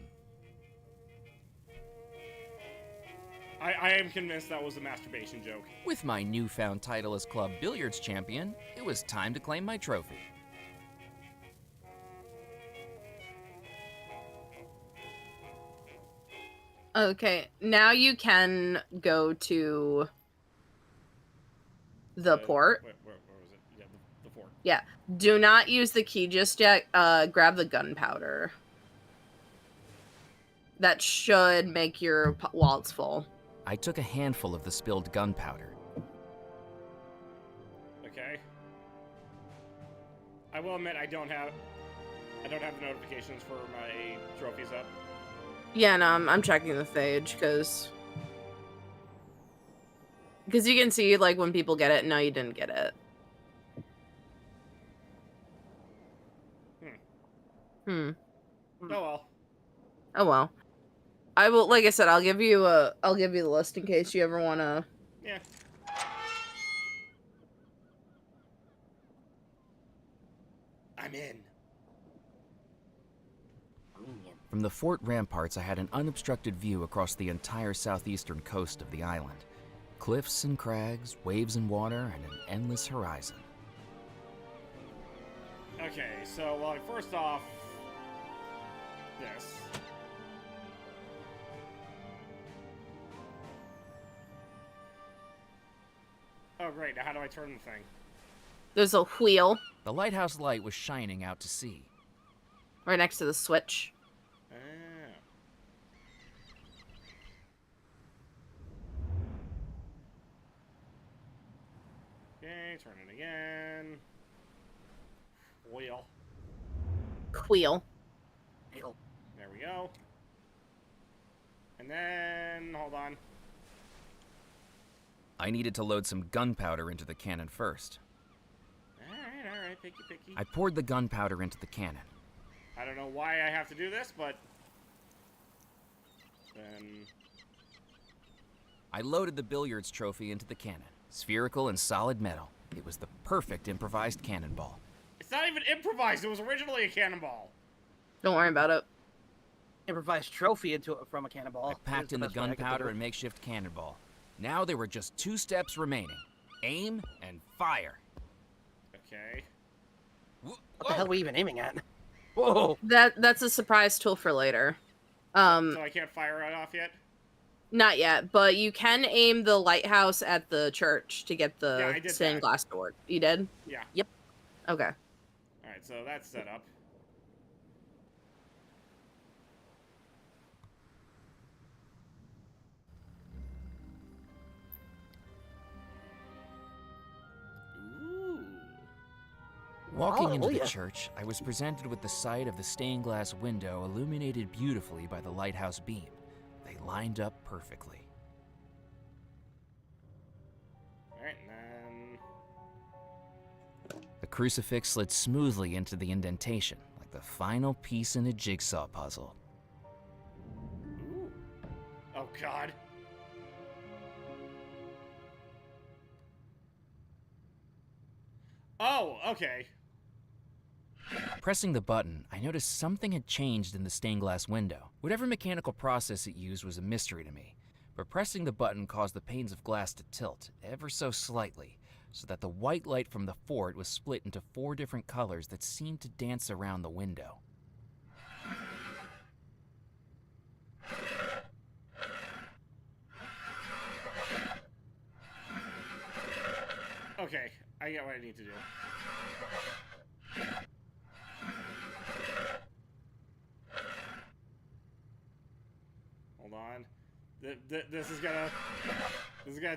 Speaker 14: I am convinced that was a masturbation joke.
Speaker 5: With my newfound title as club billiards champion, it was time to claim my trophy.
Speaker 3: Okay, now you can go to the port.
Speaker 14: Where was it? Yeah, the port.
Speaker 3: Yeah. Do not use the key just yet. Grab the gunpowder. That should make your wallets full.
Speaker 5: I took a handful of the spilled gunpowder.
Speaker 14: Okay. I will admit I don't have the notifications for my trophies up.
Speaker 3: Yeah, no, I'm checking the Phage because you can see like when people get it. No, you didn't get it.
Speaker 14: Oh well.
Speaker 3: Oh well. I will, like I said, I'll give you the list in case you ever want to.
Speaker 14: Yeah. I'm in.
Speaker 5: From the fort ramparts, I had an unobstructed view across the entire southeastern coast of the island. Cliffs and crags, waves and water, and an endless horizon.
Speaker 14: Okay, so, well, first off, this. Oh, great. Now how do I turn the thing?
Speaker 3: There's a wheel.
Speaker 5: The lighthouse light was shining out to sea.
Speaker 3: Right next to the switch.
Speaker 14: Oh. Okay, turn it again. Wheel.
Speaker 3: Wheel.
Speaker 14: There we go. And then, hold on.
Speaker 5: I needed to load some gunpowder into the cannon first.
Speaker 14: Alright, picky.
Speaker 5: I poured the gunpowder into the cannon.
Speaker 14: I don't know why I have to do this, but... Then...
Speaker 5: I loaded the billiards trophy into the cannon. Spherical and solid metal. It was the perfect improvised cannonball.
Speaker 14: It's not even improvised, it was originally a cannonball.
Speaker 3: Don't worry about it.
Speaker 2: Improvised trophy into it from a cannonball.
Speaker 5: I packed in the gunpowder and makeshift cannonball. Now there were just 2 steps remaining. Aim and fire.
Speaker 14: Okay.
Speaker 2: What the hell are we even aiming at? Whoa!
Speaker 3: That's a surprise tool for later.
Speaker 14: So I can't fire it off yet?
Speaker 3: Not yet, but you can aim the lighthouse at the church to get the stained glass door. You did?
Speaker 14: Yeah.
Speaker 2: Yep.
Speaker 3: Okay.
Speaker 14: Alright, so that's set up.
Speaker 5: Walking into the church, I was presented with the sight of the stained glass window illuminated beautifully by the lighthouse beam. They lined up perfectly.
Speaker 14: Alright, and then...
Speaker 5: The crucifix slid smoothly into the indentation, like the final piece in a jigsaw puzzle.
Speaker 14: Ooh. Oh, God. Oh, okay.
Speaker 5: Pressing the button, I noticed something had changed in the stained glass window. Whatever mechanical process it used was a mystery to me, but pressing the button caused the panes of glass to tilt, ever so slightly, so that the white light from the fort was split into 4 different colors that seemed to dance around the window.
Speaker 14: Okay, I get what I need to do. Hold on. This is gonna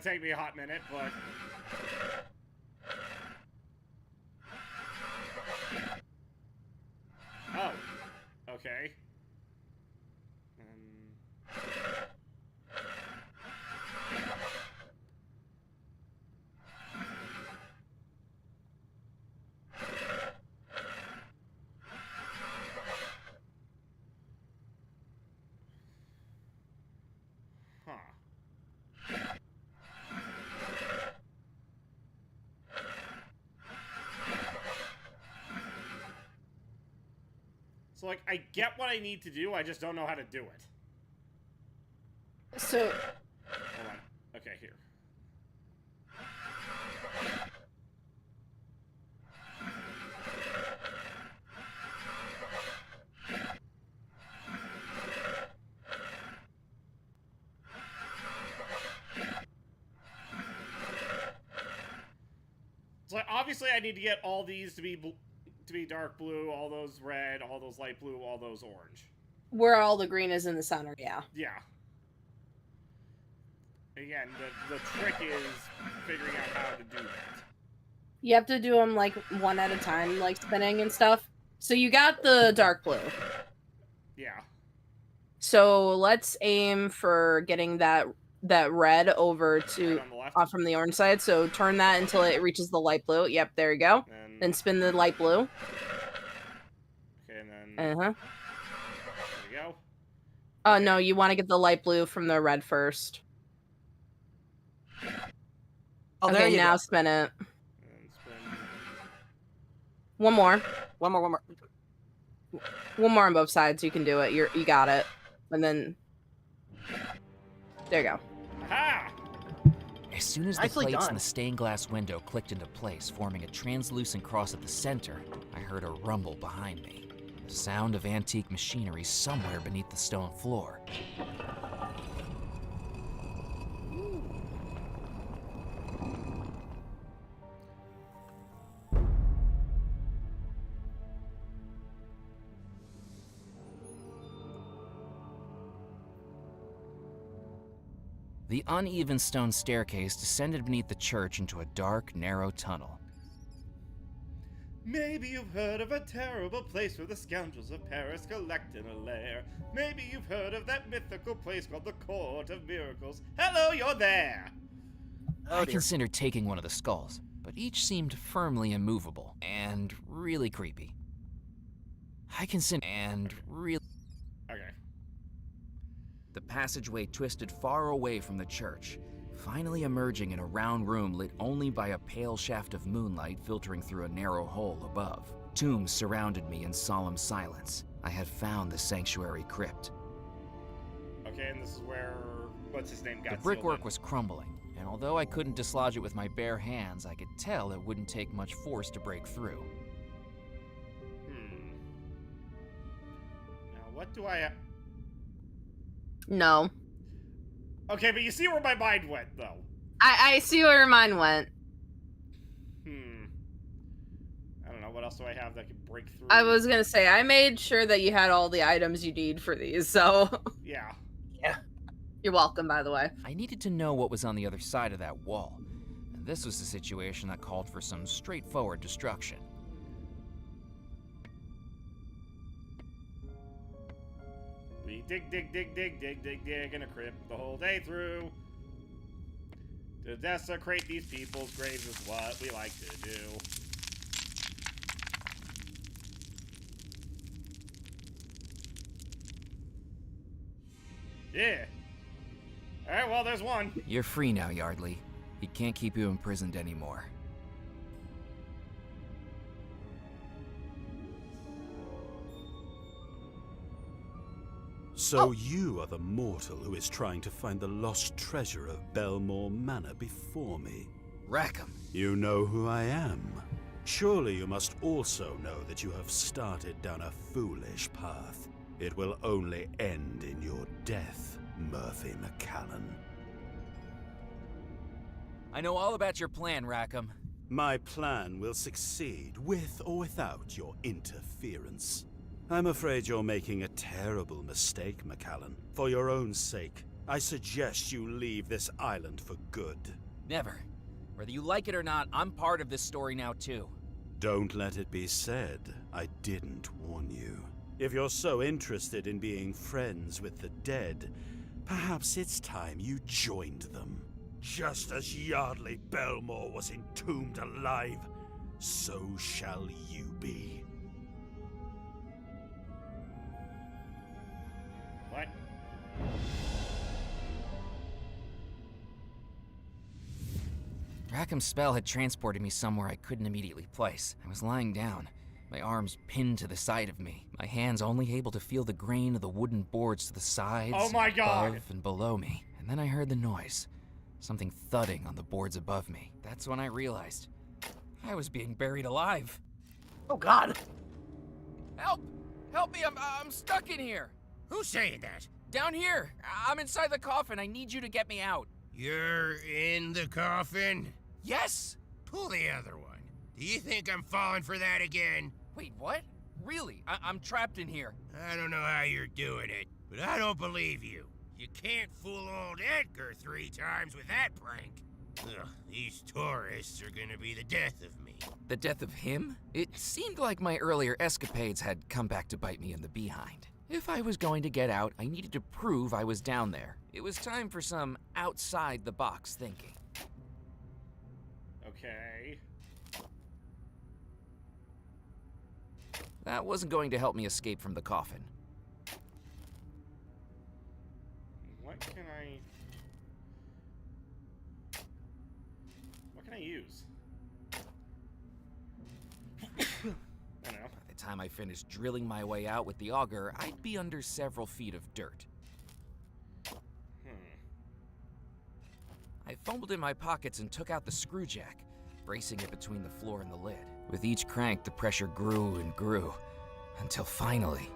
Speaker 14: take me a hot minute, but oh, okay. So, like, I get what I need to do, I just don't know how to do it.
Speaker 3: So...
Speaker 14: Hold on. Okay, here. So, obviously, I need to get all these to be dark blue, all those red, all those light blue, all those orange.
Speaker 3: Where all the green is in the center, yeah.
Speaker 14: Yeah. Again, the trick is figuring out how to do that.
Speaker 3: You have to do them, like, one at a time, like, spinning and stuff. So you got the dark blue.
Speaker 14: Yeah.
Speaker 3: So let's aim for getting that red over to from the orange side. So turn that until it reaches the light blue. Yep, there you go. Then spin the light blue.
Speaker 14: Okay, and then...
Speaker 3: Uh-huh.
Speaker 14: There we go.
Speaker 3: Oh, no, you want to get the light blue from the red first.
Speaker 2: Oh,
Speaker 3: okay,
Speaker 2: there you
Speaker 3: now
Speaker 2: go.
Speaker 3: spin it.
Speaker 14: And spin...
Speaker 3: One more.
Speaker 2: One more.
Speaker 3: One more on both sides. You can do it. You got it. And then... There you go.
Speaker 14: Aha!
Speaker 5: As soon as the
Speaker 2: Nicely
Speaker 5: plates
Speaker 2: done.
Speaker 5: in the stained glass window clicked into place, forming a translucent cross at the center, I heard a rumble behind me. The sound of antique machinery somewhere beneath the stone floor. The uneven stone staircase descended beneath the church into a dark, narrow tunnel.
Speaker 14: Maybe you've heard of a terrible place where the scoundrels of Paris collect in a lair. Maybe you've heard of that mythical place called the Court of Miracles. Hello, you're there!
Speaker 5: I considered taking one of the skulls, but each seemed firmly immovable and really creepy.
Speaker 14: Okay.
Speaker 5: The passageway twisted far away from the church, finally emerging in a round room lit only by a pale shaft of moonlight filtering through a narrow hole above. Tombs surrounded me in solemn silence. I had found the sanctuary crypt.
Speaker 14: Okay, and this is where... What's his name got
Speaker 5: The brickwork was crumbling, and although I couldn't dislodge it with my bare hands, I could tell it wouldn't take much force to break through.
Speaker 14: Now, what do I have...
Speaker 3: No.
Speaker 14: Okay, but you see where my mind went, though.
Speaker 3: I see where mine went.
Speaker 14: I don't know, what else do I have that could break through?
Speaker 3: I was gonna say, I made sure that you had all the items you need for these, so...
Speaker 14: Yeah.
Speaker 3: Yeah. You're welcome, by the way.
Speaker 5: I needed to know what was on the other side of that wall, and this was a situation that called for some straightforward destruction.
Speaker 14: We dig in a crypt the whole day through. To desecrate these people's graves is what we like to do. Yeah. Alright, well, there's one.
Speaker 5: You're free now, Yardley. He can't keep you imprisoned anymore.
Speaker 19: So you are the mortal who is trying to find the lost treasure of Belmore Manor before me.
Speaker 5: Rackham.
Speaker 19: You know who I am. Surely you must also know that you have started down a foolish path. It will only end in your death, Murphy McCallan.
Speaker 5: I know all about your plan, Rackham.
Speaker 19: My plan will succeed with or without your interference. I'm afraid you're making a terrible mistake, McAllen. For your own sake, I suggest you leave this island for good.
Speaker 5: Never. Whether you like it or not, I'm part of this story now too.
Speaker 19: Don't let it be said I didn't warn you. If you're so interested in being friends with the dead, perhaps it's time you joined them. Just as Yardley Belmore was entombed alive, so shall you be.
Speaker 14: What?
Speaker 5: Rackham's spell had transported me somewhere I couldn't immediately place. I was lying down, my arms pinned to the side of me, my hands only able to feel the grain of the wooden boards to the sides,
Speaker 14: Oh my God.
Speaker 5: above and below me. And then I heard the noise, something thudding on the boards above me. That's when I realized I was being buried alive.
Speaker 2: Oh God!
Speaker 5: Help! Help me! I'm stuck in here.
Speaker 20: Who's saying that?
Speaker 5: Down here. I'm inside the coffin. I need you to get me out.
Speaker 20: You're in the coffin?
Speaker 5: Yes.
Speaker 20: Pull the other one. Do you think I'm falling for that again?
Speaker 5: Wait, what? Really? I'm trapped in here.
Speaker 20: I don't know how you're doing it, but I don't believe you. You can't fool old Edgar 3 times with that prank. Ugh, these tourists are gonna be the death of me.
Speaker 5: The death of him? It seemed like my earlier escapades had come back to bite me in the behind. If I was going to get out, I needed to prove I was down there. It was time for some outside-the-box thinking.
Speaker 14: Okay.
Speaker 5: That wasn't going to help me escape from the coffin.
Speaker 14: What can I use? I don't know.
Speaker 5: By the time I finished drilling my way out with the auger, I'd be under several feet of dirt. I fumbled in my pockets and took out the screw jack, bracing it between the floor and the lid. With each crank, the pressure grew and grew, until finally...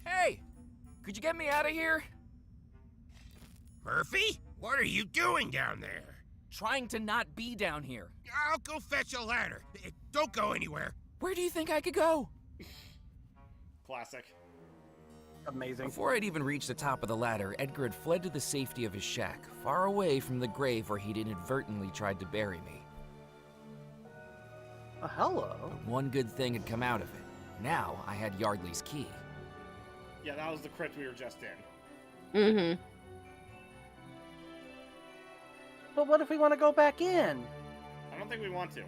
Speaker 5: Hey! Could you get me out of here?
Speaker 20: Murphy? What are you doing down there?
Speaker 5: Trying to not be down here.
Speaker 20: I'll go fetch a ladder. Don't go anywhere.
Speaker 5: Where do you think I could go?
Speaker 14: Classic.
Speaker 2: Amazing.
Speaker 5: Before I'd even reached the top of the ladder, Edgar had fled to the safety of his shack, far away from the grave where he'd inadvertently tried to bury me.
Speaker 2: Hello.
Speaker 5: But one good thing had come out of it. Now I had Yardley's key.
Speaker 14: Yeah, that was the crypt we were just in.
Speaker 3: Mm-hmm.
Speaker 2: But what if we want to go back in?
Speaker 14: I don't think we want to.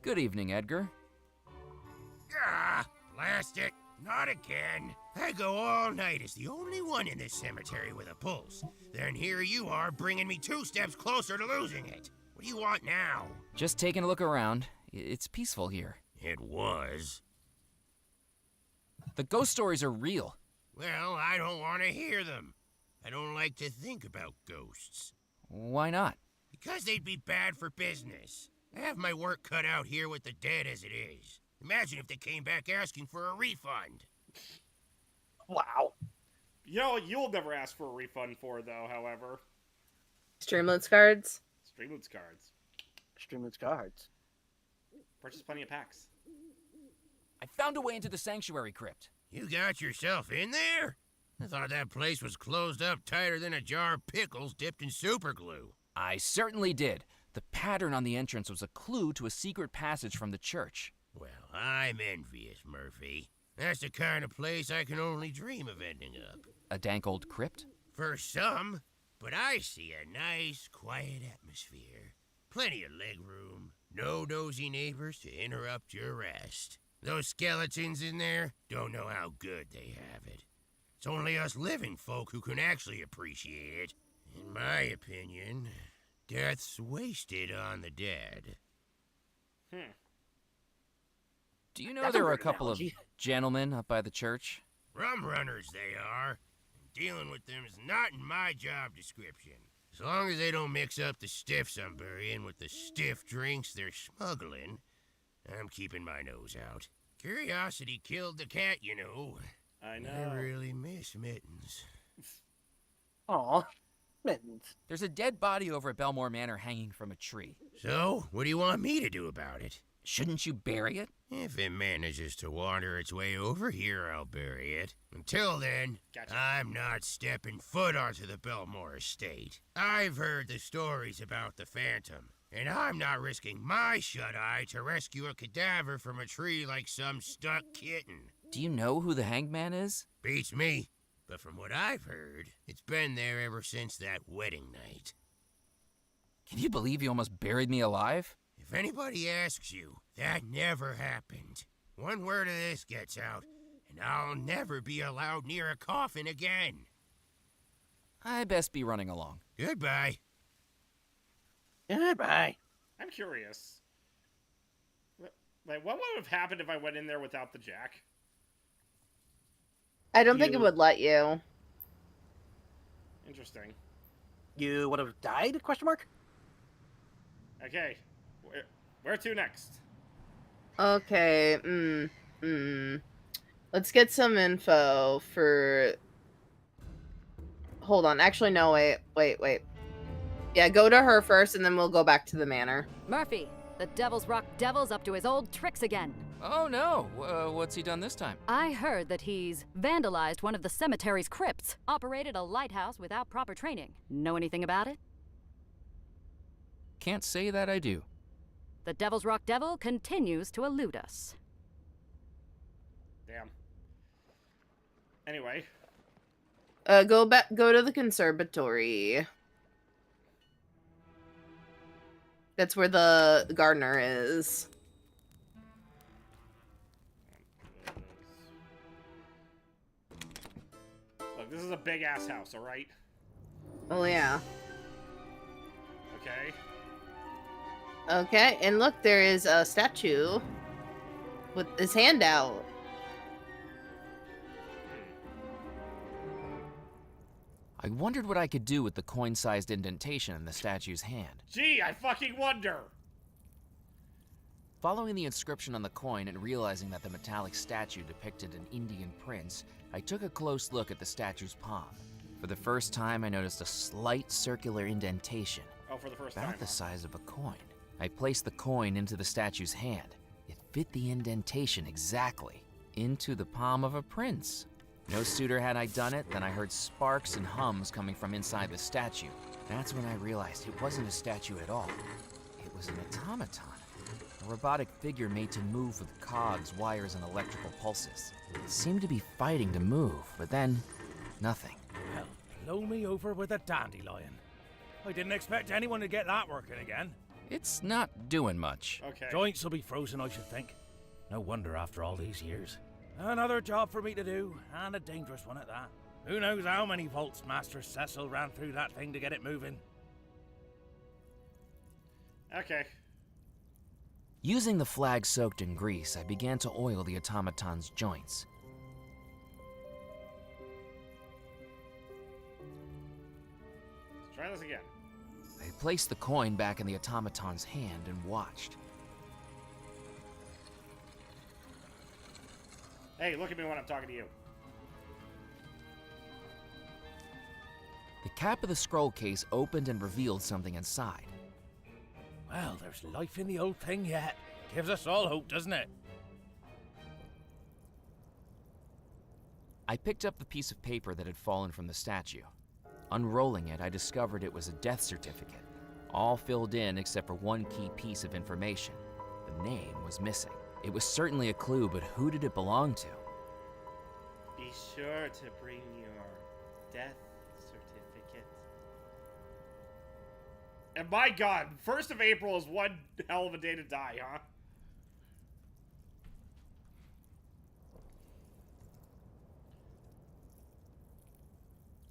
Speaker 5: Good evening, Edgar.
Speaker 20: Ah, blast it. Not again. I go all night as the only one in this cemetery with a pulse. Then here you are bringing me 2 steps closer to losing it. What do you want now?
Speaker 5: Just taking a look around. It's peaceful here.
Speaker 20: It was.
Speaker 5: The ghost stories are real.
Speaker 20: Well, I don't want to hear them. I don't like to think about ghosts.
Speaker 5: Why not?
Speaker 20: Because they'd be bad for business. I have my work cut out here with the dead as it is. Imagine if they came back asking for a refund.
Speaker 2: Wow.
Speaker 14: You know, you'll never ask for a refund for, though, however.
Speaker 3: Streamlets cards?
Speaker 14: Streamlets cards.
Speaker 2: Streamlets cards.
Speaker 14: Purchase plenty of packs.
Speaker 5: I found a way into the sanctuary crypt.
Speaker 20: You got yourself in there? I thought that place was closed up tighter than a jar of pickles dipped in super glue.
Speaker 5: I certainly did. The pattern on the entrance was a clue to a secret passage from the church.
Speaker 20: Well, I'm envious, Murphy. That's the kind of place I can only dream of ending up.
Speaker 5: A dank old crypt?
Speaker 20: For some, but I see a nice, quiet atmosphere. Plenty of legroom, no nosy neighbors to interrupt your rest. Those skeletons in there don't know how good they have it. It's only us living folk who can actually appreciate it. In my opinion, death's wasted on the dead.
Speaker 5: Do you know there were a couple of gentlemen up by the church?
Speaker 20: Rum runners they are. Dealing with them is not in my job description. As long as they don't mix up the stiffs I'm burying with the stiff drinks they're smuggling, I'm keeping my nose out. Curiosity killed the cat, you know.
Speaker 14: I know.
Speaker 20: I really miss Mittens.
Speaker 2: Aw, Mittens.
Speaker 5: There's a dead body over at Belmore Manor hanging from a tree.
Speaker 20: So, what do you want me to do about it?
Speaker 5: Shouldn't you bury it?
Speaker 20: If it manages to wander its way over here, I'll bury it. Until then, I'm not stepping foot onto the Belmore estate. I've heard the stories about the Phantom, and I'm not risking my shut-eye to rescue a cadaver from a tree like some stuck kitten.
Speaker 5: Do you know who the hanged man is?
Speaker 20: Beats me, but from what I've heard, it's been there ever since that wedding night.
Speaker 5: Can you believe you almost buried me alive?
Speaker 20: If anybody asks you, that never happened. One word of this gets out, and I'll never be allowed near a coffin again.
Speaker 5: I best be running along.
Speaker 20: Goodbye.
Speaker 2: Goodbye.
Speaker 14: I'm curious. Like, what would have happened if I went in there without the jack?
Speaker 3: I don't think it would let you.
Speaker 14: Interesting.
Speaker 2: You would have died? Question mark.
Speaker 14: Okay. Where to next?
Speaker 3: Okay. Let's get some info for... Hold on. Actually, no, wait. Yeah, go to her first, and then we'll go back to the manor.
Speaker 6: Murphy, the Devil's Rock Devil's up to his old tricks again.
Speaker 5: Oh no, what's he done this time?
Speaker 6: I heard that he's vandalized one of the cemetery's crypts, operated a lighthouse without proper training. Know anything about it?
Speaker 5: Can't say that I do.
Speaker 6: The Devil's Rock Devil continues to elude us.
Speaker 14: Damn. Anyway.
Speaker 3: Go to the conservatory. That's where the gardener is.
Speaker 14: Look, this is a big ass house, alright?
Speaker 3: Oh, yeah.
Speaker 14: Okay.
Speaker 3: Okay, and look, there is a statue with his hand out.
Speaker 5: I wondered what I could do with the coin-sized indentation in the statue's hand.
Speaker 14: Gee, I fucking wonder!
Speaker 5: Following the inscription on the coin and realizing that the metallic statue depicted an Indian prince, I took a close look at the statue's palm. For the first time, I noticed a slight circular indentation.
Speaker 14: Oh, for the first time.
Speaker 5: About the size of a coin. I placed the coin into the statue's hand. It fit the indentation exactly into the palm of a prince. No sooner had I done it than I heard sparks and hums coming from inside the statue. That's when I realized it wasn't a statue at all. It was an automaton. A robotic figure made to move with cogs, wires, and electrical pulses. It seemed to be fighting to move, but then, nothing.
Speaker 10: Well, blow me over with a dandelion. I didn't expect anyone to get that working again.
Speaker 5: It's not doing much.
Speaker 14: Okay.
Speaker 10: Joints will be frozen, I should think. No wonder after all these years. Another job for me to do, and a dangerous one at that. Who knows how many volts Master Cecil ran through that thing to get it moving.
Speaker 14: Okay.
Speaker 5: Using the flag soaked in grease, I began to oil the automaton's joints.
Speaker 14: Let's try this again.
Speaker 5: I placed the coin back in the automaton's hand and watched.
Speaker 14: Hey, look at me when I'm talking to you.
Speaker 5: The cap of the scroll case opened and revealed something inside.
Speaker 10: Well, there's life in the old thing yet. Gives us all hope, doesn't it?
Speaker 5: I picked up the piece of paper that had fallen from the statue. Unrolling it, I discovered it was a death certificate, all filled in except for one key piece of information. The name was missing. It was certainly a clue, but who did it belong to?
Speaker 14: Be sure to bring your death certificate. And my god, 1st of April is one hell of a day to die, huh?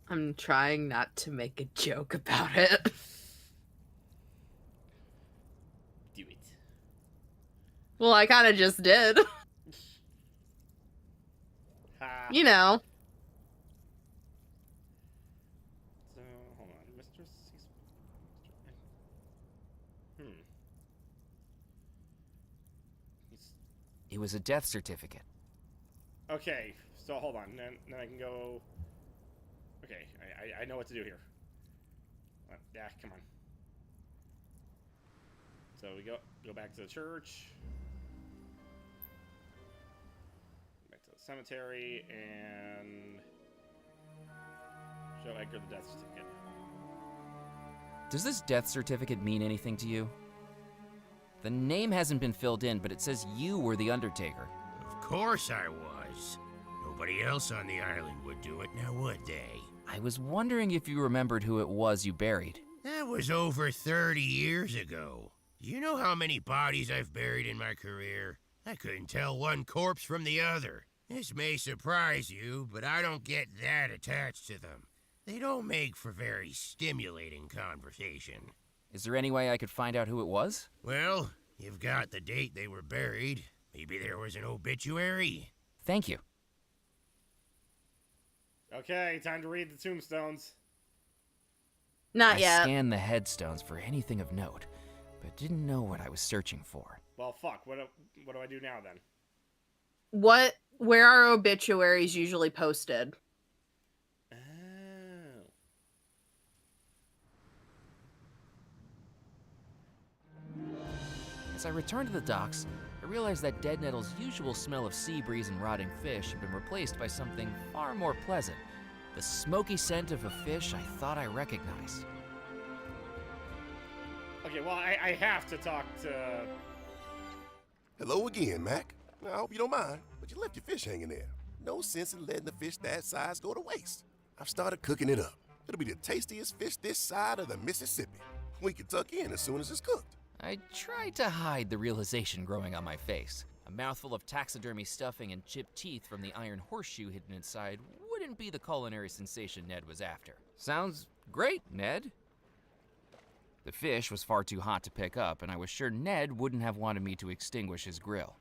Speaker 3: I'm trying not to make a joke about it.
Speaker 14: Do it.
Speaker 3: Well, I kind of just did. You know.
Speaker 14: So, hold on. Mr.
Speaker 5: It was a death certificate.
Speaker 14: Okay, so hold on. Then I can go... Okay, I know what to do here. Yeah, come on. So we go back to the church. Back to the cemetery and show Edgar the death certificate.
Speaker 5: Does this death certificate mean anything to you? The name hasn't been filled in, but it says you were the Undertaker.
Speaker 20: Of course I was. Nobody else on the island would do it, now would they?
Speaker 5: I was wondering if you remembered who it was you buried.
Speaker 20: That was over 30 years ago. Do you know how many bodies I've buried in my career? I couldn't tell one corpse from the other. This may surprise you, but I don't get that attached to them. They don't make for very stimulating conversation.
Speaker 5: Is there any way I could find out who it was?
Speaker 20: Well, you've got the date they were buried. Maybe there was an obituary.
Speaker 5: Thank you.
Speaker 14: Okay, time to read the tombstones.
Speaker 3: Not yet.
Speaker 5: I scanned the headstones for anything of note, but didn't know what I was searching for.
Speaker 14: Well, fuck. What do I do now then?
Speaker 3: Where are obituaries usually posted?
Speaker 14: Oh.
Speaker 5: As I returned to the docks, I realized that Dead Nettle's usual smell of sea breeze and rotting fish had been replaced by something far more pleasant. The smoky scent of a fish I thought I recognized.
Speaker 14: Okay, well, I have to talk to...
Speaker 11: Hello again, Mac. Now, I hope you don't mind, but you left your fish hanging there. No sense in letting the fish that size go to waste. I've started cooking it up. It'll be the tastiest fish this side of the Mississippi. We can tuck in as soon as it's cooked.
Speaker 5: I tried to hide the realization growing on my face. A mouthful of taxidermy stuffing and chipped teeth from the iron horseshoe hidden inside wouldn't be the culinary sensation Ned was after. Sounds great, Ned. The fish was far too hot to pick up, and I was sure Ned wouldn't have wanted me to extinguish his grill.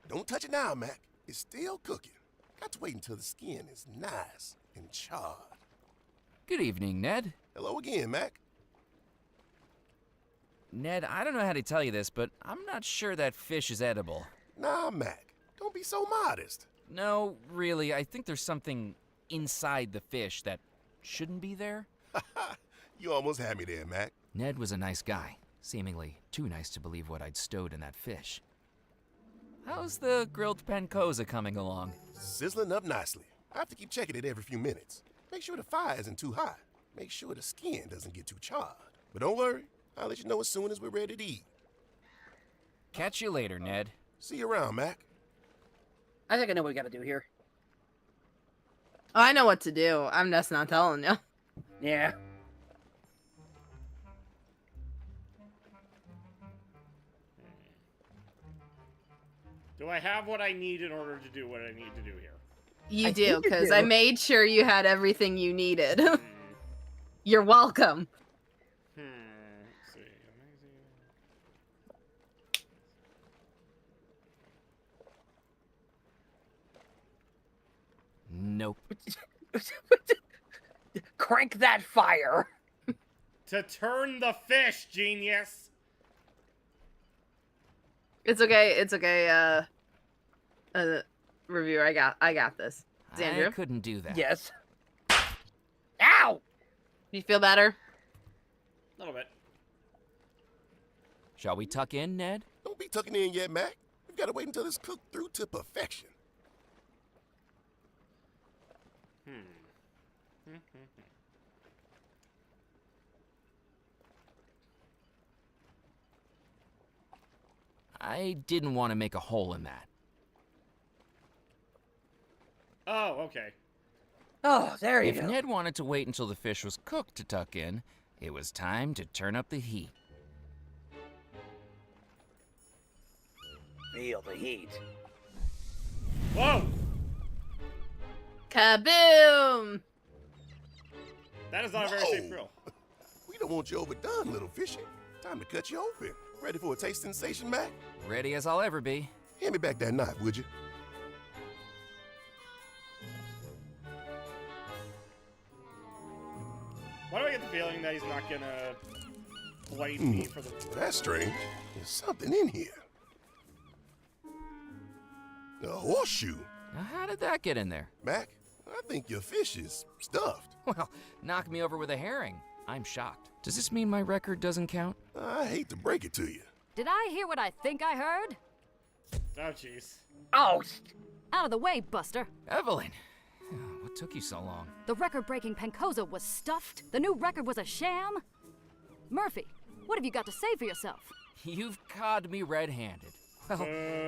Speaker 11: Don't touch it now, Mac. It's still cooking. Got to wait until the skin is nice and charred.
Speaker 5: Good evening, Ned.
Speaker 11: Hello again, Mac.
Speaker 5: Ned, I don't know how to tell you this, but I'm not sure that fish is edible.
Speaker 11: Nah, Mac. Don't be so modest.
Speaker 5: No, really, I think there's something inside the fish that shouldn't be there.
Speaker 11: You almost had me there, Mac.
Speaker 5: Ned was a nice guy, seemingly too nice to believe what I'd stowed in that fish. How's the grilled pancoza coming along?
Speaker 11: Sizzling up nicely. I have to keep checking it every few minutes. Make sure the fire isn't too hot. Make sure the skin doesn't get too charred. But don't worry, I'll let you know as soon as we're ready to eat.
Speaker 5: Catch you later, Ned.
Speaker 11: See you around, Mac.
Speaker 2: I think I know what we gotta do here.
Speaker 3: Oh, I know what to do. I'm just not telling you.
Speaker 2: Yeah.
Speaker 14: Do I have what I need in order to do what I need to do here?
Speaker 3: You do, because I made sure you had everything you needed. You're welcome.
Speaker 14: Let's see.
Speaker 5: Nope.
Speaker 2: Crank that fire.
Speaker 14: To turn the fish, genius.
Speaker 3: It's okay. It's okay. Reviewer, I got this. Xandria?
Speaker 5: I couldn't do that.
Speaker 2: Yes. Ow!
Speaker 3: You feel better?
Speaker 14: A little bit.
Speaker 5: Shall we tuck in, Ned?
Speaker 11: Don't be tucking in yet, Mac. We've got to wait until it's cooked through to perfection.
Speaker 5: I didn't want to make a hole in that.
Speaker 14: Oh, okay.
Speaker 2: Oh, there you
Speaker 5: If
Speaker 2: go.
Speaker 5: Ned wanted to wait until the fish was cooked to tuck in, it was time to turn up the heat.
Speaker 2: Feel the heat.
Speaker 14: Whoa!
Speaker 3: Kaboom!
Speaker 14: That is not a very safe grill.
Speaker 11: We don't want you overdone, little fishy. Time to cut you open. Ready for a taste sensation, Mac?
Speaker 5: Ready as I'll ever be.
Speaker 11: Hand me back that knife, would you?
Speaker 14: Why do I get the feeling that he's not gonna blame me for the...
Speaker 11: That's strange. There's something in here. A horseshoe.
Speaker 5: Now, how did that get in there?
Speaker 11: Mac, I think your fish is stuffed.
Speaker 5: Well, knock me over with a herring. I'm shocked. Does this mean my record doesn't count?
Speaker 11: I hate to break it to you.
Speaker 6: Did I hear what I think I heard?
Speaker 14: Oh, jeez.
Speaker 2: Oh!
Speaker 6: Out of the way, Buster.
Speaker 5: Evelyn! What took you so long?
Speaker 6: The record-breaking Pancosa was stuffed? The new record was a sham? Murphy, what have you got to say for yourself?
Speaker 5: You've caught me red-handed. Well,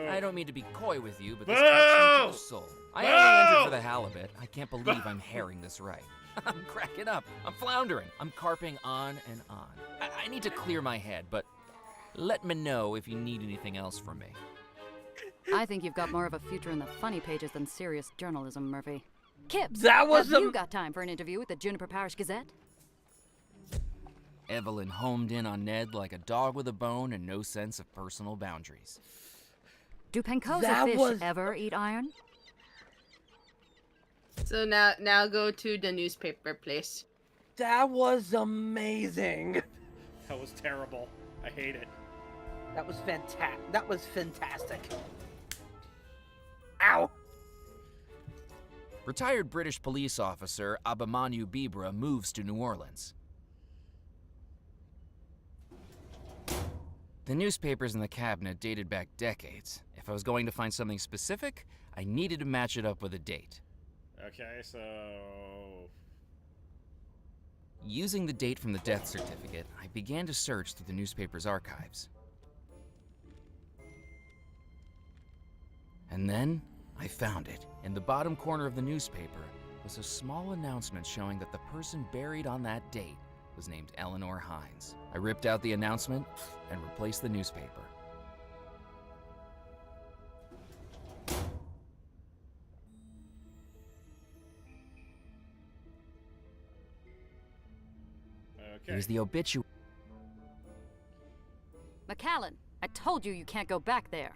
Speaker 5: I don't mean to be coy with you, but this
Speaker 14: Boo!
Speaker 5: cuts me to the soul. I only entered for the halibut. I can't believe I'm herring this right. I'm cracking up. I'm floundering. I'm carping on and on. I need to clear my head, but let me know if you need anything else from me.
Speaker 6: I think you've got more of a future in the funny pages than serious journalism, Murphy. Kibbs,
Speaker 2: That was
Speaker 6: have you got time for an interview with the Juniper Parish Gazette?
Speaker 5: Evelyn homed in on Ned like a dog with a bone and no sense of personal boundaries.
Speaker 6: Do Pancosa fish ever eat iron?
Speaker 3: So now go to the newspaper place.
Speaker 2: That was amazing.
Speaker 14: That was terrible. I hate it.
Speaker 2: That was fantastic. That was fantastic. Ow.
Speaker 5: Retired British police officer Abhimanyu Bibra moves to New Orleans. The newspapers in the cabinet dated back decades. If I was going to find something specific, I needed to match it up with a date.
Speaker 14: Okay, so...
Speaker 5: Using the date from the death certificate, I began to search through the newspaper's archives. And then, I found it. In the bottom corner of the newspaper was a small announcement showing that the person buried on that date was named Eleanor Hines. I ripped out the announcement and replaced the newspaper.
Speaker 14: Okay.
Speaker 5: It was the obituary.
Speaker 6: McAllen, I told you can't go back there.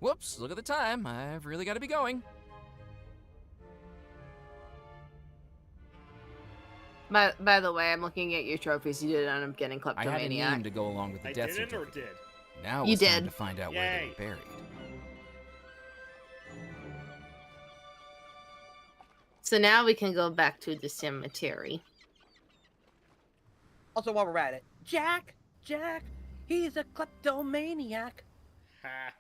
Speaker 5: Whoops, look at the time. I've really got to be going.
Speaker 3: By the way, I'm looking at your trophies. You did end up getting
Speaker 5: I had a name
Speaker 3: kleptomaniac.
Speaker 5: to go along with the death
Speaker 14: didn't or
Speaker 5: certificate.
Speaker 14: did?
Speaker 5: Now
Speaker 3: You
Speaker 5: it's time
Speaker 3: did.
Speaker 5: to find out where they were buried.
Speaker 3: So now we can go back to the cemetery.
Speaker 2: Also, while we're at it, Jack, he's a kleptomaniac.
Speaker 14: Ha.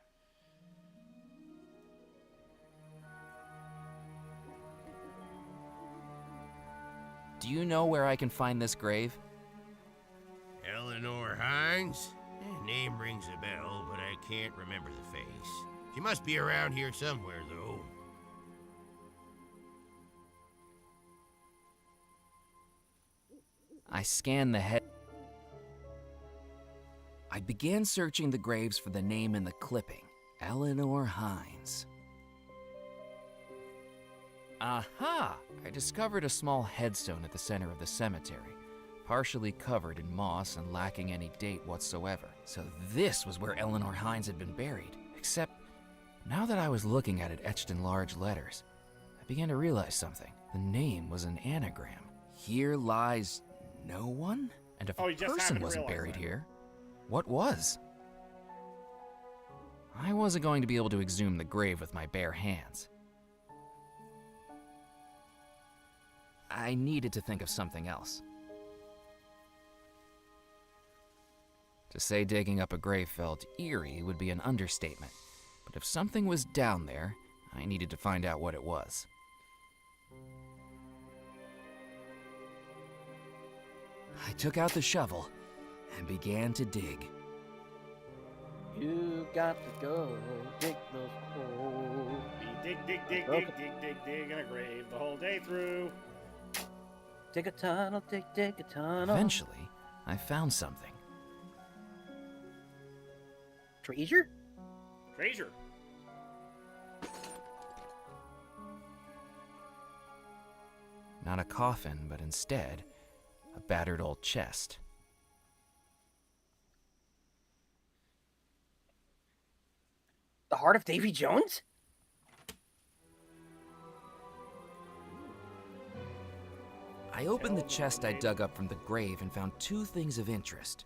Speaker 5: Do you know where I can find this grave?
Speaker 20: Eleanor Hines? Name rings a bell, but I can't remember the face. She must be around here somewhere, though.
Speaker 5: I scanned the head. I began searching the graves for the name in the clipping. Eleanor Hines. Aha! I discovered a small headstone at the center of the cemetery, partially covered in moss and lacking any date whatsoever. So this was where Eleanor Hines had been buried. Except, now that I was looking at it etched in large letters, I began to realize something. The name was an anagram. Here lies no one? And if a person wasn't buried here, what was? I wasn't going to be able to exhume the grave with my bare hands. I needed to think of something else. To say digging up a grave felt eerie would be an understatement, but if something was down there, I needed to find out what it was. I took out the shovel and began to dig.
Speaker 2: You got to go dig those holes.
Speaker 14: Dig in a grave the whole day through.
Speaker 2: Dig a tunnel, dig a tunnel.
Speaker 5: Eventually, I found something.
Speaker 2: Treasure?
Speaker 14: Treasure.
Speaker 5: Not a coffin, but instead, a battered old chest.
Speaker 2: The heart of Davy Jones?
Speaker 5: I opened the chest I dug up from the grave and found two things of interest: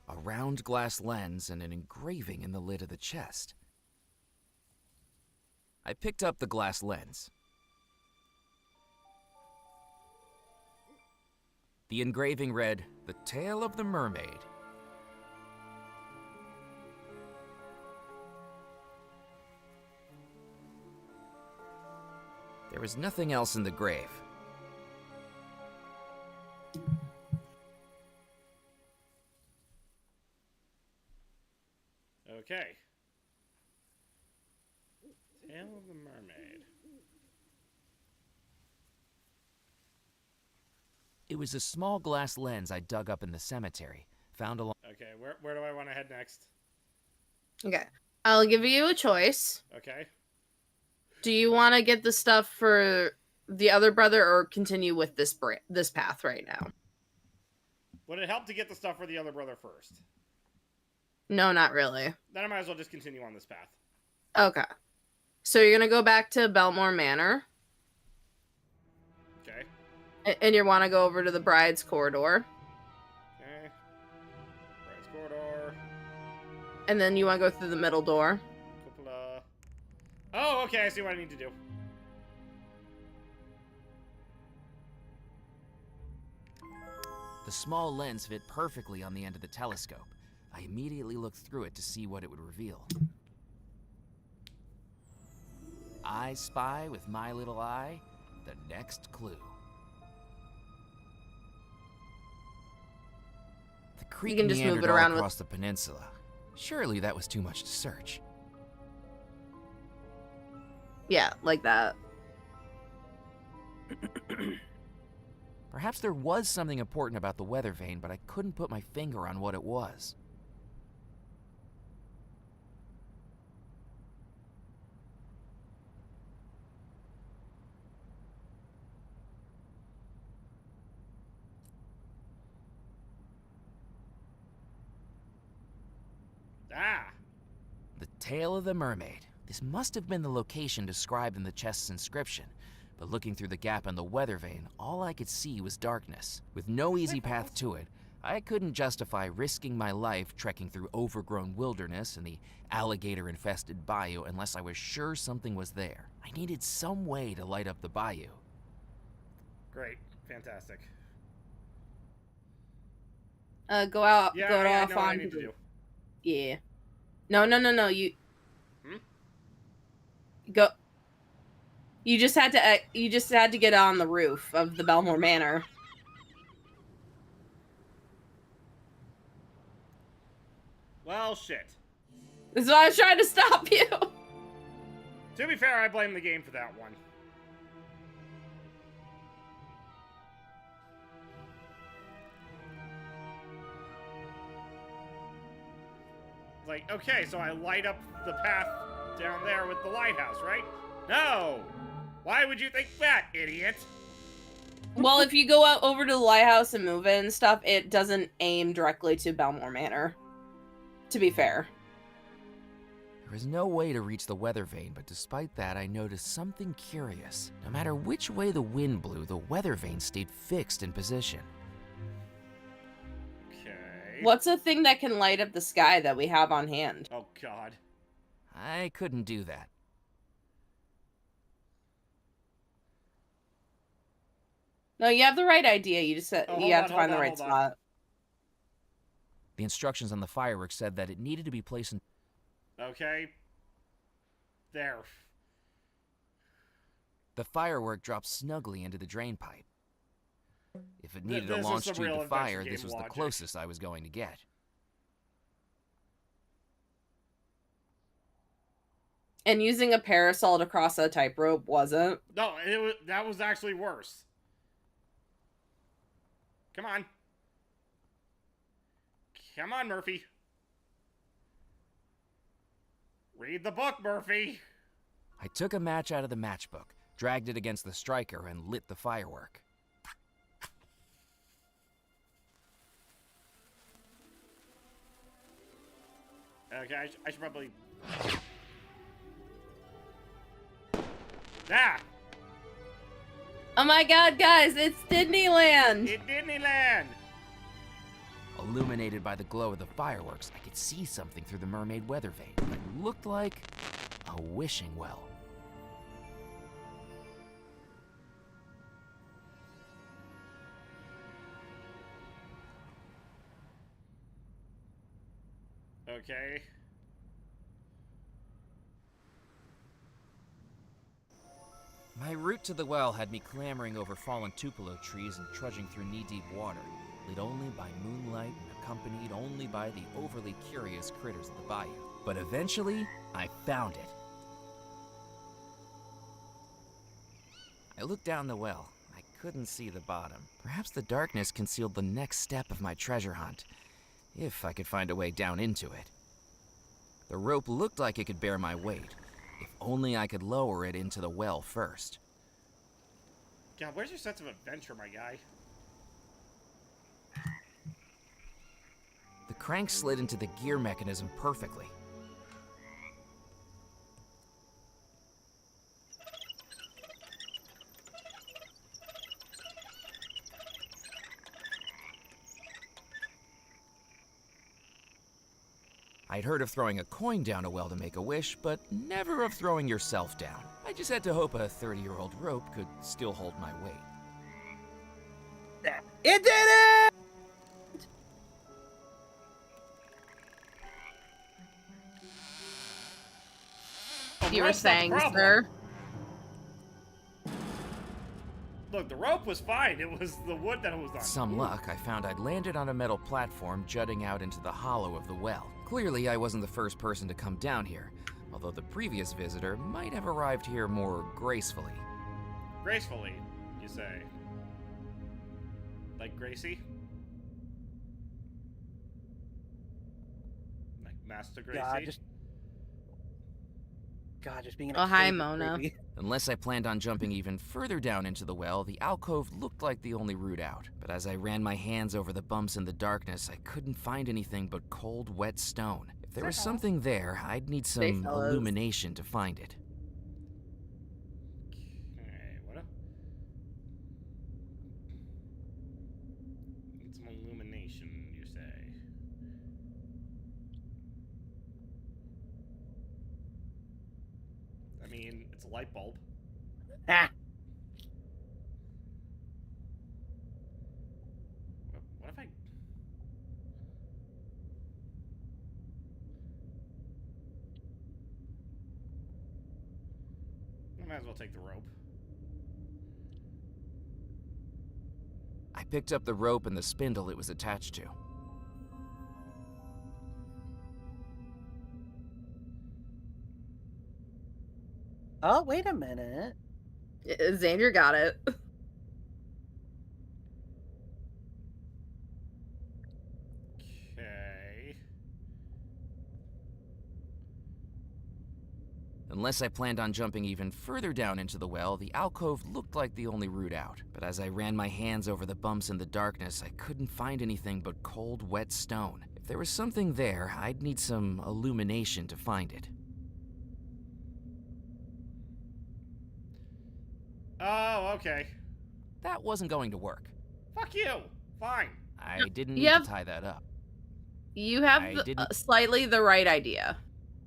Speaker 5: a round glass lens and an engraving in the lid of the chest. I picked up the glass lens. The engraving read, "The Tale of the Mermaid." There was nothing else in the grave.
Speaker 14: Okay. Tale of the Mermaid.
Speaker 5: It was a small glass lens I dug up in the cemetery, found along...
Speaker 14: Okay, where do I want to head next?
Speaker 3: Okay. I'll give you a choice.
Speaker 14: Okay.
Speaker 3: Do you want to get the stuff for the other brother or continue with this path right now?
Speaker 14: Would it help to get the stuff for the other brother first?
Speaker 3: No, not really.
Speaker 14: Then I might as well just continue on this path.
Speaker 3: Okay. So you're going to go back to Belmore Manor.
Speaker 14: Okay.
Speaker 3: And you want to go over to the Bride's Corridor.
Speaker 14: Okay. Bride's Corridor.
Speaker 3: And then you want to go through the middle door.
Speaker 14: Cupola. Oh, okay, I see what I need to do.
Speaker 5: The small lens fit perfectly on the end of the telescope. I immediately looked through it to see what it would reveal. I spy with my little eye the next clue. The creek
Speaker 3: You can just
Speaker 5: meandered
Speaker 3: move it
Speaker 5: all
Speaker 3: around
Speaker 5: across the peninsula. Surely that was too much to search.
Speaker 3: Yeah, like that.
Speaker 5: Perhaps there was something important about the weather vane, but I couldn't put my finger on what it was.
Speaker 14: Ah!
Speaker 5: The Tale of the Mermaid. This must have been the location described in the chest's inscription, but looking through the gap in the weather vane, all I could see was darkness. With no easy path to it, I couldn't justify risking my life trekking through overgrown wilderness and the alligator-infested bayou unless I was sure something was there. I needed some way to light up the bayou.
Speaker 14: Great. Fantastic.
Speaker 3: Go out.
Speaker 14: Yeah,
Speaker 3: go
Speaker 14: I
Speaker 3: off
Speaker 14: know what I
Speaker 3: on.
Speaker 14: need to do.
Speaker 3: Yeah. No. You.
Speaker 14: Hmm?
Speaker 3: Go. You just had to. You just had to get on the roof of the Belmore Manor.
Speaker 14: Well, shit.
Speaker 3: This is why I was trying to stop you.
Speaker 14: To be fair, I blame the game for that one. Like, okay, so I light up the path down there with the lighthouse, right? No! Why would you think that, idiot?
Speaker 3: Well, if you go out over to the lighthouse and move it and stuff, it doesn't aim directly to Belmore Manor. To be fair.
Speaker 5: There was no way to reach the weather vane, but despite that, I noticed something curious. No matter which way the wind blew, the weather vane stayed fixed in position.
Speaker 14: Okay.
Speaker 3: What's a thing that can light up the sky that we have on hand?
Speaker 14: Oh, God.
Speaker 5: I couldn't do that.
Speaker 3: No, you have the right idea. You just said
Speaker 14: Oh,
Speaker 3: you have
Speaker 14: hold
Speaker 3: to
Speaker 14: on,
Speaker 3: find the
Speaker 14: hold on,
Speaker 3: right
Speaker 14: hold on.
Speaker 3: spot.
Speaker 5: The instructions on the fireworks said that it needed to be placed in...
Speaker 14: Okay. There.
Speaker 5: The firework dropped snugly into the drain pipe. If it needed
Speaker 14: This
Speaker 5: a
Speaker 14: is
Speaker 5: launch
Speaker 14: some
Speaker 5: tube
Speaker 14: real
Speaker 5: to fire,
Speaker 14: adventure
Speaker 5: this
Speaker 14: game
Speaker 5: was
Speaker 14: logic.
Speaker 5: the closest I was going to get.
Speaker 3: And using a parasol to cross a tightrope wasn't.
Speaker 14: No, that was actually worse. Come on. Come on, Murphy. Read the book, Murphy.
Speaker 5: I took a match out of the matchbook, dragged it against the striker, and lit the firework.
Speaker 14: Okay, I should probably... Ah!
Speaker 3: Oh my god, guys, it's Disneyland!
Speaker 14: It's Disneyland!
Speaker 5: Illuminated by the glow of the fireworks, I could see something through the mermaid weather vane. It looked like a wishing well.
Speaker 14: Okay.
Speaker 5: My route to the well had me clambering over fallen tupelo trees and trudging through knee-deep water, lit only by moonlight and accompanied only by the overly curious critters of the bayou. But eventually, I found it. I looked down the well. I couldn't see the bottom. Perhaps the darkness concealed the next step of my treasure hunt, if I could find a way down into it. The rope looked like it could bear my weight, if only I could lower it into the well first.
Speaker 14: God, where's your sense of adventure, my guy?
Speaker 5: The crank slid into the gear mechanism perfectly. I'd heard of throwing a coin down a well to make a wish, but never of throwing yourself down. I just had to hope a 30-year-old rope could still hold my weight.
Speaker 2: It did it!
Speaker 3: You were saying, sir?
Speaker 14: Look, the rope was fine. It was the wood that was on.
Speaker 5: With some luck, I found I'd landed on a metal platform jutting out into the hollow of the well. Clearly, I wasn't the first person to come down here, although the previous visitor might have arrived here more gracefully.
Speaker 14: Gracefully, you say? Like Gracie? Like Master Gracie?
Speaker 2: God, just being an
Speaker 3: Oh, hi, Mona.
Speaker 5: Unless I planned on jumping even further down into the well, the alcove looked like the only route out. But as I ran my hands over the bumps in the darkness, I couldn't find anything but cold, wet stone. If there was something there, I'd need some illumination to find it.
Speaker 14: Okay, what up? Need some illumination, you say? I mean, it's a light bulb.
Speaker 2: Ah.
Speaker 14: What if I... I might as well take the rope.
Speaker 5: I picked up the rope and the spindle it was attached to.
Speaker 2: Oh, wait a minute.
Speaker 3: Xander got it.
Speaker 14: Okay.
Speaker 5: Unless I planned on jumping even further down into the well, the alcove looked like the only route out. But as I ran my hands over the bumps in the darkness, I couldn't find anything but cold, wet stone. If there was something there, I'd need some illumination to find it.
Speaker 14: Oh, okay.
Speaker 5: That wasn't going to work.
Speaker 14: Fuck you. Fine.
Speaker 5: I didn't need to tie that up.
Speaker 3: You have slightly the right idea.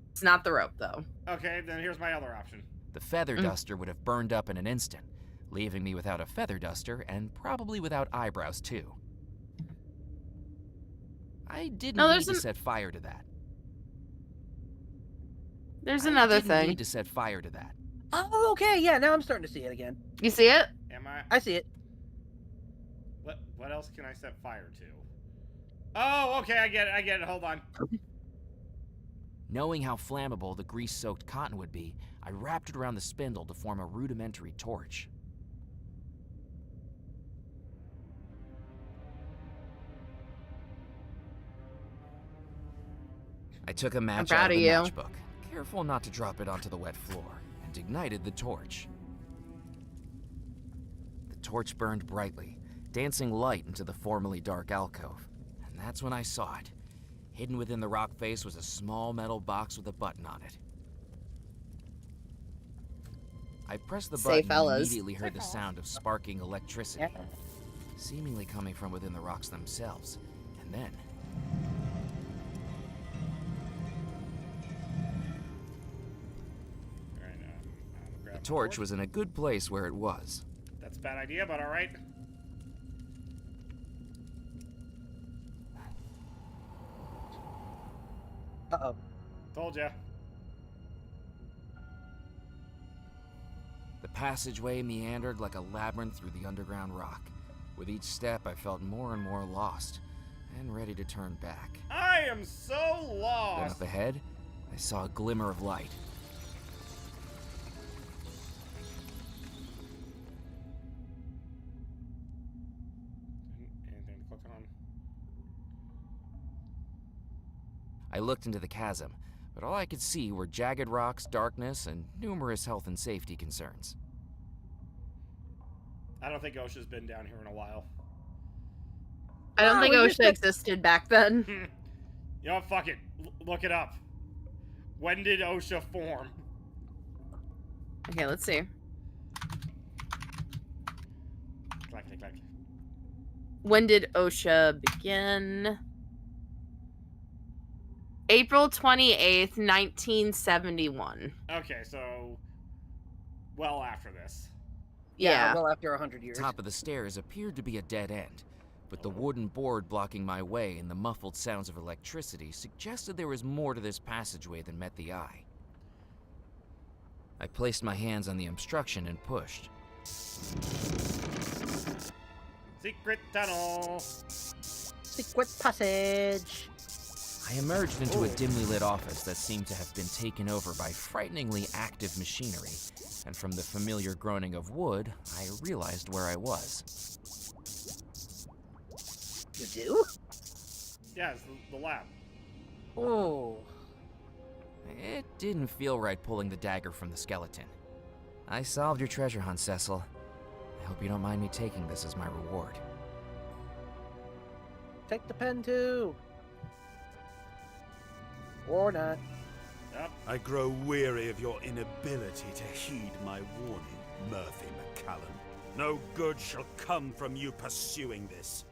Speaker 3: It's not the rope, though.
Speaker 14: Okay, then here's my other option.
Speaker 5: The feather duster would have burned up in an instant, leaving me without a feather duster and probably without eyebrows, too. I didn't need to set fire to that.
Speaker 3: There's another
Speaker 5: I
Speaker 3: thing.
Speaker 5: didn't need to set fire to that.
Speaker 2: Oh, okay, yeah, now I'm starting to see it again.
Speaker 3: You see it?
Speaker 14: Am I?
Speaker 2: I see it.
Speaker 14: What else can I set fire to? Oh, okay, I get it, hold on.
Speaker 5: Knowing how flammable the grease-soaked cotton would be, I wrapped it around the spindle to form a rudimentary torch. I took a match out of the matchbook, careful not to drop it onto the wet floor, and ignited the torch. The torch burned brightly, dancing light into the formerly dark alcove, and that's when I saw it. Hidden within the rock face was a small metal box with a button on it. I pressed the
Speaker 3: Say
Speaker 5: button and
Speaker 3: fellas.
Speaker 5: immediately heard the sound of sparking electricity, seemingly coming from within the rocks themselves. And then... the torch was in a good place where it was.
Speaker 14: That's a bad idea, but alright.
Speaker 2: Uh-oh.
Speaker 14: Told ya.
Speaker 5: The passageway meandered like a labyrinth through the underground rock. With each step, I felt more and more lost, and ready to turn back.
Speaker 14: I am so
Speaker 5: Then
Speaker 14: lost!
Speaker 5: up ahead, I saw a glimmer of light.
Speaker 14: Anything to click on?
Speaker 5: I looked into the chasm, but all I could see were jagged rocks, darkness, and numerous health and safety concerns.
Speaker 14: I don't think OSHA's been down here in a while.
Speaker 3: I don't think OSHA existed back then.
Speaker 14: You know what? Fuck it. Look it up. When did OSHA form?
Speaker 3: Okay, let's see.
Speaker 14: Clack, clack, clack.
Speaker 3: When did OSHA begin? April 28th, 1971.
Speaker 14: Okay, so well after this.
Speaker 3: Yeah.
Speaker 2: Well after 100 years.
Speaker 5: Top of the stairs appeared to be a dead end, but the wooden board blocking my way and the muffled sounds of electricity suggested there was more to this passageway than met the eye. I placed my hands on the obstruction and pushed.
Speaker 14: Secret tunnel.
Speaker 2: Secret passage.
Speaker 5: I emerged into a dimly lit office that seemed to have been taken over by frighteningly active machinery, and from the familiar groaning of wood, I realized where I was.
Speaker 2: You do?
Speaker 14: Yeah, it's the lab.
Speaker 2: Oh.
Speaker 5: It didn't feel right pulling the dagger from the skeleton. I solved your treasure hunt, Cecil. I hope you don't mind me taking this as my reward.
Speaker 2: Take the pen too. Or not.
Speaker 14: Yep.
Speaker 19: I grow weary of your inability to heed my warning, Murphy McCallan. No good shall come from you pursuing this.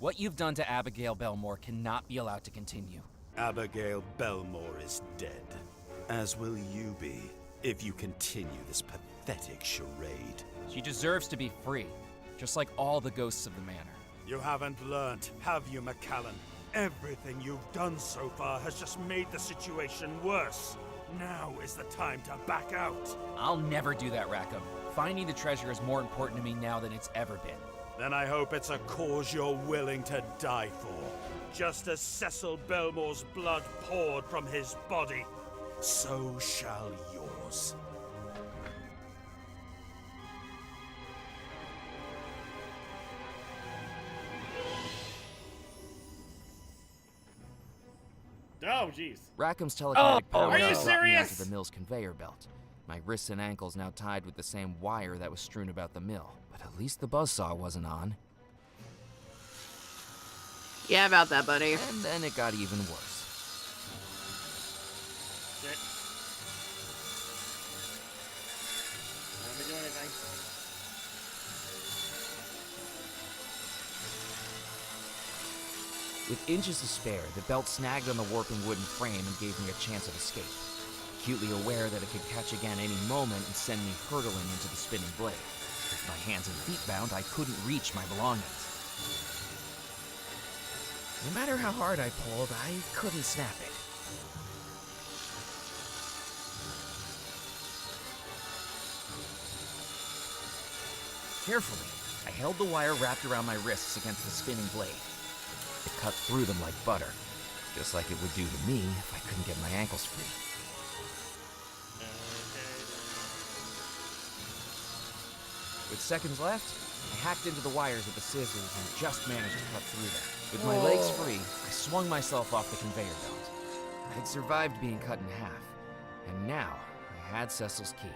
Speaker 5: What you've done to Abigail Belmore cannot be allowed to continue.
Speaker 19: Abigail Belmore is dead, as will you be, if you continue this pathetic charade.
Speaker 5: She deserves to be free, just like all the ghosts of the manor.
Speaker 19: You haven't learnt, have you, McCallan? Everything you've done so far has just made the situation worse. Now is the time to back out.
Speaker 5: I'll never do that, Rackham. Finding the treasure is more important to me now than it's ever been.
Speaker 19: Then I hope it's a cause you're willing to die for. Just as Cecil Belmore's blood poured from his body, so shall yours.
Speaker 14: Oh, jeez.
Speaker 5: Rackham's telekinetic power
Speaker 14: are you
Speaker 5: brought me
Speaker 14: serious?
Speaker 5: onto the mill's conveyor belt. My wrists and ankles now tied with the same wire that was strewn about the mill. But at least the buzzsaw wasn't on.
Speaker 3: Yeah, about that, buddy.
Speaker 5: And then it got even worse.
Speaker 14: Shit. Let me do anything.
Speaker 5: With inches to spare, the belt snagged on the warping wooden frame and gave me a chance of escape. Acutely aware that it could catch again any moment and send me hurtling into the spinning blade. With my hands and feet bound, I couldn't reach my belongings. No matter how hard I pulled, I couldn't snap it. Carefully, I held the wire wrapped around my wrists against the spinning blade. It cut through them like butter, just like it would do to me if I couldn't get my ankles free. With seconds left, I hacked into the wires with the scissors and just managed to cut through them. With my legs free, I swung myself off the conveyor belt. I'd survived being cut in half, and now I had Cecil's key.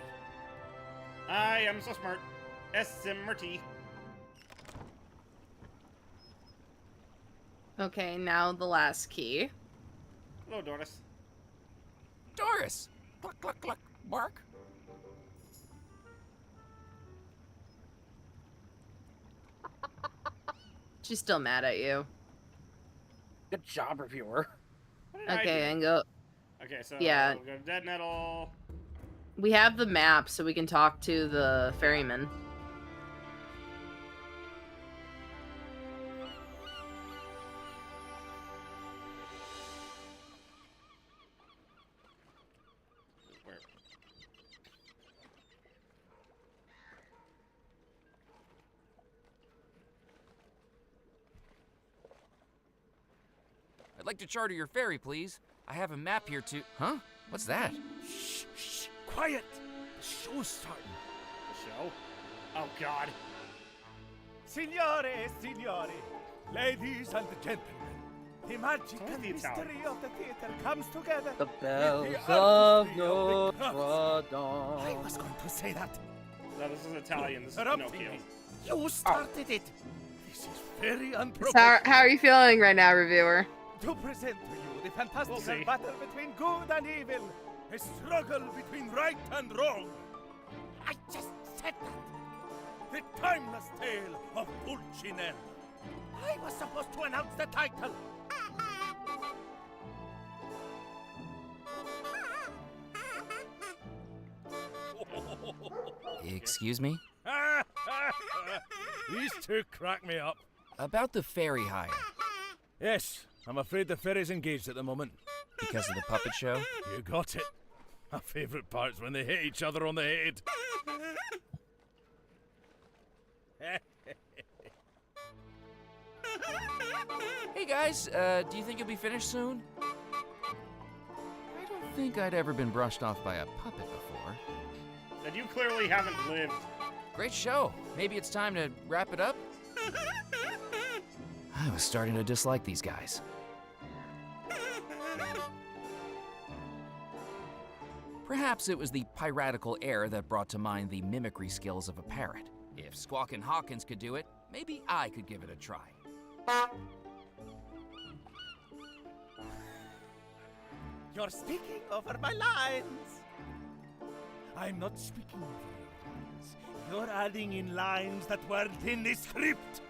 Speaker 14: I am so smart. S-M-R-T.
Speaker 3: Okay, now the last key.
Speaker 14: Hello, Doris.
Speaker 5: Doris! Cluck, cluck, cluck. Mark?
Speaker 3: She's still mad at you.
Speaker 2: Good job, reviewer.
Speaker 3: Okay, and go.
Speaker 14: Okay, so
Speaker 3: Yeah.
Speaker 14: we'll go to Dead Nettle.
Speaker 3: We have the map, so we can talk to the ferryman.
Speaker 14: Where?
Speaker 5: I'd like to charter your ferry, please. I have a map here to... Huh? What's that?
Speaker 10: Shh, shh, quiet. The show's starting.
Speaker 14: The show? Oh, God.
Speaker 10: Signore, signori, ladies and gentlemen, the magic and
Speaker 14: the
Speaker 10: mystery of the theater comes together.
Speaker 2: The
Speaker 10: with
Speaker 2: bells
Speaker 10: the
Speaker 2: of
Speaker 10: artistry
Speaker 2: Notre
Speaker 10: the crafts.
Speaker 2: Dame.
Speaker 10: I was going to say that.
Speaker 14: No, this is Italian. This is
Speaker 10: Interrupting
Speaker 14: Pinocchio.
Speaker 10: me. You started it. This is very
Speaker 3: So
Speaker 10: unprofessional.
Speaker 3: how are you feeling right now, reviewer?
Speaker 10: To present to you the fantastical
Speaker 14: We'll see.
Speaker 10: battle between good and evil, a struggle between right and wrong. I just said that. The timeless tale of Pulcinella. I was supposed to announce the title.
Speaker 5: Excuse me?
Speaker 10: These two crack me up.
Speaker 5: About the ferry hire.
Speaker 10: Yes, I'm afraid the ferry's engaged at the moment.
Speaker 5: Because of the puppet show?
Speaker 10: You got it. My favourite part's when they hit each other on the head.
Speaker 5: Hey guys, do you think you'll be finished soon? I don't think I'd ever been brushed off by a puppet before.
Speaker 14: Then you clearly haven't lived.
Speaker 5: Great show. Maybe it's time to wrap it up? I was starting to dislike these guys. Perhaps it was the piratical air that brought to mind the mimicry skills of a parrot. If Squawkin' Hawkins could do it, maybe I could give it a try.
Speaker 10: You're speaking over my lines. I'm not speaking over your lines. You're adding in lines that weren't in the script.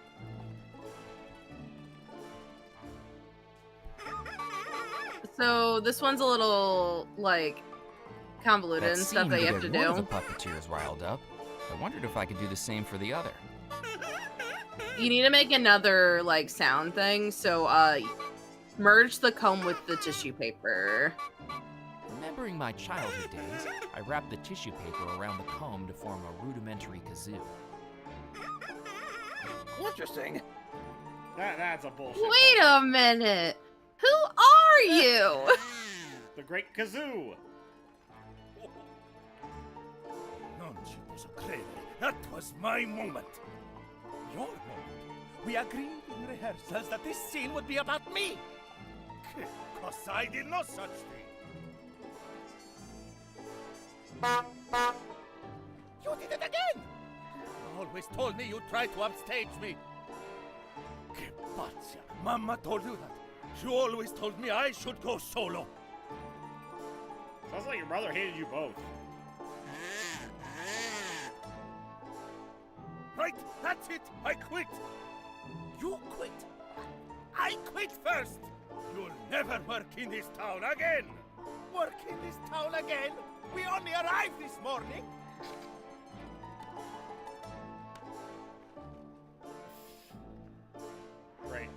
Speaker 3: So this one's a little like convoluted and stuff that you have to
Speaker 5: One of the
Speaker 3: do.
Speaker 5: puppeteers riled up. I wondered if I could do the same for the other.
Speaker 3: You need to make another like sound thing. So merge the comb with the tissue paper.
Speaker 5: Remembering my childhood days, I wrapped the tissue paper around the comb to form a rudimentary kazoo.
Speaker 2: Interesting.
Speaker 14: That's a bullshit.
Speaker 3: Wait a minute. Who are you?
Speaker 14: The Great Kazoo.
Speaker 10: Non ci posso credere. That was my moment. Your moment. We agreed in rehearsals that this scene would be about me. Because I did no such thing. You did it again! You always told me you tried to upstage me. Che pazza. Mamma told you that. She always told me I should go solo.
Speaker 14: Sounds like your brother hated you both.
Speaker 10: Right, that's it. I quit. You quit. I quit first. You'll never work in this town again. Work in this town again? We only arrived this morning.
Speaker 14: Right.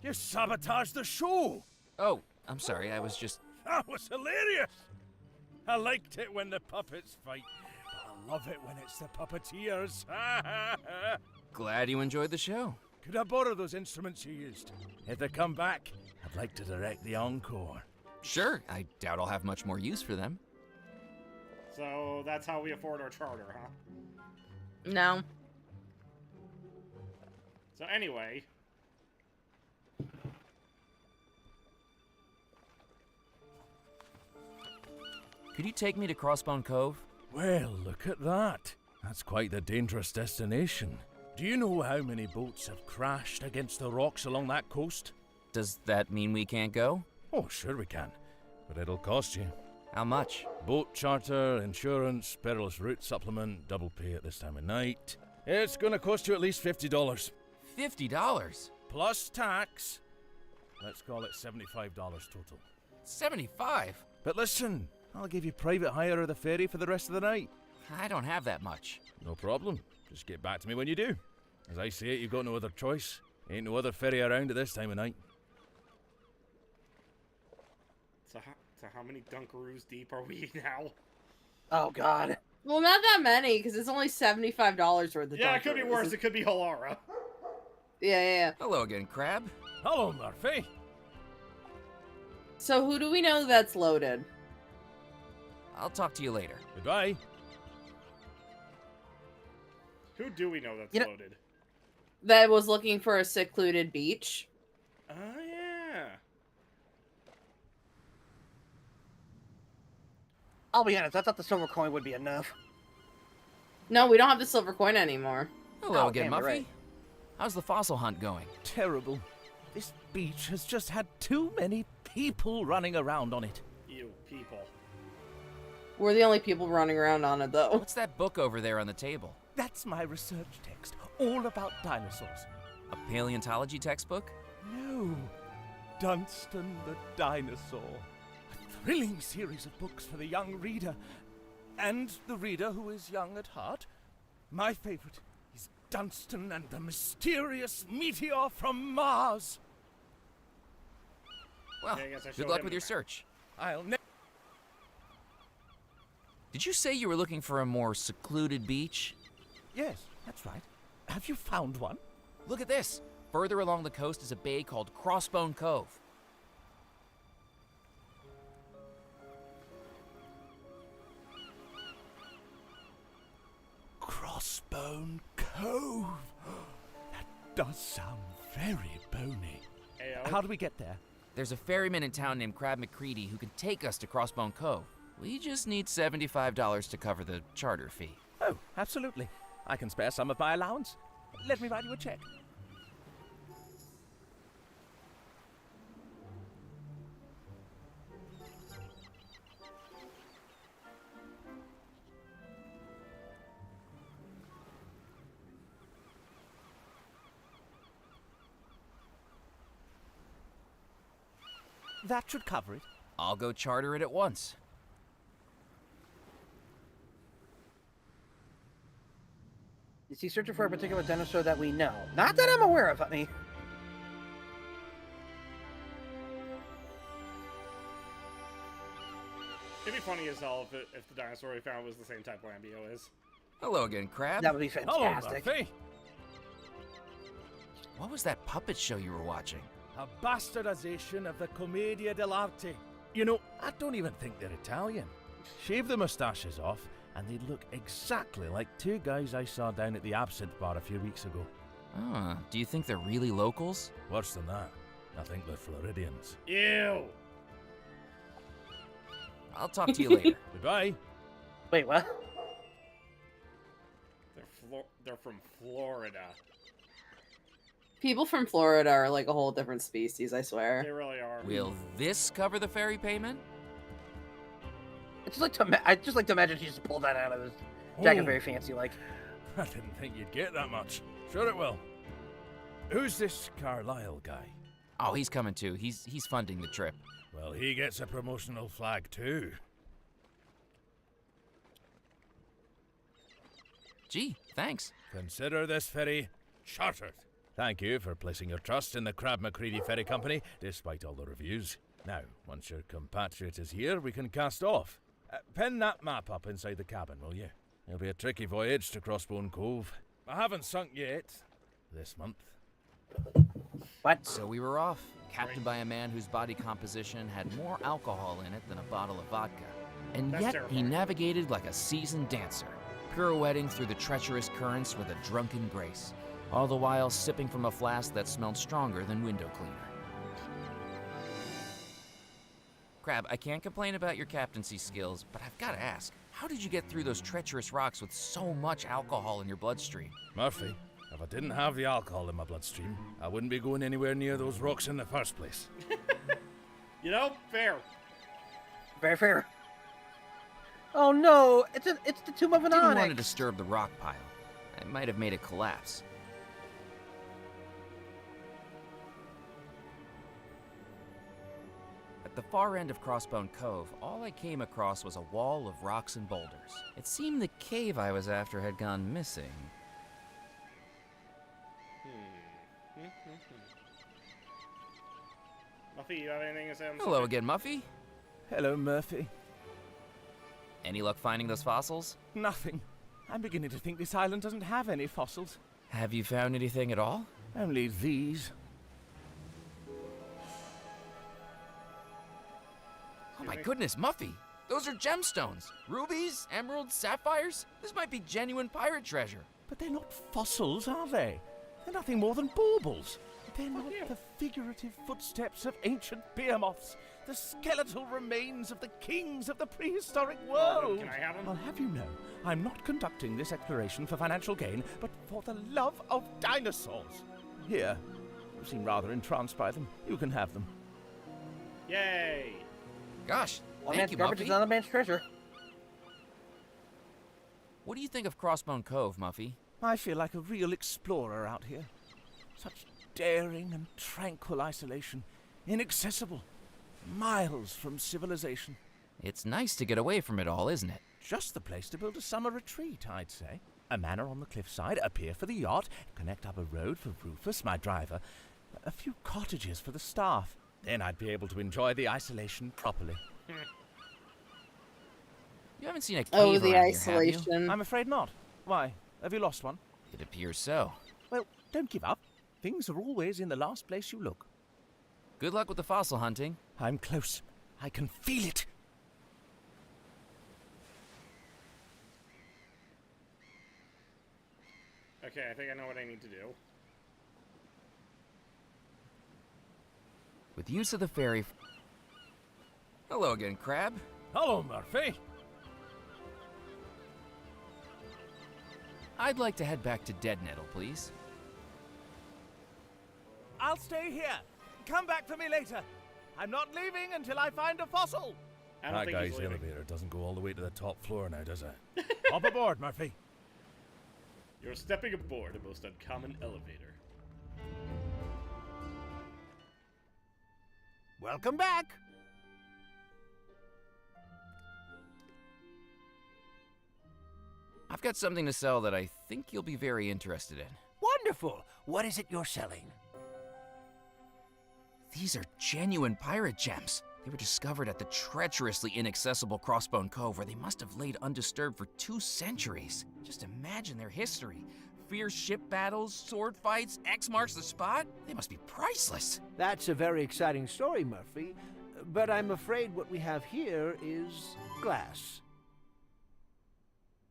Speaker 10: You sabotaged the show.
Speaker 5: Oh, I'm sorry, I was just...
Speaker 10: That was hilarious. I liked it when the puppets fight, but I love it when it's the puppeteers.
Speaker 5: Glad you enjoyed the show.
Speaker 10: Could I borrow those instruments you used? If they come back, I'd like to direct the encore.
Speaker 5: Sure, I doubt I'll have much more use for them.
Speaker 14: So that's how we afford our charter, huh?
Speaker 3: No.
Speaker 14: So anyway.
Speaker 5: Could you take me to Crossbone Cove?
Speaker 10: Well, look at that. That's quite the dangerous destination. Do you know how many boats have crashed against the rocks along that coast?
Speaker 5: Does that mean we can't go?
Speaker 10: Oh, sure we can. But it'll cost you.
Speaker 5: How much?
Speaker 10: Boat charter, insurance, perilous route supplement, double pay at this time of night. It's gonna cost you at least $50.
Speaker 5: $50?
Speaker 10: Plus tax. Let's call it $75 total.
Speaker 5: 75?
Speaker 10: But listen, I'll give you private hire of the ferry for the rest of the night.
Speaker 5: I don't have that much.
Speaker 10: No problem. Just get back to me when you do. As I say it, you've got no other choice. Ain't no other ferry around at this time of night.
Speaker 14: So how many Dunkaroos deep are we now?
Speaker 2: Oh, God.
Speaker 3: Well, not that many, because it's only $75 worth of
Speaker 14: Yeah, it could be
Speaker 3: Dunkaroos.
Speaker 14: worse. It could be Halara.
Speaker 3: Yeah.
Speaker 5: Hello again, Crab.
Speaker 10: Hello, Murphy.
Speaker 3: So who do we know that's loaded?
Speaker 5: I'll talk to you later.
Speaker 10: Goodbye.
Speaker 14: Who do we know that's loaded?
Speaker 3: That was looking for a secluded beach.
Speaker 14: Oh, yeah.
Speaker 2: I'll be honest, I thought the silver coin would be enough.
Speaker 3: No, we don't have the silver coin anymore.
Speaker 5: Hello
Speaker 2: Oh,
Speaker 5: again,
Speaker 2: damn, you're
Speaker 5: Muffy.
Speaker 2: right.
Speaker 5: How's the fossil hunt going?
Speaker 10: Terrible. This beach has just had too many people running around on it.
Speaker 14: You people.
Speaker 3: We're the only people running around on it, though.
Speaker 5: What's that book over there on the table?
Speaker 10: That's my research text, all about dinosaurs.
Speaker 5: A paleontology textbook?
Speaker 10: No. Dunstan the Dinosaur. A thrilling series of books for the young reader. And the reader who is young at heart. My favorite is Dunstan and the Mysterious Meteor from Mars.
Speaker 5: Well,
Speaker 14: Yeah, I guess I
Speaker 5: good
Speaker 14: showed
Speaker 5: luck
Speaker 14: him
Speaker 5: with
Speaker 14: the
Speaker 5: your
Speaker 14: map.
Speaker 5: search.
Speaker 10: I'll never.
Speaker 5: Did you say you were looking for a more secluded beach?
Speaker 10: Yes, that's right. Have you found one?
Speaker 5: Look at this. Further along the coast is a bay called Crossbone Cove.
Speaker 10: Crossbone Cove. That does sound very bony.
Speaker 14: Ayo.
Speaker 10: How do we get there?
Speaker 5: There's a ferryman in town named Crab McCready who can take us to Crossbone Cove. We just need $75 to cover the charter fee.
Speaker 10: Oh, absolutely. I can spare some of my allowance. Let me write you a check. That should cover it.
Speaker 5: I'll go charter it at once.
Speaker 2: Is he searching for a particular dinosaur that we know? Not that I'm aware of, I mean.
Speaker 14: It'd be funny as hell if the dinosaur we found was the same type Lambio is.
Speaker 5: Hello again, Crab.
Speaker 2: That would be fantastic.
Speaker 10: Hello, Murphy.
Speaker 5: What was that puppet show you were watching?
Speaker 10: A bastardization of the Commedia dell'arte. You know, I don't even think they're Italian. Shave the moustaches off, and they'd look exactly like two guys I saw down at the Absinthe Bar a few weeks ago.
Speaker 5: Ah, do you think they're really locals?
Speaker 10: Worse than that, I think they're Floridians.
Speaker 14: Ew.
Speaker 5: I'll talk to you later.
Speaker 10: Goodbye.
Speaker 2: Wait, what?
Speaker 14: They're from Florida.
Speaker 3: People from Florida are like a whole different species, I swear.
Speaker 14: They really are.
Speaker 5: Will this cover the ferry payment?
Speaker 2: I just like to imagine he just pulled that out of his jacket,
Speaker 10: Oh.
Speaker 2: very fancy like.
Speaker 10: I didn't think you'd get that much. Sure it will. Who's this Carlisle guy?
Speaker 5: Oh, he's coming too. He's funding the trip.
Speaker 10: Well, he gets a promotional flag too.
Speaker 5: Gee, thanks.
Speaker 10: Consider this ferry chartered. Thank you for placing your trust in the Crab McCready Ferry Company, despite all the reviews. Now, once your compatriot is here, we can cast off. Pen that map up inside the cabin, will you? It'll be a tricky voyage to Crossbone Cove. I haven't sunk yet. This month.
Speaker 2: What?
Speaker 5: So we were off, captained by a man whose body composition had more alcohol in it than a bottle of vodka. And
Speaker 14: That's
Speaker 5: yet
Speaker 14: terrifying.
Speaker 5: he navigated like a seasoned dancer, pirouetting through the treacherous currents with a drunken grace, all the while sipping from a flask that smelled stronger than window cleaner. Crab, I can't complain about your captaincy skills, but I've got to ask, how did you get through those treacherous rocks with so much alcohol in your bloodstream?
Speaker 10: Murphy, if I didn't have the alcohol in my bloodstream, I wouldn't be going anywhere near those rocks in the first place.
Speaker 14: You know, fair.
Speaker 2: Very fair. Oh no, it's the tomb of an
Speaker 5: Didn't
Speaker 2: onyx.
Speaker 5: want to disturb the rock pile. I might have made it collapse. At the far end of Crossbone Cove, all I came across was a wall of rocks and boulders. It seemed the cave I was after had gone missing.
Speaker 14: Muffy, you have anything to say on the
Speaker 5: Hello
Speaker 14: subject?
Speaker 5: again, Muffy.
Speaker 10: Hello, Murphy.
Speaker 5: Any luck finding those fossils?
Speaker 10: Nothing. I'm beginning to think this island doesn't have any fossils.
Speaker 5: Have you found anything at all?
Speaker 10: Only these.
Speaker 5: Oh my goodness, Muffy! Those are gemstones! Rubies, emeralds, sapphires? This might be genuine pirate treasure.
Speaker 10: But they're not fossils, are they? They're nothing more than baubles. They're not the figurative footsteps of ancient behemoths, the skeletal remains of the kings of the prehistoric world.
Speaker 14: Can I have them?
Speaker 10: I'll have you know, I'm not conducting this exploration for financial gain, but for the love of dinosaurs. Here, you seem rather entranced by them. You can have them.
Speaker 14: Yay!
Speaker 5: Gosh,
Speaker 2: One
Speaker 5: thank
Speaker 2: man's
Speaker 5: you,
Speaker 2: garbage
Speaker 5: Muffy.
Speaker 2: is another man's treasure.
Speaker 5: What do you think of Crossbone Cove, Muffy?
Speaker 10: I feel like a real explorer out here. Such daring and tranquil isolation. Inaccessible. Miles from civilization.
Speaker 5: It's nice to get away from it all, isn't it?
Speaker 10: Just the place to build a summer retreat, I'd say. A manor on the cliffside, a pier for the yacht, connect up a road for Rufus, my driver, a few cottages for the staff. Then I'd be able to enjoy the isolation properly.
Speaker 5: You haven't seen a cave
Speaker 3: Oh, the
Speaker 5: around here, have you?
Speaker 3: isolation.
Speaker 10: I'm afraid not. Why? Have you lost one?
Speaker 5: It appears so.
Speaker 10: Well, don't give up. Things are always in the last place you look.
Speaker 5: Good luck with the fossil hunting.
Speaker 10: I'm close. I can feel it.
Speaker 14: Okay, I think I know what I need to do.
Speaker 5: With use of the ferry... Hello again, Crab.
Speaker 10: Hello, Murphy.
Speaker 5: I'd like to head back to Dead Nettle, please.
Speaker 10: I'll stay here. Come back for me later. I'm not leaving until I find a fossil.
Speaker 14: I don't think he's leaving.
Speaker 10: elevator doesn't go all the way to the top floor now, does it? Hop aboard, Murphy.
Speaker 14: You're stepping aboard a most uncommon elevator.
Speaker 12: Welcome back.
Speaker 5: I've got something to sell that I think you'll be very interested in.
Speaker 12: Wonderful. What is it you're selling?
Speaker 5: These are genuine pirate gems. They were discovered at the treacherously inaccessible Crossbone Cove, where they must have laid undisturbed for 2 centuries. Just imagine their history. Fierce ship battles, sword fights, X marks the spot. They must be priceless.
Speaker 12: That's a very exciting story, Murphy. But I'm afraid what we have here is glass.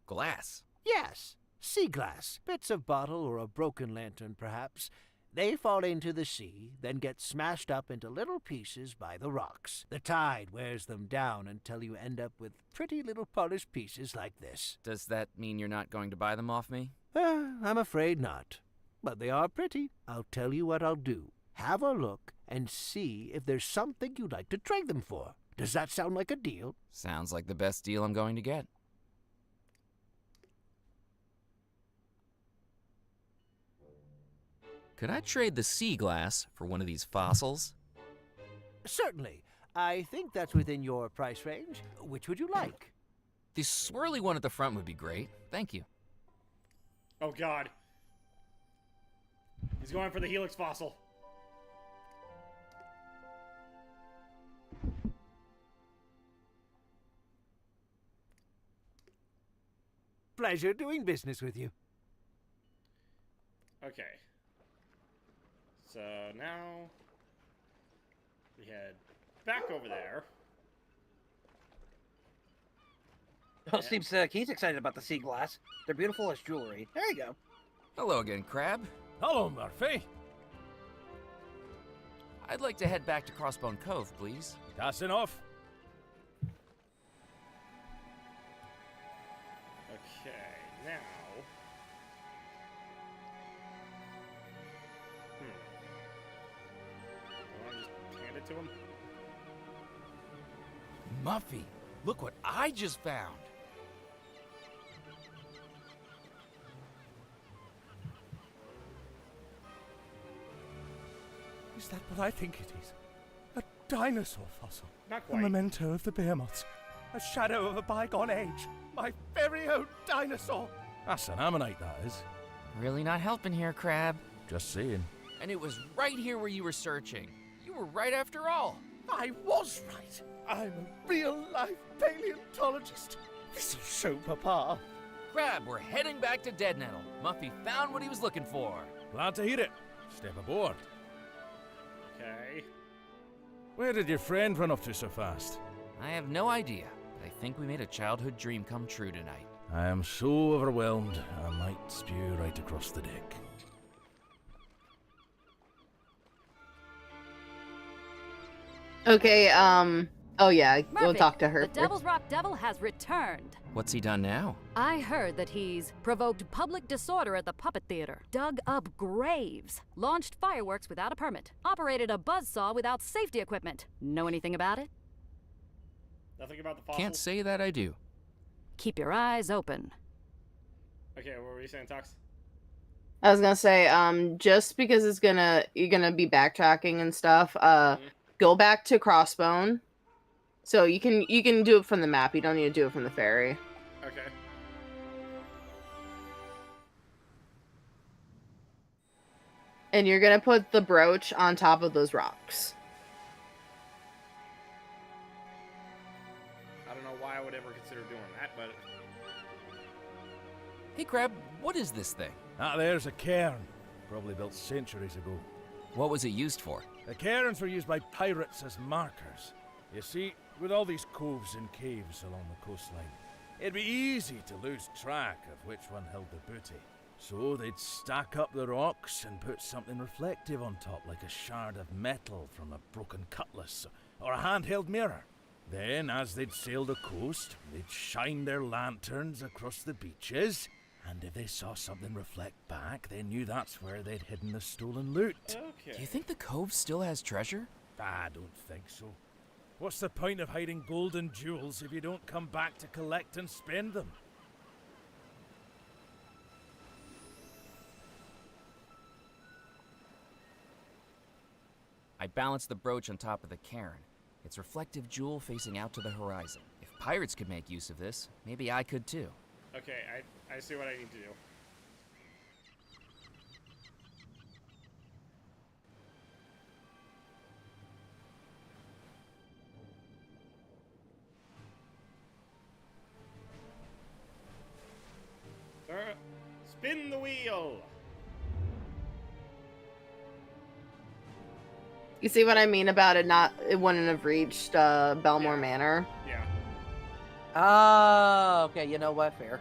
Speaker 5: Glass?
Speaker 12: Yes, sea glass. Bits of bottle or a broken lantern, perhaps. They fall into the sea, then get smashed up into little pieces by the rocks. The tide wears them down until you end up with pretty little polished pieces like this.
Speaker 5: Does that mean you're not going to buy them off me?
Speaker 12: I'm afraid not. But they are pretty. I'll tell you what I'll do. Have a look and see if there's something you'd like to trade them for. Does that sound like a deal?
Speaker 5: Sounds like the best deal I'm going to get. Could I trade the sea glass for one of these fossils?
Speaker 12: Certainly. I think that's within your price range. Which would you like?
Speaker 5: The swirly one at the front would be great. Thank you.
Speaker 14: Oh god. He's going for the Helix fossil.
Speaker 12: Pleasure doing business with you.
Speaker 14: Okay. So now we head back over there.
Speaker 2: Well, seems he's excited about the sea glass. They're beautiful as jewelry. There you go.
Speaker 5: Hello again, Crab.
Speaker 10: Hello, Murphy.
Speaker 5: I'd like to head back to Crossbone Cove, please.
Speaker 10: That's enough.
Speaker 14: Okay, now. Do I just hand it to him?
Speaker 5: Muffy, look what I just found.
Speaker 10: Is that what I think it is? A dinosaur fossil.
Speaker 14: Not
Speaker 10: A
Speaker 14: quite.
Speaker 10: memento of the behemoths. A shadow of a bygone age. My very own dinosaur. That's an ammonite, that is.
Speaker 5: Really not helping here, Crab.
Speaker 10: Just saying.
Speaker 5: And it was right here where you were searching. You were right after all.
Speaker 10: I was right. I'm a real-life paleontologist. This'll show Papa.
Speaker 5: Crab, we're heading back to Dead Nettle. Muffy found what he was looking for.
Speaker 10: Glad to hear it. Step aboard.
Speaker 14: Okay.
Speaker 10: Where did your friend run off to so fast?
Speaker 5: I have no idea, but I think we made a childhood dream come true tonight.
Speaker 10: I am so overwhelmed, I might spew right across the deck.
Speaker 3: Okay, oh yeah, we'll
Speaker 6: Murphy,
Speaker 3: talk to her.
Speaker 6: The Devil's Rock Devil has returned.
Speaker 5: What's he done now?
Speaker 6: I heard that he's provoked public disorder at the Puppet Theater, dug up graves, launched fireworks without a permit, operated a buzzsaw without safety equipment. Know anything about it?
Speaker 14: Nothing about the fossil?
Speaker 5: Can't say that I do.
Speaker 6: Keep your eyes open.
Speaker 14: Okay, what were you saying, Tox?
Speaker 3: I was gonna say, just because you're gonna be backtracking and stuff, go back to Crossbone. So you can do it from the map. You don't need to do it from the ferry.
Speaker 14: Okay.
Speaker 3: And you're gonna put the brooch on top of those rocks.
Speaker 14: I don't know why I would ever consider doing that, but...
Speaker 5: Hey, Crab, what is this thing?
Speaker 10: That there's a cairn. Probably built centuries ago.
Speaker 5: What was it used for?
Speaker 10: The cairns were used by pirates as markers. You see, with all these coves and caves along the coastline, it'd be easy to lose track of which one held the booty. So they'd stack up the rocks and put something reflective on top, like a shard of metal from a broken cutlass or a handheld mirror. Then, as they'd sail the coast, they'd shine their lanterns across the beaches, and if they saw something reflect back, they knew that's where they'd hidden the stolen loot.
Speaker 14: Okay.
Speaker 5: Do you think the cove still has treasure?
Speaker 10: I don't think so. What's the point of hiding gold and jewels if you don't come back to collect and spend them?
Speaker 5: I balanced the brooch on top of the cairn, its reflective jewel facing out to the horizon. If pirates could make use of this, maybe I could too.
Speaker 14: Okay, I see what I need to do. Spin the wheel!
Speaker 3: You see what I mean about it wouldn't have reached Belmore Manor?
Speaker 14: Yeah.
Speaker 2: Oh, okay, you know what? Fair.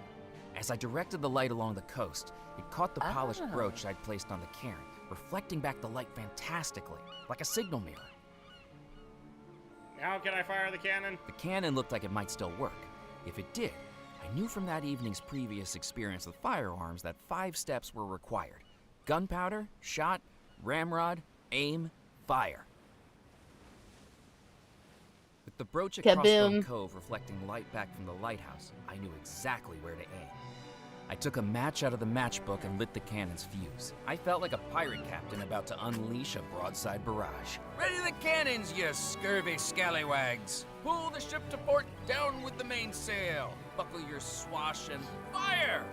Speaker 5: As I directed the light along the coast, it caught the polished brooch I'd placed on the cairn, reflecting back the light fantastically, like a signal mirror.
Speaker 14: Now can I fire the cannon?
Speaker 5: The cannon looked like it might still work. If it did, I knew from that evening's previous experience with firearms that 5 steps were required. Gunpowder, shot, ramrod, aim, fire. With the brooch at Crossbone Cove reflecting light back from the lighthouse, I knew exactly where to aim. I took a match out of the matchbook and lit the cannon's fuse. I felt like a pirate captain about to unleash a broadside barrage. Ready the cannons, you scurvy scallywags! Pull the ship to port, down with the mainsail! Buckle your swash and fire!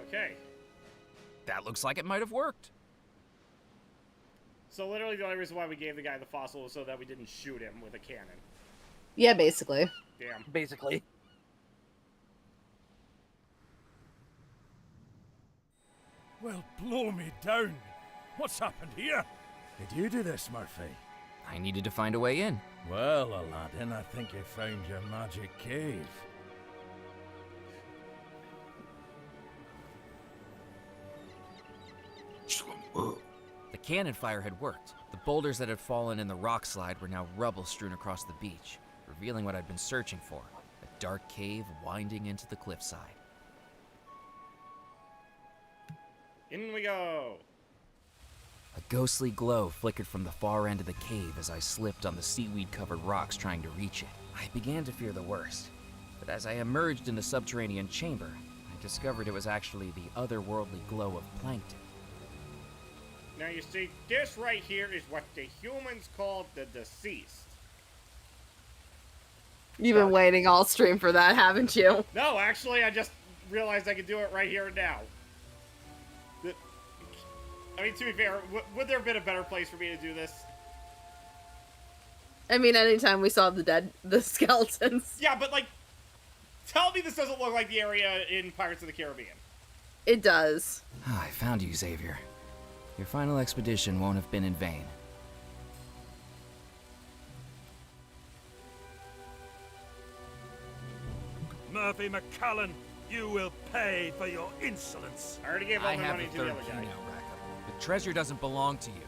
Speaker 14: Okay.
Speaker 5: That looks like it might have worked.
Speaker 14: So literally the only reason why we gave the guy the fossil was so that we didn't shoot him with a cannon.
Speaker 3: Yeah, basically.
Speaker 14: Damn.
Speaker 2: Basically.
Speaker 10: Well, blow me down. What's happened here? Did you do this, Murphy?
Speaker 5: I needed to find a way in.
Speaker 10: Well, Aladdin, I think you found your magic cave.
Speaker 5: The cannon fire had worked. The boulders that had fallen in the rock slide were now rubble strewn across the beach, revealing what I'd been searching for, a dark cave winding into the cliffside.
Speaker 14: In we go!
Speaker 5: A ghostly glow flickered from the far end of the cave as I slipped on the seaweed-covered rocks trying to reach it. I began to fear the worst. The But as I emerged in the subterranean chamber, I discovered it was actually the otherworldly glow of plankton.
Speaker 14: Now you see, this right here is what the humans call the deceased.
Speaker 3: You've been waiting all stream for that, haven't you?
Speaker 14: No, actually, I just realized I could do it right here and now. I mean, to be fair, would there have been a better place for me to do this?
Speaker 3: I mean, anytime we saw the skeletons.
Speaker 14: Yeah, but like, tell me this doesn't look like the area in Pirates of the Caribbean.
Speaker 3: It does.
Speaker 5: I found you, Xavier. Your final expedition won't have been in vain.
Speaker 7: Murphy McCallan, you will pay for your insolence.
Speaker 14: I already gave all the money to the other guy.
Speaker 5: The treasure doesn't belong to you.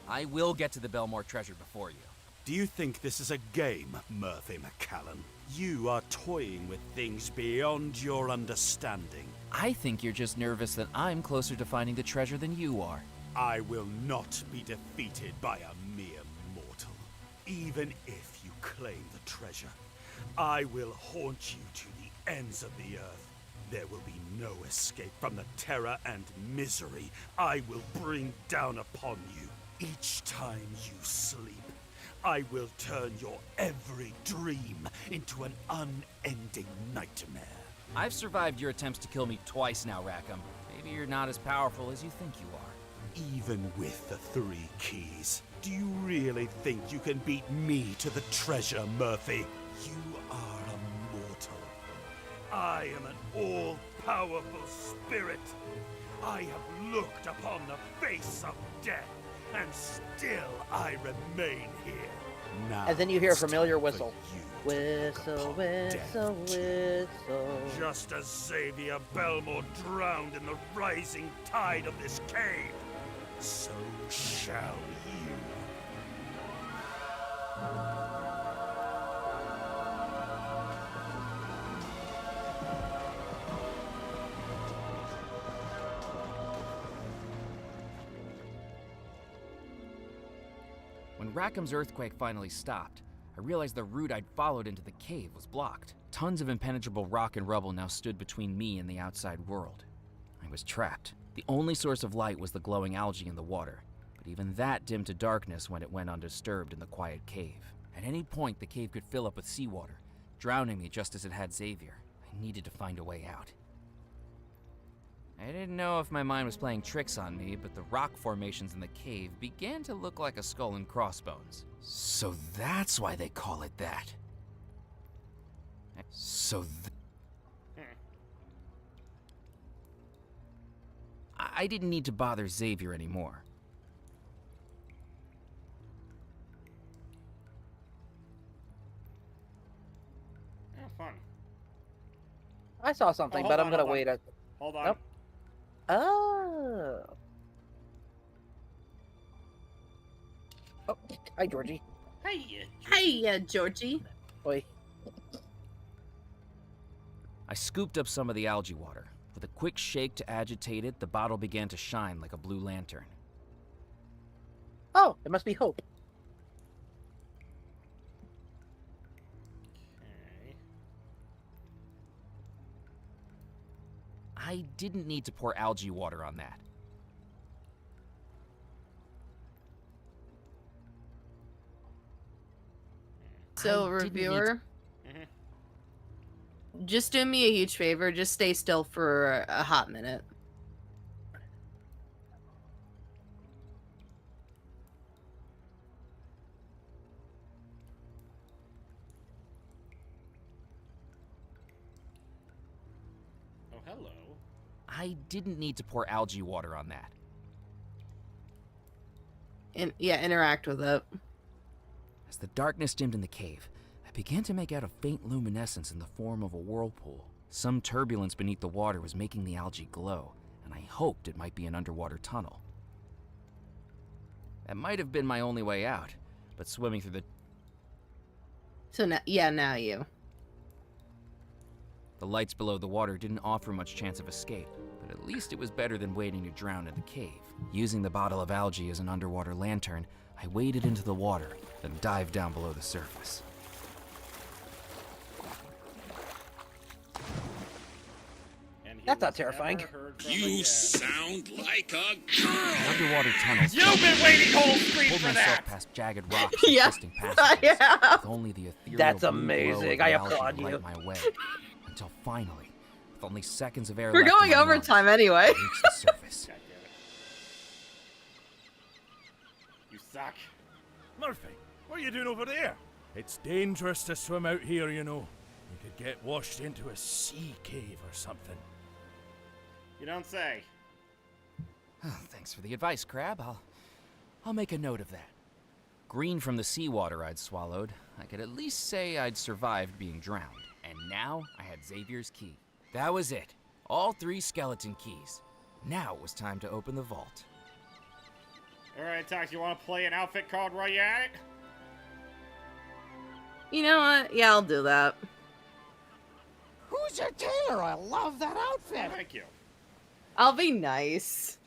Speaker 5: I will get to the Belmore treasure before you.
Speaker 19: Do you think this is a game, Murphy McCallan? You are toying with things beyond your understanding.
Speaker 5: I think you're just nervous that I'm closer to finding the treasure than you are.
Speaker 19: I will not be defeated by a mere mortal. Even if you claim the treasure, I will haunt you to the ends of the earth. There will be no escape from the terror and misery I will bring down upon you. Each time you sleep, I will turn your every dream into an unending nightmare.
Speaker 5: I've survived your attempts to kill me twice now, Rackham. Maybe you're not as powerful as you think you are.
Speaker 19: Even with the 3 keys, do you really think you can beat me to the treasure, Murphy? You are a mortal. I am an all-powerful spirit. I have looked upon the face of death, and still I remain here. Now
Speaker 2: And then you hear a familiar
Speaker 19: it's
Speaker 2: whistle.
Speaker 19: time for you to
Speaker 2: Whistle, whistle, whistle.
Speaker 19: Just as Xavier Belmore drowned in the rising tide of this cave, so shall you.
Speaker 5: When Rackham's earthquake finally stopped, I realized the route I'd followed into the cave was blocked. Tons of impenetrable rock and rubble now stood between me and the outside world. I was trapped. The only source of light was the glowing algae in the water, but even that dimmed to darkness when it went undisturbed in the quiet cave. At any point, the cave could fill up with seawater, drowning me just as it had Xavier. I needed to find a way out. I didn't know if my mind was playing tricks on me, but the rock formations in the cave began to look like a skull and crossbones. So that's why they call it that. I didn't need to bother Xavier anymore.
Speaker 14: Yeah, fun.
Speaker 2: I saw something,
Speaker 14: hold
Speaker 2: but
Speaker 14: on,
Speaker 2: I'm gonna
Speaker 14: hold on.
Speaker 2: wait.
Speaker 14: Hold on.
Speaker 2: Nope. Oh. Oh, hi, Georgie.
Speaker 3: Hey, Georgie.
Speaker 2: Oi.
Speaker 5: I scooped up some of the algae water. With a quick shake to agitate it, the bottle began to shine like a blue lantern.
Speaker 2: Oh, it must be Hope.
Speaker 14: Okay.
Speaker 5: I didn't need to pour algae water on that.
Speaker 3: So,
Speaker 5: I didn't need
Speaker 3: reviewer, just do me a huge favor. Just stay still for a hot minute.
Speaker 14: Oh, hello.
Speaker 5: I didn't need to pour algae water on that.
Speaker 3: Yeah, interact with it.
Speaker 5: As the darkness dimmed in the cave, I began to make out a faint luminescence in the form of a whirlpool. Some turbulence beneath the water was making the algae glow, and I hoped it might be an underwater tunnel. That might have been my only way out, but swimming through the...
Speaker 3: So now you.
Speaker 5: The lights below the water didn't offer much chance of escape, but at least it was better than waiting to drown in the cave. Using the bottle of algae as an underwater lantern, I waded into the water, then dived down below the surface.
Speaker 2: That's not terrifying.
Speaker 1: You sound like a girl.
Speaker 5: Underwater tunnels.
Speaker 14: You've been waiting whole street
Speaker 5: Pulled
Speaker 14: for
Speaker 5: myself
Speaker 14: that.
Speaker 5: past jagged rocks and
Speaker 3: Yeah,
Speaker 5: twisting passages.
Speaker 3: yeah.
Speaker 5: With only the ethereal
Speaker 2: That's
Speaker 5: blue glow
Speaker 2: amazing.
Speaker 5: of the
Speaker 2: I
Speaker 5: algae
Speaker 2: applaud
Speaker 5: to
Speaker 2: you.
Speaker 5: light my way. Until finally, with only seconds of air
Speaker 3: We're
Speaker 5: left
Speaker 3: going
Speaker 5: in my
Speaker 3: overtime
Speaker 5: lungs,
Speaker 3: anyway.
Speaker 5: I reached the surface.
Speaker 14: God damn it. You suck.
Speaker 10: Murphy, what are you doing over there? It's dangerous to swim out here, you know. You could get washed into a sea cave or something.
Speaker 14: You don't say.
Speaker 5: Thanks for the advice, Crab. I'll make a note of that. Green from the seawater I'd swallowed, I could at least say I'd survived being drowned. And now I had Xavier's key. That was it. All 3 skeleton keys. Now it was time to open the vault.
Speaker 14: Alright, Tox, you want to play an outfit called while you're at it?
Speaker 3: You know what? Yeah, I'll do that.
Speaker 8: Who's your tailor? I love that outfit.
Speaker 14: Thank you.
Speaker 3: I'll be nice.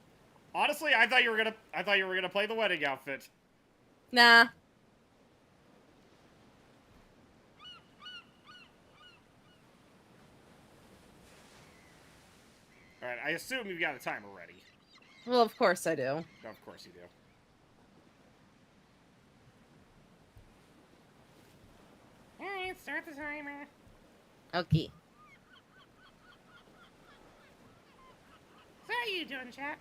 Speaker 14: Honestly, I thought you were gonna play the wedding outfit.
Speaker 3: Nah.
Speaker 14: Alright, I assume you've got a timer ready.
Speaker 3: Well, of course I do.
Speaker 14: Of course you do. Alright, start the timer.
Speaker 3: Okay.
Speaker 8: So how you doing, chat?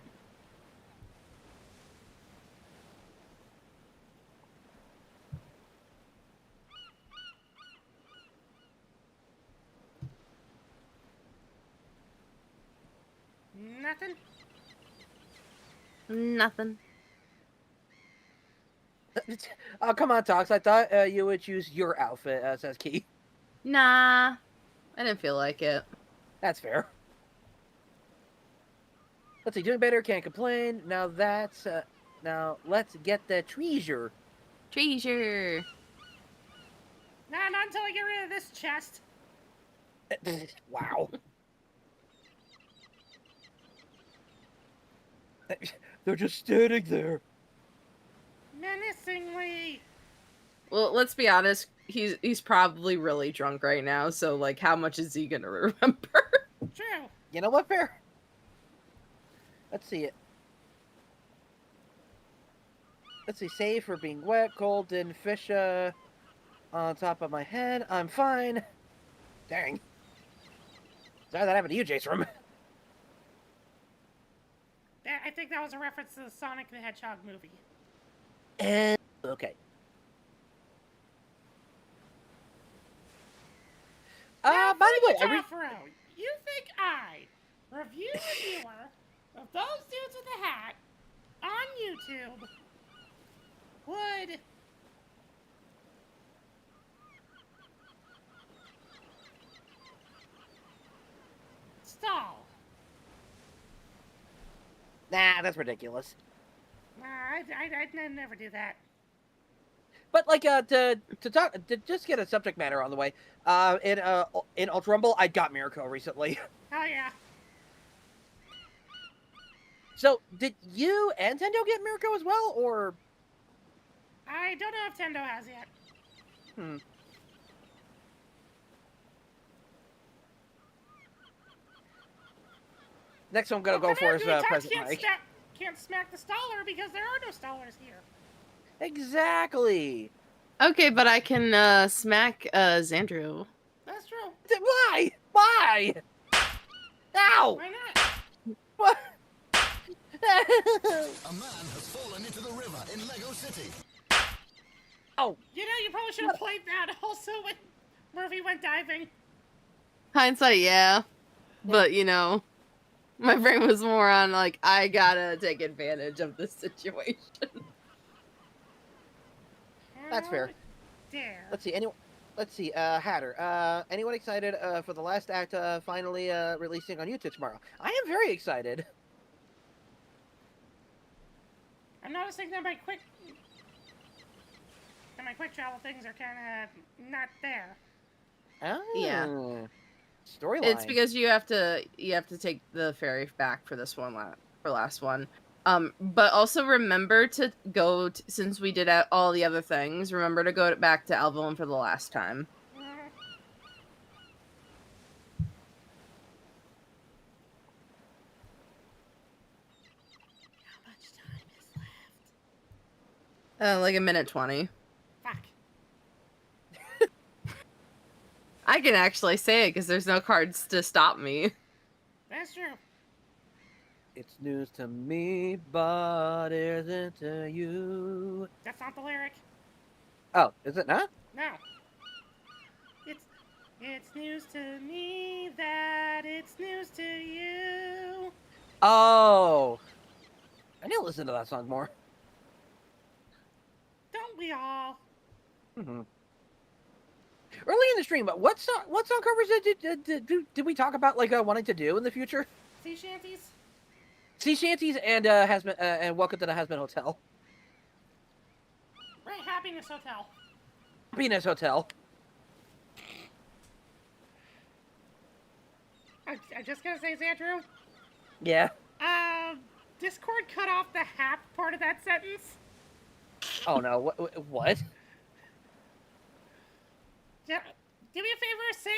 Speaker 8: Nothing?
Speaker 3: Nothing.
Speaker 2: Oh, come on, Tox. I thought you would choose your outfit, says Key.
Speaker 3: Nah. I didn't feel like it.
Speaker 2: That's fair. Let's see, doing better, can't complain. Now that's, now let's get the treasure.
Speaker 3: Treasure.
Speaker 8: Nah, not until I get rid of this chest.
Speaker 2: Wow. They're just standing there.
Speaker 8: Menacingly.
Speaker 3: Well, let's be honest. He's probably really drunk right now. So, like, how much is he gonna remember?
Speaker 8: True.
Speaker 2: You know what, Bear? Let's see it. Let's see. Save for being wet, cold, and fish on top of my head. I'm fine. Dang. Sorry that happened to you, Jason.
Speaker 8: I think that was a reference to the Sonic the Hedgehog movie.
Speaker 2: And okay. By the way,
Speaker 8: Toffro, you think I, reviewer of those dudes with a hat on YouTube, would stall?
Speaker 2: Nah, that's ridiculous.
Speaker 8: Nah, I'd never do that.
Speaker 2: But like to just get a subject matter on the way. In Ultra Rumble, I got Mirko recently.
Speaker 8: Oh yeah.
Speaker 2: So did you and Tendo get Mirko as well, or?
Speaker 8: I don't know if Tendo has yet.
Speaker 2: Hmm. Next one I'm gonna go for is President Mike.
Speaker 8: Can't smack the staller because there are no stallers here.
Speaker 2: Exactly.
Speaker 3: Okay, but I can smack Xandru.
Speaker 8: That's true.
Speaker 2: Why? Why? Ow!
Speaker 8: Why not?
Speaker 2: What?
Speaker 21: A man has fallen into the river in Lego City.
Speaker 2: Oh.
Speaker 8: You know, you probably should have played that also when Murphy went diving.
Speaker 3: Hindsight, yeah. But, you know, my brain was more on, like, I gotta take advantage of this situation.
Speaker 2: That's fair.
Speaker 8: Dare.
Speaker 2: Let's see. Hatter. Anyone excited for the last act finally releasing on YouTube tomorrow? I am very excited.
Speaker 8: I'm noticing that my quick travel things are kind of not there.
Speaker 2: Oh.
Speaker 3: Yeah.
Speaker 2: Storyline.
Speaker 3: It's because you have to take the ferry back for this one for last one. But also remember to go since we did all the other things. Remember to go back to Alvelin for the last time. Like a minute 20.
Speaker 8: Fuck.
Speaker 3: I can actually say it because there's no cards to stop me.
Speaker 8: That's true.
Speaker 2: It's news to me, but isn't to you.
Speaker 8: That's not the lyric.
Speaker 2: Oh, is it not?
Speaker 8: No. It's news to me that it's news to you.
Speaker 2: Oh. I need to listen to that song more.
Speaker 8: Don't we all?
Speaker 2: Mm-hmm. Early in the stream, but what song covers did we talk about like wanting to do in the future?
Speaker 8: Sea shanties?
Speaker 2: Sea shanties and and Welcome to the Hazbin Hotel.
Speaker 8: Right, Happiness Hotel.
Speaker 2: Happiness Hotel.
Speaker 8: I just gotta say, Xandru.
Speaker 2: Yeah.
Speaker 8: Discord cut off the hap part of that sentence.
Speaker 2: Oh no! What?
Speaker 8: Yeah, do me a favor, say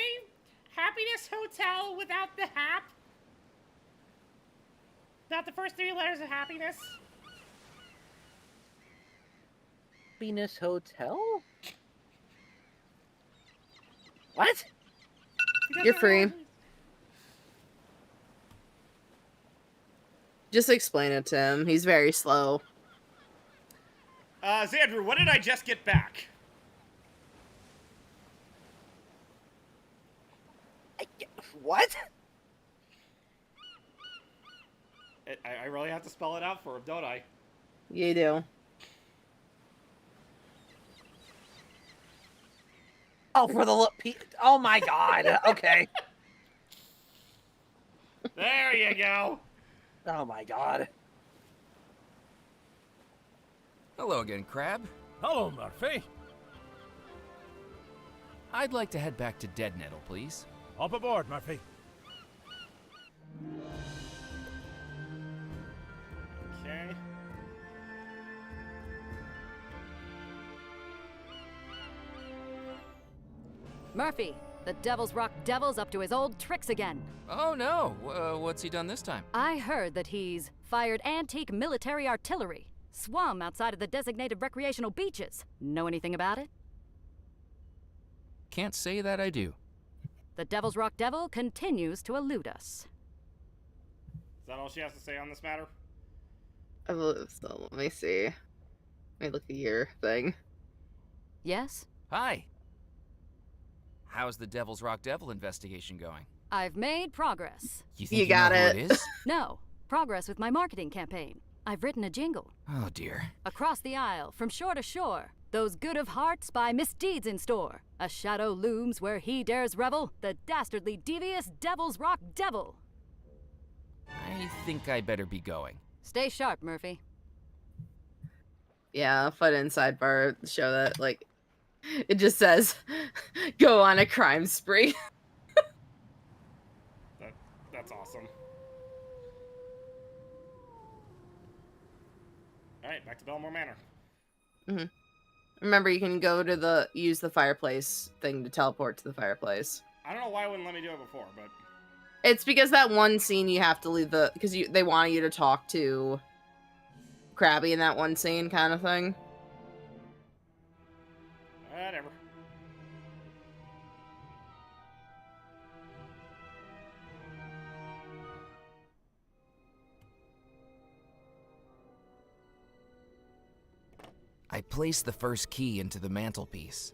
Speaker 8: Happiness Hotel without the hap. Not the first 3 letters of happiness.
Speaker 2: Happiness Hotel? What?
Speaker 3: You're free. Just explain it to him. He's very slow.
Speaker 14: Xandru, what did I just get back?
Speaker 2: What?
Speaker 14: I really have to spell it out for him, don't I?
Speaker 3: You do.
Speaker 2: Oh, for the look. Oh my God. Okay.
Speaker 14: There you go.
Speaker 2: Oh my God.
Speaker 5: Hello again, Crab.
Speaker 10: Hello, Murphy.
Speaker 5: I'd like to head back to Dead Nettle, please.
Speaker 10: Up aboard, Murphy.
Speaker 14: Okay.
Speaker 6: Murphy, the Devil's Rock Devil's up to his old tricks again.
Speaker 5: Oh no, what's he done this time?
Speaker 6: I heard that he's fired antique military artillery, swum outside of the designated recreational beaches. Know anything about it?
Speaker 5: Can't say that I do.
Speaker 6: The Devil's Rock Devil continues to elude us.
Speaker 14: Is that all she has to say on this matter?
Speaker 3: I believe so. Let me see. Let me look at your thing.
Speaker 6: Yes?
Speaker 5: Hi. How's the Devil's Rock Devil investigation going?
Speaker 6: I've made progress.
Speaker 5: You think you got know who it is?
Speaker 6: No. Progress with my marketing campaign. I've written a jingle.
Speaker 5: Oh dear.
Speaker 6: Across the aisle, from shore to shore, those good of hearts buy misdeeds in store. A shadow looms where he dares revel, the dastardly devious Devil's Rock Devil.
Speaker 5: I think I better be going.
Speaker 6: Stay sharp, Murphy.
Speaker 3: Yeah, put in sidebar show that, like, it just says, go on a crime spree.
Speaker 14: That's awesome. Alright, back to Belmore Manor.
Speaker 3: Mm-hmm. Remember, you can go to use the fireplace thing to teleport to the fireplace.
Speaker 14: I don't know why it wouldn't let me do it before, but...
Speaker 3: It's because that one scene you have to leave because they wanted you to talk to Krabby in that one scene kind of thing.
Speaker 14: Whatever.
Speaker 5: I placed the first key into the mantelpiece.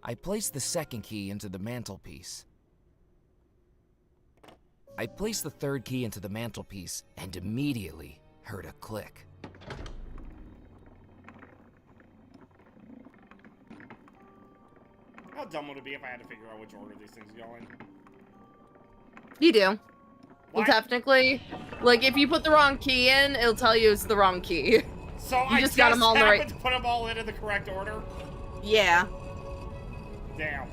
Speaker 5: I placed the second key into the mantelpiece. I placed the third key into the mantelpiece and immediately heard a click.
Speaker 14: How dumb would it be if I had to figure out which order these things go in?
Speaker 3: You do.
Speaker 14: Why?
Speaker 3: Well, technically, like, if you put the wrong key in, it'll tell you it's the wrong key.
Speaker 14: So
Speaker 3: you
Speaker 14: I
Speaker 3: just got them all in the right...
Speaker 14: to put them all in the correct order?
Speaker 3: Yeah.
Speaker 14: Damn.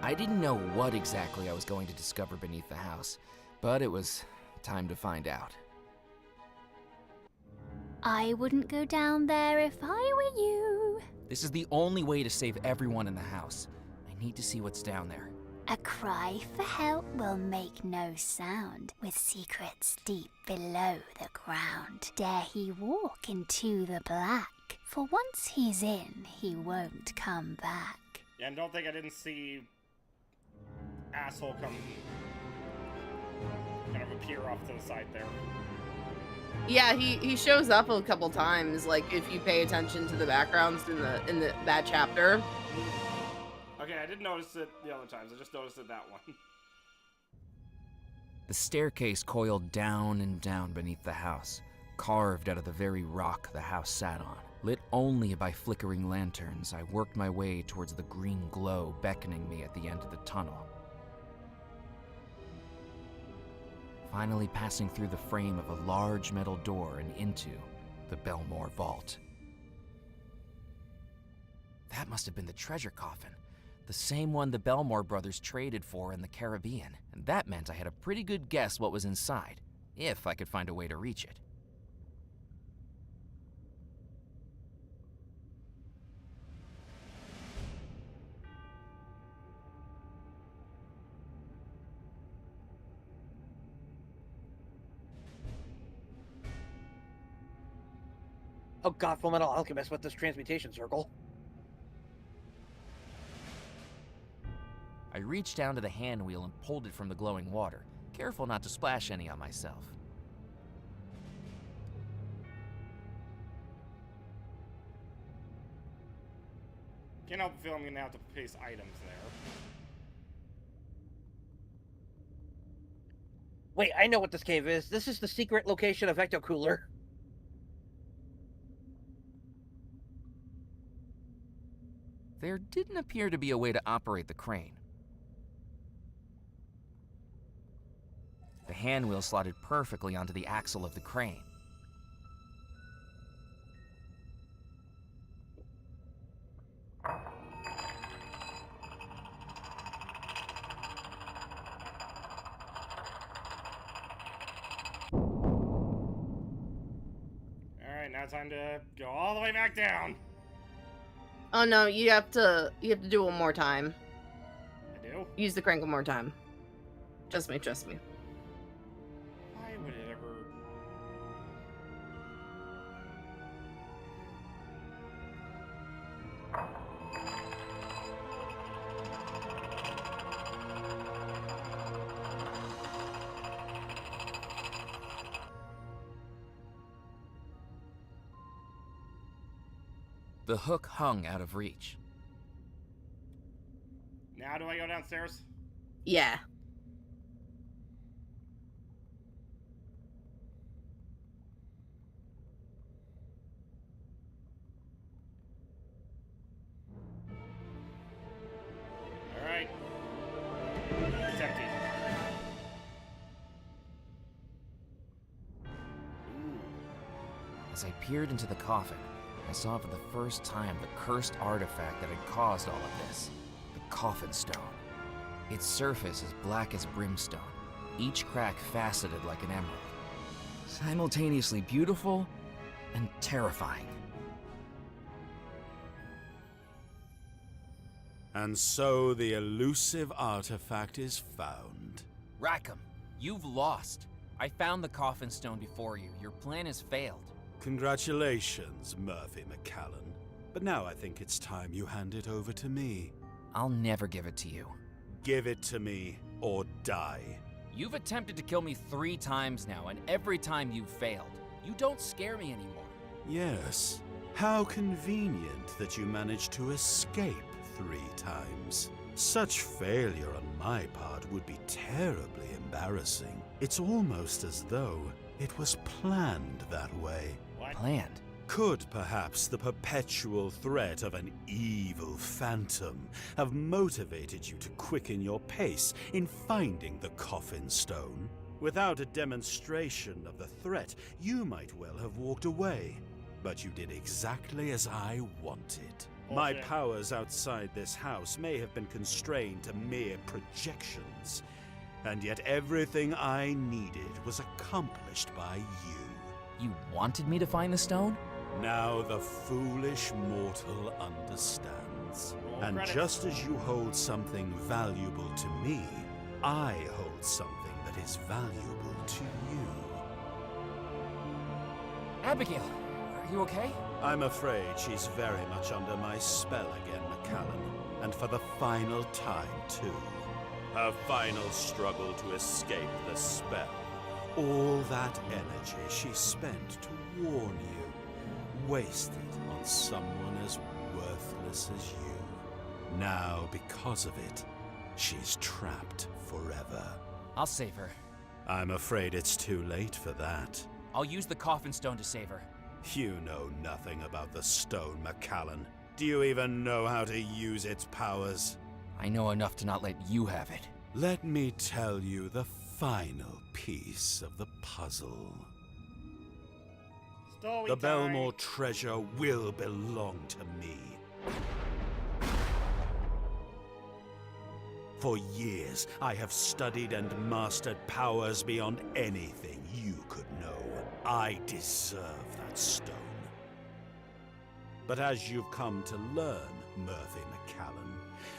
Speaker 5: I didn't know what exactly I was going to discover beneath the house, but it was time to find out.
Speaker 9: I wouldn't go down there if I were you.
Speaker 5: This is the only way to save everyone in the house. I need to see what's down there.
Speaker 9: A cry for help will make no sound, with secrets deep below the ground. Dare he walk into the black, for once he's in, he won't come back.
Speaker 14: Yeah, and don't think I didn't see asshole come kind of appear off to the side there.
Speaker 3: Yeah, he shows up a couple times, like if you pay attention to the backgrounds in that chapter.
Speaker 14: Okay, I didn't notice it the other times. I just noticed it that one.
Speaker 5: The staircase coiled down and down beneath the house, carved out of the very rock the house sat on. Lit only by flickering lanterns, I worked my way towards the green glow beckoning me at the end of the tunnel. Finally passing through the frame of a large metal door and into the Belmore vault. That must have been the treasure coffin. The same one the Belmore brothers traded for in the Caribbean, and that meant I had a pretty good guess what was inside, if I could find a way to reach it.
Speaker 2: Oh god, Fullmetal Alchemist with this transmutation circle.
Speaker 5: I reached down to the hand wheel and pulled it from the glowing water, careful not to splash any on myself.
Speaker 14: Can't help but feel I'm gonna have to paste items there.
Speaker 2: Wait, I know what this cave is. This is the secret location of Ecto Cooler.
Speaker 5: There didn't appear to be a way to operate the crane. The hand wheel slotted perfectly onto the axle of the crane.
Speaker 14: Alright, now time to go all the way back down.
Speaker 3: Oh no, you have to do it one more time.
Speaker 14: I do?
Speaker 3: Use the crank one more time. Trust me, trust me.
Speaker 14: Why would it ever...
Speaker 5: The hook hung out of reach.
Speaker 14: Now do I go downstairs?
Speaker 3: Yeah.
Speaker 14: Alright. It's empty.
Speaker 5: As I peered into the coffin, I saw for the first time the cursed artifact that had caused all of this. The coffin stone. Its surface is black as brimstone, each crack faceted like an emerald. Simultaneously beautiful and terrifying.
Speaker 19: And so the elusive artifact is found.
Speaker 5: Rackham, you've lost. I found the coffin stone before you. Your plan has failed.
Speaker 19: Congratulations, Murphy McCallan. But now I think it's time you hand it over to me.
Speaker 5: I'll never give it to you.
Speaker 19: Give it to me, or die.
Speaker 5: You've attempted to kill me 3 times now, and every time you've failed. You don't scare me anymore.
Speaker 19: Yes. How convenient that you managed to escape 3 times. Such failure on my part would be terribly embarrassing. It's almost as though it was planned that way.
Speaker 14: What?
Speaker 5: Planned?
Speaker 19: Could perhaps the perpetual threat of an evil phantom have motivated you to quicken your pace in finding the coffin stone? Without a demonstration of the threat, you might well have walked away. But you did exactly as I wanted. My powers outside this house may have been constrained to mere projections, and yet everything I needed was accomplished by you.
Speaker 5: You wanted me to find the stone?
Speaker 19: Now the foolish mortal understands. And
Speaker 14: credits.
Speaker 19: just as you hold something valuable to me, I hold something that is valuable to you.
Speaker 5: Abigail, are you okay?
Speaker 19: I'm afraid she's very much under my spell again, McCallan. And for the final time, too. Her final struggle to escape the spell. All that energy she spent to warn you, wasted on someone as worthless as you. Now, because of it, she's trapped forever.
Speaker 5: I'll save her.
Speaker 19: I'm afraid it's too late for that.
Speaker 5: I'll use the coffin stone to save her.
Speaker 19: You know nothing about the stone, McCallan. Do you even know how to use its powers?
Speaker 5: I know enough to not let you have it.
Speaker 19: Let me tell you the final piece of the puzzle.
Speaker 14: Story
Speaker 19: The
Speaker 14: time.
Speaker 19: Belmore treasure will belong to me. For years, I have studied and mastered powers beyond anything you could know. I deserve that stone. But as you've come to learn, Murphy McCallan,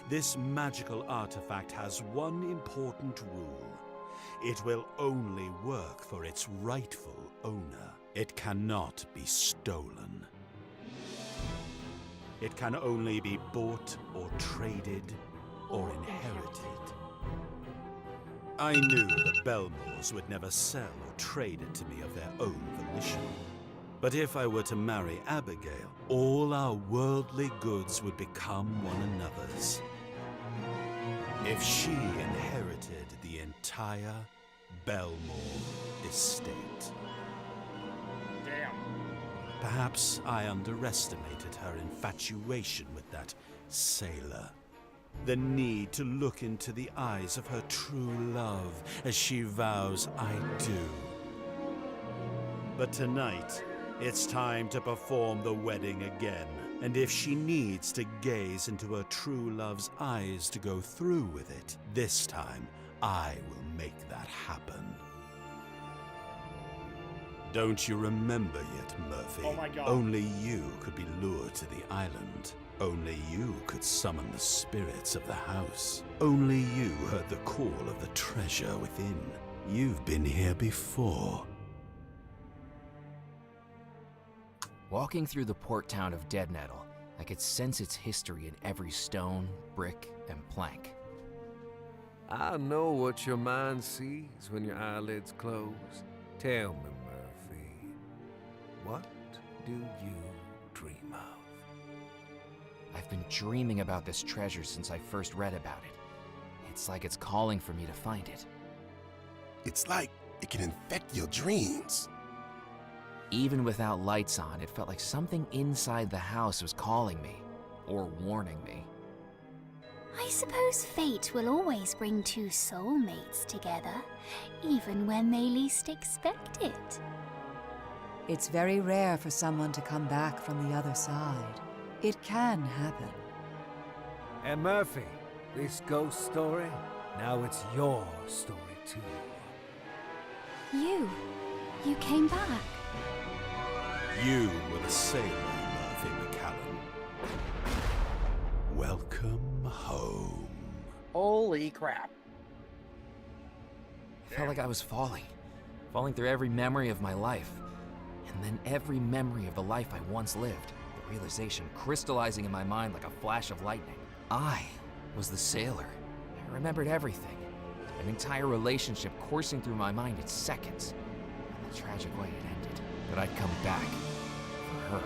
Speaker 19: this magical artifact has one important rule. It will only work for its rightful owner. It cannot be stolen. It can only be bought or traded or inherited. I knew the Belmores would never sell or trade it to me of their own volition. But if I were to marry Abigail, all our worldly goods would become one another's. If she inherited the entire Belmore estate.
Speaker 14: Damn.
Speaker 19: Perhaps I underestimated her infatuation with that sailor. The need to look into the eyes of her true love as she vows I do. But tonight, it's time to perform the wedding again. And if she needs to gaze into her true love's eyes to go through with it, this time I will make that happen. Don't you remember yet, Murphy?
Speaker 14: Oh my God.
Speaker 19: Only you could be lured to the island. Only you could summon the spirits of the house. Only you heard the call of the treasure within. You've been here before.
Speaker 5: Walking through the port town of Deadnettle, I could sense its history in every stone, brick, and plank.
Speaker 4: I know what your mind sees when your eyelids close. Tell me, Murphy, what do you dream of?
Speaker 5: I've been dreaming about this treasure since I first read about it. It's like it's calling for me to find it.
Speaker 11: It's like it can infect your dreams.
Speaker 5: Even without lights on, it felt like something inside the house was calling me, or warning me.
Speaker 9: I suppose fate will always bring two soulmates together, even when they least expect it.
Speaker 15: It's very rare for someone to come back from the other side. It can happen.
Speaker 4: And Murphy, this ghost story, now it's your story too.
Speaker 9: You came back.
Speaker 19: You were the sailor, Murphy McCallan. Welcome home.
Speaker 2: Holy crap.
Speaker 5: I felt like I was falling through every memory of my life, and then every memory of the life I once lived, the realization crystallizing in my mind like a flash of lightning. I was the sailor. I remembered everything, an entire relationship coursing through my mind in seconds, and the tragic way it ended. But I'd come back for her.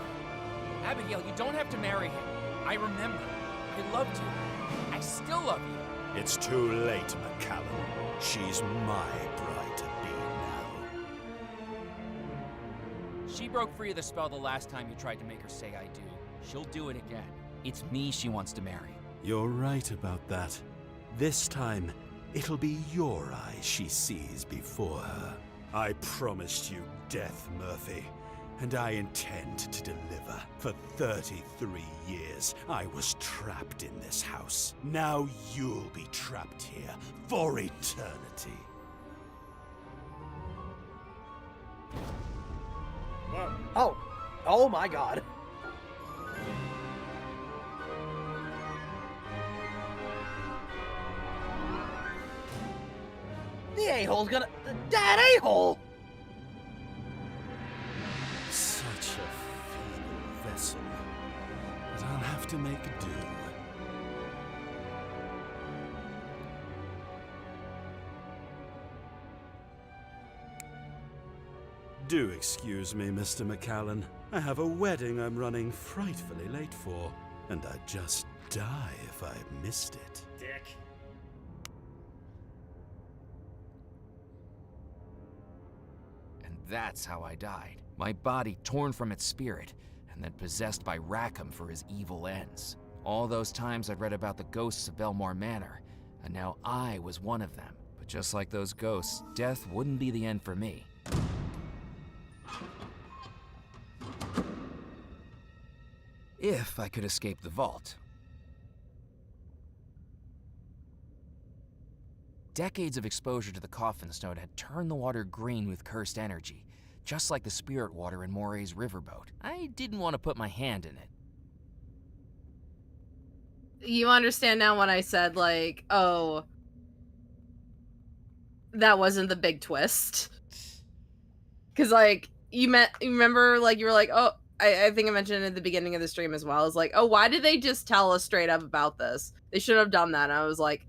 Speaker 5: Abigail, you don't have to marry him. I remember. I loved you. I still love you.
Speaker 19: It's too late, McCallan. She's my bride-to-be now.
Speaker 5: She broke free of the spell the last time you tried to make her say I do. She'll do it again. It's me she wants to marry.
Speaker 19: You're right about that. This time, it'll be your eyes she sees before her. I promised you death, Murphy, and I intend to deliver. For 33 years, I was trapped in this house. Now you'll be trapped here for eternity.
Speaker 2: Oh my God. The a-hole's gonna... That a-hole!
Speaker 19: Such a feeble vessel. But I'll have to make do. Do excuse me, Mr. McCallan. I have a wedding I'm running frightfully late for, and I'd just die if I missed it.
Speaker 14: Dick.
Speaker 5: And that's how I died. My body torn from its spirit, and then possessed by Rackham for his evil ends. All those times I'd read about the ghosts of Belmore Manor, and now I was one of them. But just like those ghosts, death wouldn't be the end for me. If I could escape the vault. Decades of exposure to the Coffin Stone had turned the water green with cursed energy, just like the spirit water in Moray's riverboat. I didn't want to put my hand in it.
Speaker 3: You understand now when I said, like, oh, that wasn't the big twist. Because, like, you remember, like, you were like, oh, I think I mentioned it at the beginning of the stream as well. I was like, oh, why did they just tell us straight up about this? They should have done that. And I was like,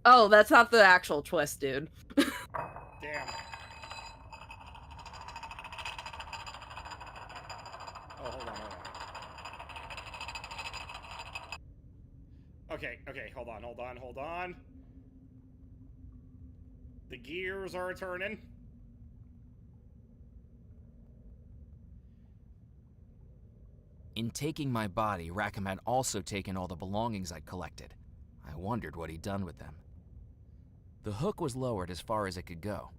Speaker 3: oh, that's not the actual twist, dude.
Speaker 14: Damn. Oh, hold on. Okay, hold on. The gears are turning.
Speaker 5: In taking my body, Rackham had also taken all the belongings I'd collected. I wondered what he'd done with them. The hook was lowered as far as it could go.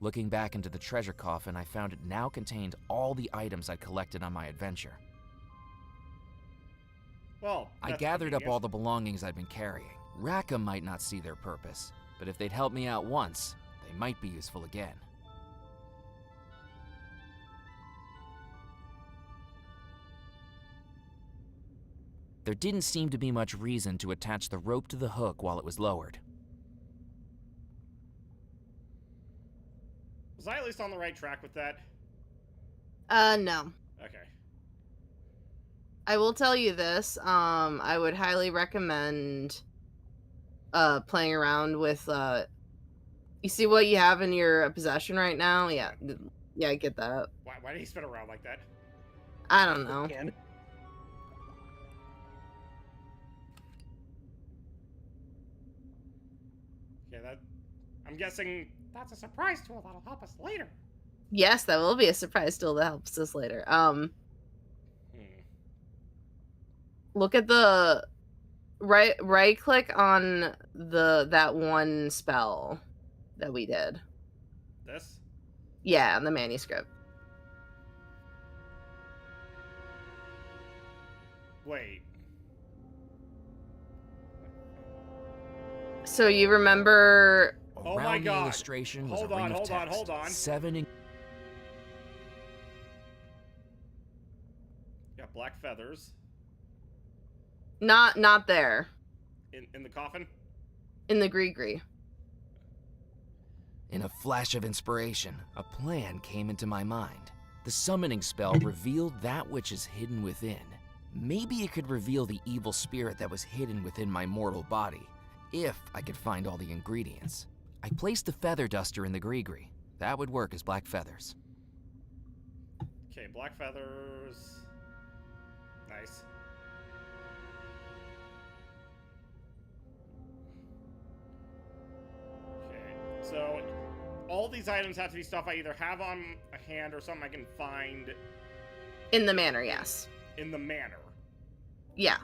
Speaker 5: Looking back into the treasure coffin, I found it now contained all the items I'd collected on my adventure.
Speaker 14: Well,
Speaker 5: I gathered up all the belongings I'd been carrying. Rackham might not see their purpose, but if they'd helped me out once, they might be useful again. There didn't seem to be much reason to attach the rope to the hook while it was lowered.
Speaker 14: Was I at least on the right track with that?
Speaker 3: No.
Speaker 14: Okay.
Speaker 3: I will tell you this. I would highly recommend playing around with you see what you have in your possession right now? Yeah. Yeah, I get that.
Speaker 14: Why did he spin around like that?
Speaker 3: I don't know.
Speaker 14: Yeah, I'm guessing that's a surprise tool that'll help us later.
Speaker 3: Yes, that will be a surprise tool that helps us later. Look at the right click on that one spell that we did.
Speaker 14: This?
Speaker 3: Yeah, on the manuscript.
Speaker 14: Wait.
Speaker 3: So you remember?
Speaker 14: Oh my God!
Speaker 5: The illustration was
Speaker 14: hold
Speaker 5: a ring
Speaker 14: on,
Speaker 5: of
Speaker 14: hold on,
Speaker 5: text.
Speaker 14: hold on.
Speaker 5: 7
Speaker 14: Got black feathers.
Speaker 3: Not there.
Speaker 14: In the coffin?
Speaker 3: In the Gree.
Speaker 5: In a flash of inspiration, a plan came into my mind. The summoning spell revealed that which is hidden within. Maybe it could reveal the evil spirit that was hidden within my mortal body, if I could find all the ingredients. I placed the feather duster in the Gree. That would work as black feathers.
Speaker 14: Okay, black feathers. Nice. Okay, so all these items have to be stuff I either have on a hand or something I can find.
Speaker 3: In the manor, yes.
Speaker 14: In the manor.
Speaker 3: Yeah.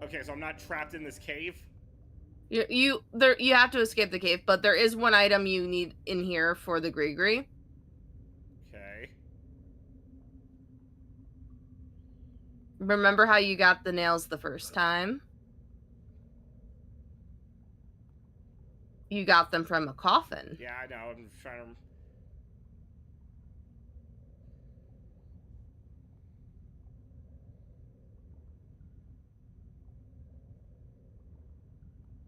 Speaker 14: Okay, so I'm not trapped in this cave?
Speaker 3: You have to escape the cave, but there is one item you need in here for the Gree.
Speaker 14: Okay.
Speaker 3: Remember how you got the nails the first time? You got them from a coffin.
Speaker 14: Yeah, I know. I'm trying to...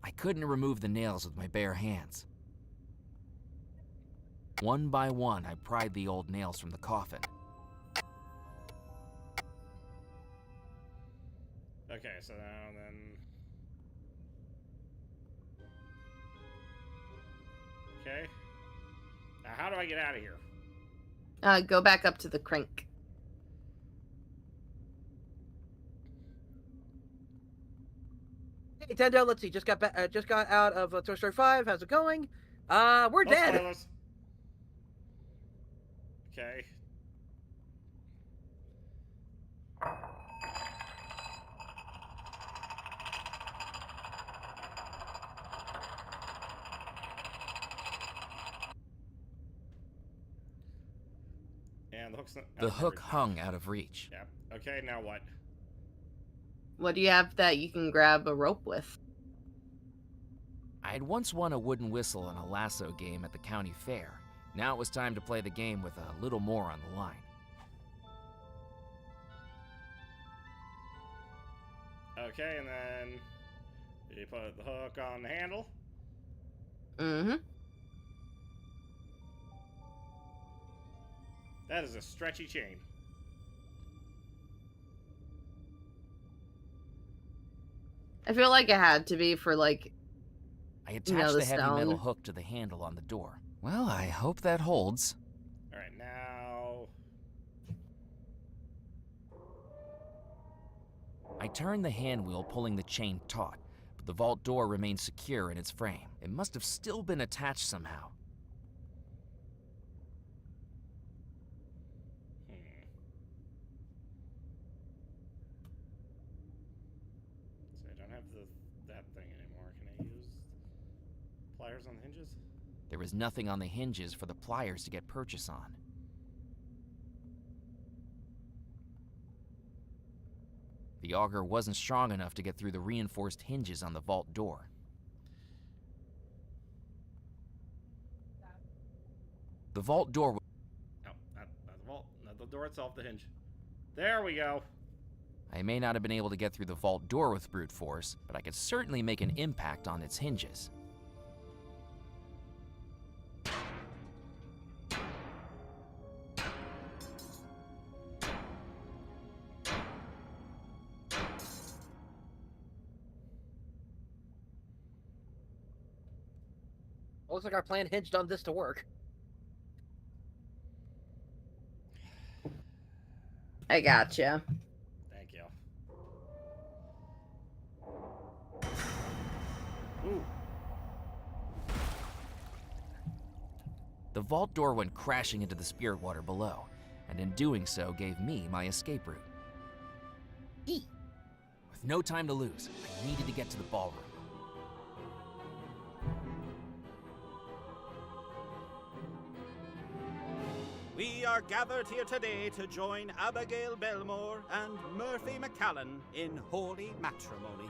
Speaker 5: I couldn't remove the nails with my bare hands. One by one, I pried the old nails from the coffin.
Speaker 14: Okay, so now then... Okay. Now how do I get out of here?
Speaker 3: Go back up to the crank.
Speaker 2: Hey, Tendo, let's see. Just got out of Toy Story 5. How's it going? We're dead.
Speaker 14: Spoilers. Okay. And the hook's not
Speaker 5: The hook hung out of reach.
Speaker 14: Yeah. Okay, now what?
Speaker 3: What do you have that you can grab a rope with?
Speaker 5: I had once won a wooden whistle in a lasso game at the county fair. Now it was time to play the game with a little more on the line.
Speaker 14: Okay, and then you put the hook on the handle.
Speaker 3: Mm-hmm.
Speaker 14: That is a stretchy chain.
Speaker 3: I feel like it had to be for, like,
Speaker 5: I attached the heavy metal hook to the handle on the door. Well, I hope that holds.
Speaker 14: Alright, now...
Speaker 5: I turned the hand wheel, pulling the chain taut, but the vault door remained secure in its frame. It must have still been attached somehow.
Speaker 14: So I don't have that thing anymore. Can I use pliers on the hinges?
Speaker 5: There was nothing on the hinges for the pliers to get purchase on. The auger wasn't strong enough to get through the reinforced hinges on the vault door. The vault door...
Speaker 14: No, not the vault. Not the door itself, the hinge. There we go.
Speaker 5: I may not have been able to get through the vault door with brute force, but I could certainly make an impact on its hinges.
Speaker 2: Looks like our plan hinged on this to work.
Speaker 3: I gotcha.
Speaker 14: Thank you. Ooh.
Speaker 5: The vault door went crashing into the spirit water below, and in doing so gave me my escape route. With no time to lose, I needed to get to the ballroom.
Speaker 17: We are gathered here today to join Abigail Belmore and Murphy McCallan in holy matrimony.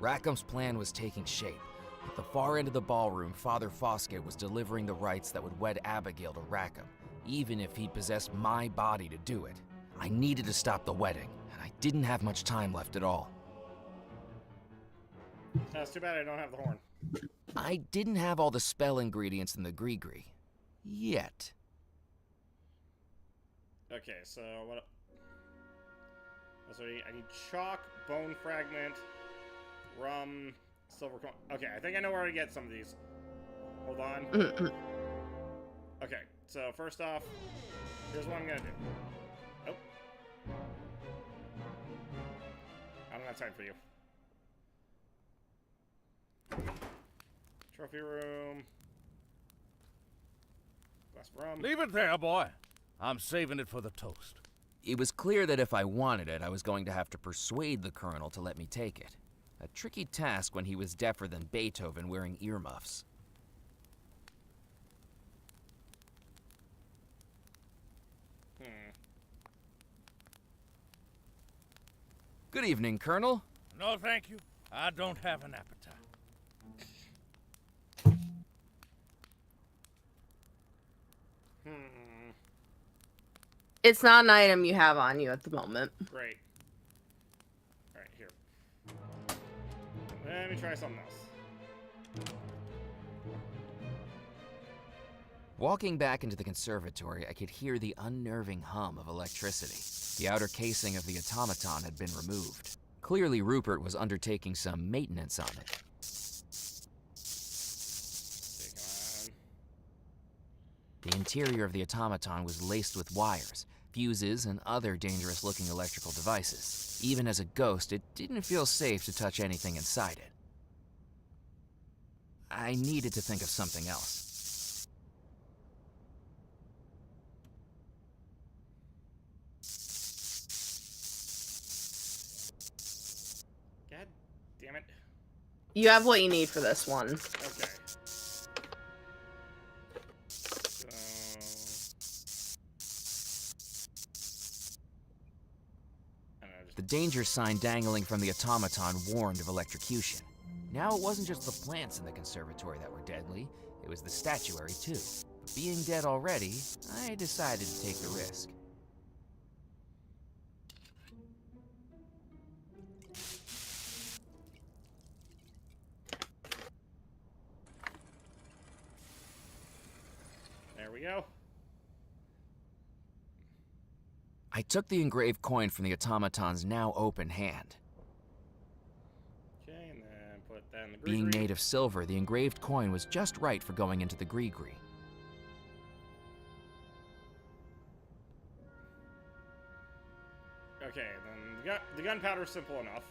Speaker 5: Rackham's plan was taking shape. At the far end of the ballroom, Father Foskett was delivering the rites that would wed Abigail to Rackham, even if he possessed my body to do it. I needed to stop the wedding, and I didn't have much time left at all.
Speaker 14: That's too bad I don't have the horn.
Speaker 5: I didn't have all the spell ingredients in the Gree-Gree. Yet.
Speaker 14: Okay, so what? So I need chalk, bone fragment, rum, silver coin. Okay, I think I know where to get some of these. Hold on. Okay, so first off, here's what I'm gonna do. Oh. I don't have time for you. Trophy room. Glass of rum.
Speaker 10: Leave it there, boy. I'm saving it for the toast.
Speaker 5: It was clear that if I wanted it, I was going to have to persuade the Colonel to let me take it. A tricky task when he was deafer than Beethoven wearing earmuffs. Good evening, Colonel.
Speaker 10: No, thank you. I don't have an appetite.
Speaker 3: It's not an item you have on you at the moment.
Speaker 14: Great. Alright, here. Let me try something else.
Speaker 5: Walking back into the conservatory, I could hear the unnerving hum of electricity. The outer casing of the automaton had been removed. Clearly, Rupert was undertaking some maintenance on it. The interior of the automaton was laced with wires, fuses, and other dangerous-looking electrical devices. Even as a ghost, it didn't feel safe to touch anything inside it. I needed to think of something else.
Speaker 14: God damn it.
Speaker 3: You have what you need for this one.
Speaker 14: Okay.
Speaker 5: The danger sign dangling from the automaton warned of electrocution. Now it wasn't just the plants in the conservatory that were deadly, it was the statuary too. But being dead already, I decided to take the risk.
Speaker 14: There we go.
Speaker 5: I took the engraved coin from the automaton's now open hand.
Speaker 14: Okay, and then put that in the
Speaker 5: Being
Speaker 14: gree-gree.
Speaker 5: made of silver, the engraved coin was just right for going into the gree-gree.
Speaker 14: Okay, then the gunpowder's simple enough.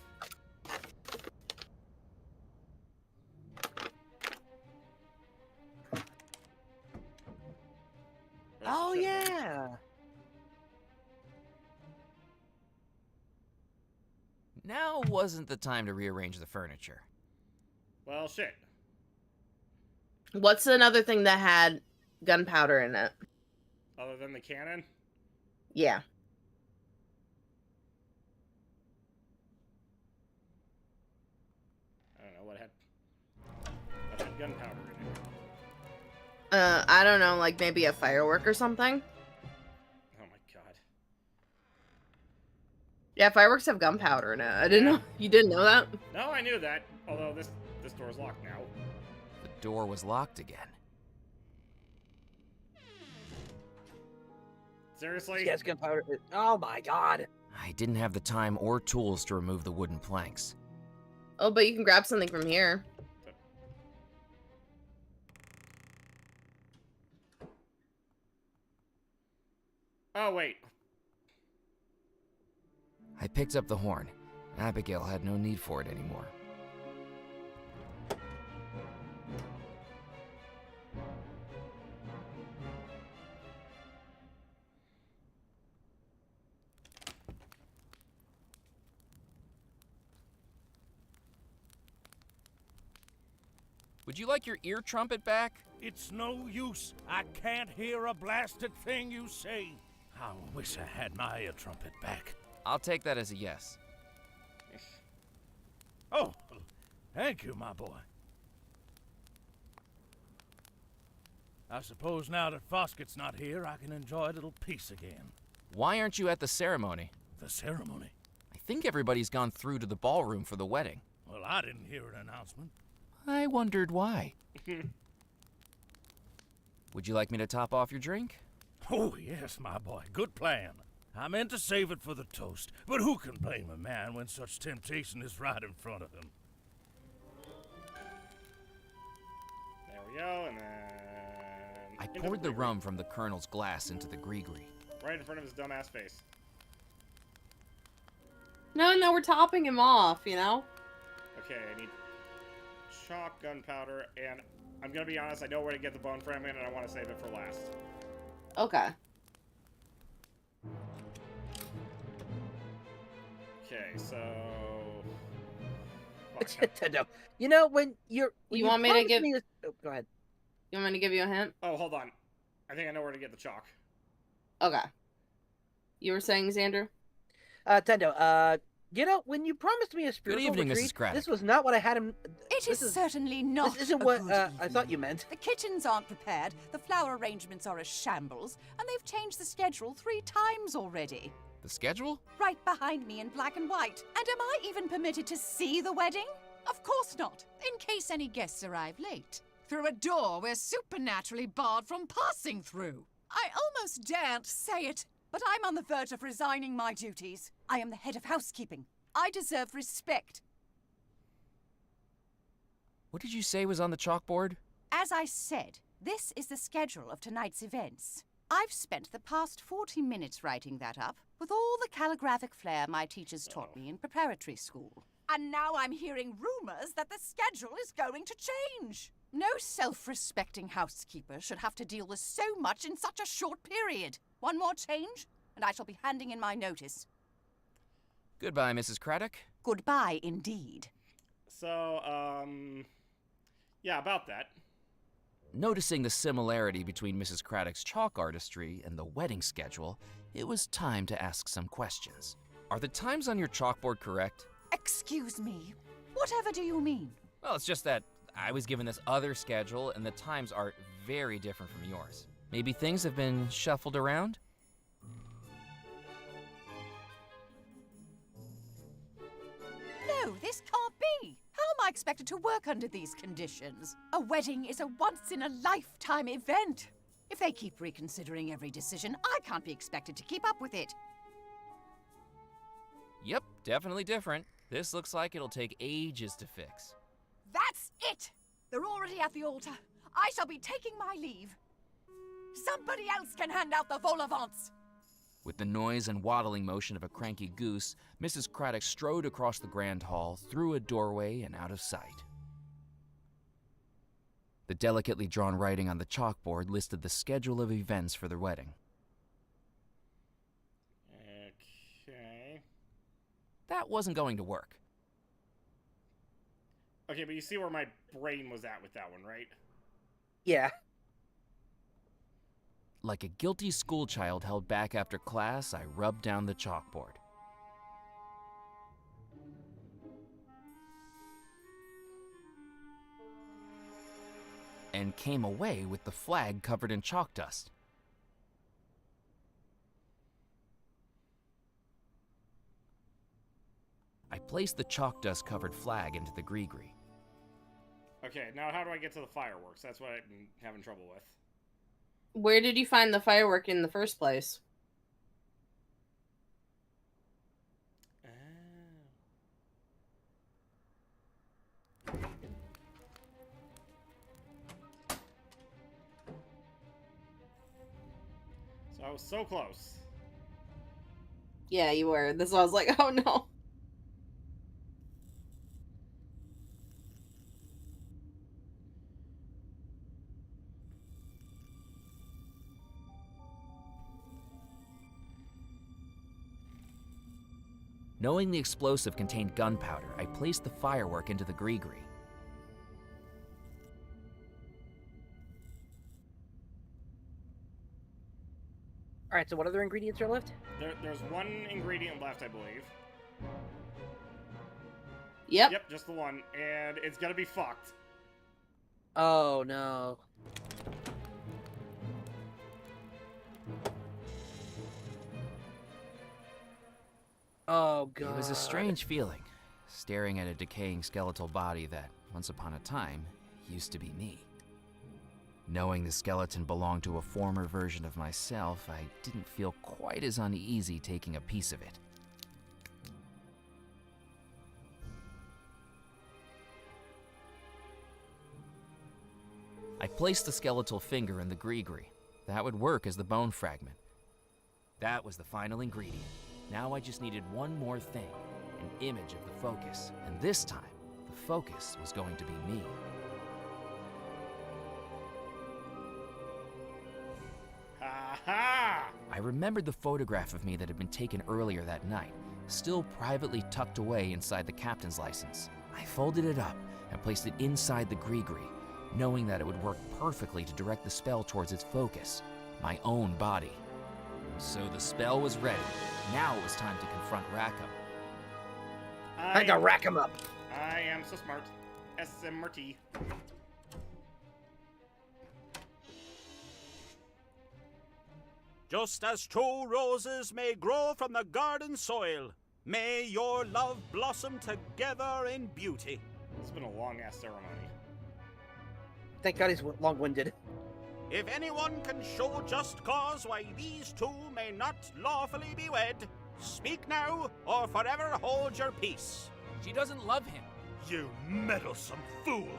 Speaker 2: Oh yeah.
Speaker 5: Now wasn't the time to rearrange the furniture.
Speaker 14: Well, shit.
Speaker 3: What's another thing that had gunpowder in it?
Speaker 14: Other than the cannon?
Speaker 3: Yeah.
Speaker 14: I don't know what had gunpowder in it.
Speaker 3: I don't know, like maybe a firework or something?
Speaker 14: Oh my god.
Speaker 3: Yeah, fireworks have gunpowder in it. I didn't know. You didn't know that?
Speaker 14: No, I knew that. Although this door's locked now.
Speaker 5: The door was locked again.
Speaker 14: Seriously?
Speaker 2: Yes, gunpowder. Oh my god.
Speaker 5: I didn't have the time or tools to remove the wooden planks.
Speaker 3: Oh, but you can grab something from here.
Speaker 14: Oh, wait.
Speaker 5: I picked up the horn. Abigail had no need for it anymore. Would you like your ear trumpet back?
Speaker 10: It's no use. I can't hear a blasted thing you say. I wish I had my ear trumpet back.
Speaker 5: I'll take that as a yes.
Speaker 10: Oh, thank you, my boy. I suppose now that Foskett's not here, I can enjoy a little peace again.
Speaker 5: Why aren't you at the ceremony?
Speaker 10: The ceremony?
Speaker 5: I think everybody's gone through to the ballroom for the wedding.
Speaker 10: Well, I didn't hear an announcement.
Speaker 5: I wondered why. Would you like me to top off your drink?
Speaker 10: Oh, yes, my boy. Good plan. I meant to save it for the toast, but who can blame a man when such temptation is right in front of him?
Speaker 14: There we go, and then...
Speaker 5: I poured the rum from the Colonel's glass into the gree-gree.
Speaker 14: Right in front of his dumbass face.
Speaker 3: No, we're topping him off, you know?
Speaker 14: Okay, I need chalk, gunpowder, and I'm gonna be honest, I know where to get the bone fragment, and I want to save it for last.
Speaker 3: Okay.
Speaker 14: Okay, so...
Speaker 2: No. You know, when
Speaker 3: You want me to
Speaker 2: promised
Speaker 3: give-
Speaker 2: oh, go ahead.
Speaker 3: You want me to give you a hint?
Speaker 14: Oh, hold on. I think I know where to get the chalk.
Speaker 3: Okay. You were saying, Xander?
Speaker 2: Tendo, you know, when you promised me a spiritual
Speaker 5: evening, Mrs.
Speaker 2: retreat,
Speaker 5: Craddock.
Speaker 2: this was not what I had in...
Speaker 16: It is certainly not.
Speaker 2: This isn't
Speaker 16: a
Speaker 2: what
Speaker 16: good
Speaker 2: I thought you meant.
Speaker 16: The kittens aren't prepared, the flower arrangements are a shambles, and they've changed the schedule 3 times already.
Speaker 5: The schedule?
Speaker 16: Right behind me in black and white. And am I even permitted to see the wedding? Of course not, in case any guests arrive late. through a door we're supernaturally barred from passing through. I almost daren't say it, but I'm on the verge of resigning my duties. I am the head of housekeeping. I deserve respect.
Speaker 5: What did you say was on the chalkboard?
Speaker 16: As I said, this is the schedule of tonight's events. I've spent the past 40 minutes writing that up, with all the calligraphic flair my teachers taught me in preparatory school. And now I'm hearing rumors that the schedule is going to change. No self-respecting housekeeper should have to deal with so much in such a short period. One more change, and I shall be handing in my notice.
Speaker 5: Goodbye, Mrs. Craddock.
Speaker 16: Goodbye, indeed.
Speaker 14: So, yeah, about that.
Speaker 5: Noticing the similarity between Mrs. Craddock's chalk artistry and the wedding schedule, it was time to ask some questions. Are the times on your chalkboard correct?
Speaker 16: Excuse me. Whatever do you mean?
Speaker 5: Well, it's just that I was given this other schedule and the times are very different from yours. Maybe things have been shuffled around?
Speaker 16: No, this can't be. How am I expected to work under these conditions? A wedding is a once-in-a-lifetime event. If they keep reconsidering every decision, I can't be expected to keep up with it.
Speaker 5: Yep, definitely different. This looks like it'll take ages to fix.
Speaker 16: That's it! They're already at the altar. I shall be taking my leave. Somebody else can hand out the vol au vents.
Speaker 5: With the noise and waddling motion of a cranky goose, Mrs. Craddock strode across the grand hall, through a doorway, and out of sight. The delicately drawn writing on the chalkboard listed the schedule of events for the wedding.
Speaker 14: Okay.
Speaker 5: That wasn't going to work.
Speaker 14: Okay, but you see where my brain was at with that one, right?
Speaker 2: Yeah.
Speaker 5: Like a guilty schoolchild held back after class, I rubbed down the chalkboard. And came away with the flag covered in chalk dust. I placed the chalk dust covered flag into the gree-gree.
Speaker 14: Okay, now how do I get to the fireworks? That's what I'm having trouble with.
Speaker 3: Where did you find the firework in the first place?
Speaker 14: So I was so close.
Speaker 3: Yeah, you were. This I was like, oh no.
Speaker 5: Knowing the explosive contained gunpowder, I placed the firework into the gree-gree.
Speaker 2: Alright, so what other ingredients are left?
Speaker 14: There's one ingredient left, I believe.
Speaker 3: Yep.
Speaker 14: Yep, just the one. And it's gonna be fucked.
Speaker 2: Oh, no. Oh, God.
Speaker 5: It was a strange feeling, staring at a decaying skeletal body that, once upon a time, used to be me. Knowing the skeleton belonged to a former version of myself, I didn't feel quite as uneasy taking a piece of it. I placed the skeletal finger in the gree-gree. That would work as the bone fragment. That was the final ingredient. Now I just needed one more thing, an image of the focus. And this time, the focus was going to be me.
Speaker 14: Ha-ha!
Speaker 5: I remembered the photograph of me that had been taken earlier that night, still privately tucked away inside the captain's license. I folded it up and placed it inside the gree-gree, knowing that it would work perfectly to direct the spell towards its focus, my own body. So the spell was ready. Now it was time to confront Rackham.
Speaker 2: I got rack him up.
Speaker 14: I am so smart. SMRT.
Speaker 17: Just as true roses may grow from the garden soil, may your love blossom together in beauty.
Speaker 14: It's been a long-ass ceremony.
Speaker 2: Thank God he's long-winded.
Speaker 17: If anyone can show just cause why these two may not lawfully be wed, speak now or forever hold your peace.
Speaker 13: She doesn't love him.
Speaker 7: You meddlesome fool!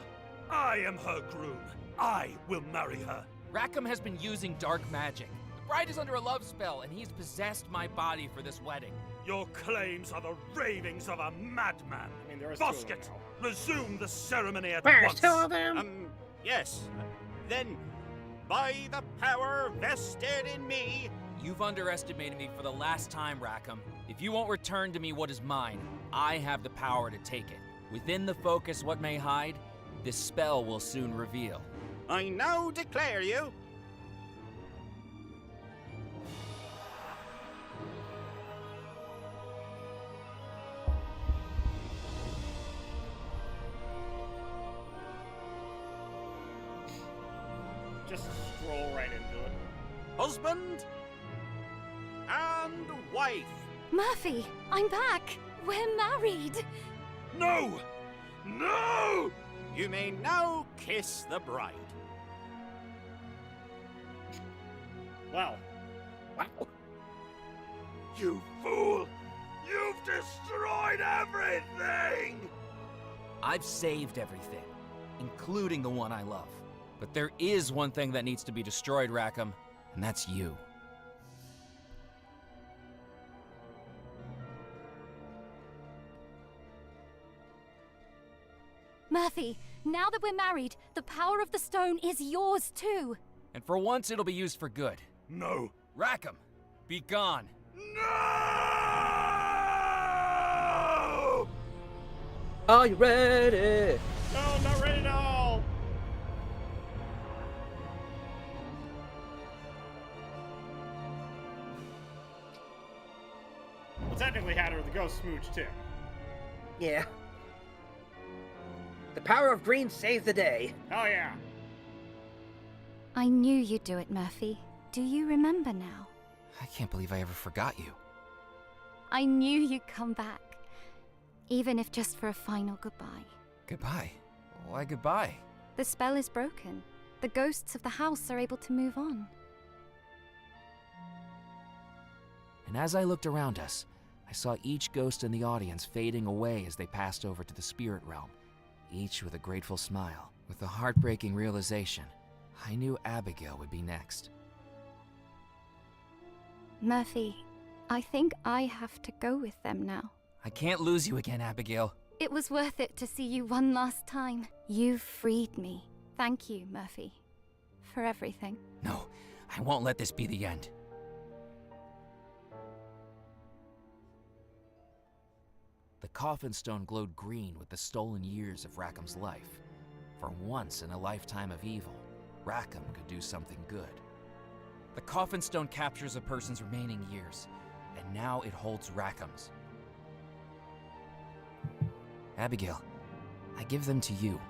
Speaker 7: I am her groom. I will marry her.
Speaker 13: Rackham has been using dark magic. The bride is under a love spell, and he's possessed my body for this wedding.
Speaker 7: Your claims are the ravings of a madman.
Speaker 14: I mean, there is
Speaker 7: Bosket, resume the ceremony at
Speaker 2: There's
Speaker 7: once.
Speaker 2: two of them.
Speaker 17: Yes. Then, by the power vested in me...
Speaker 13: You've underestimated me for the last time, Rackham. If you won't return to me what is mine, I have the power to take it. Within the focus what may hide, this spell will soon reveal.
Speaker 17: I now declare you...
Speaker 14: Just stroll right into it.
Speaker 17: husband and wife.
Speaker 6: Murphy, I'm back. We're married.
Speaker 7: No! No!
Speaker 17: You may now kiss the bride.
Speaker 14: Wow.
Speaker 2: Wow.
Speaker 7: You fool! You've destroyed everything!
Speaker 13: I've saved everything, including the one I love. But there is one thing that needs to be destroyed, Rackham, and that's you.
Speaker 6: Murphy, now that we're married, the power of the stone is yours too.
Speaker 13: And for once, it'll be used for good.
Speaker 7: No.
Speaker 13: Rackham, be gone.
Speaker 7: No!
Speaker 2: Are you ready?
Speaker 14: No, I'm not ready at all. Well, technically, Hatter the Ghost smooched too.
Speaker 2: Yeah. The power of green saves the day.
Speaker 14: Oh yeah.
Speaker 6: I knew you'd do it, Murphy. Do you remember now?
Speaker 5: I can't believe I ever forgot you.
Speaker 6: I knew you'd come back. Even if just for a final goodbye.
Speaker 5: Goodbye? Why goodbye?
Speaker 6: The spell is broken. The ghosts of the house are able to move on.
Speaker 5: And as I looked around us, I saw each ghost in the audience fading away as they passed over to the spirit realm, each with a grateful smile. With the heartbreaking realization, I knew Abigail would be next.
Speaker 6: Murphy, I think I have to go with them now.
Speaker 5: I can't lose you again, Abigail.
Speaker 6: It was worth it to see you one last time. You freed me. Thank you, Murphy, for everything.
Speaker 5: No, I won't let this be the end. The coffin stone glowed green with the stolen years of Rackham's life. For once in a lifetime of evil, Rackham could do something good.
Speaker 13: The coffin stone captures a person's remaining years, and now it holds Rackham's.
Speaker 5: Abigail, I give them to you.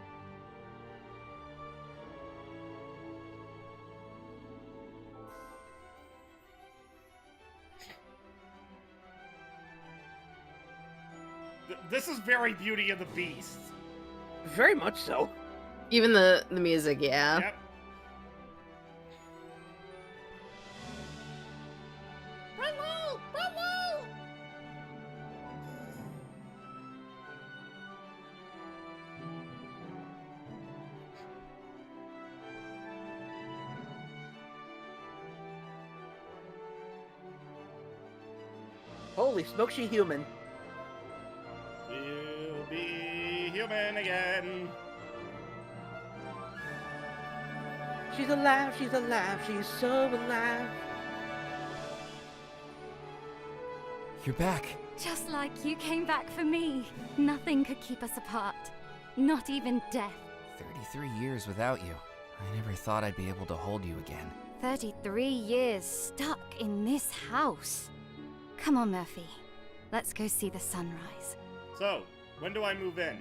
Speaker 14: This is very Beauty and the Beast.
Speaker 2: Very much so.
Speaker 3: Even the music, yeah.
Speaker 14: Yep.
Speaker 8: Bravo! Bravo!
Speaker 2: Holy smoke, she human.
Speaker 14: We'll be human again.
Speaker 2: She's alive, she's alive, she's so alive.
Speaker 5: You're back.
Speaker 6: Just like you came back for me. Nothing could keep us apart. Not even death.
Speaker 5: 33 years without you. I never thought I'd be able to hold you again.
Speaker 6: 33 years stuck in this house. Come on, Murphy. Let's go see the sunrise.
Speaker 14: So, when do I move in?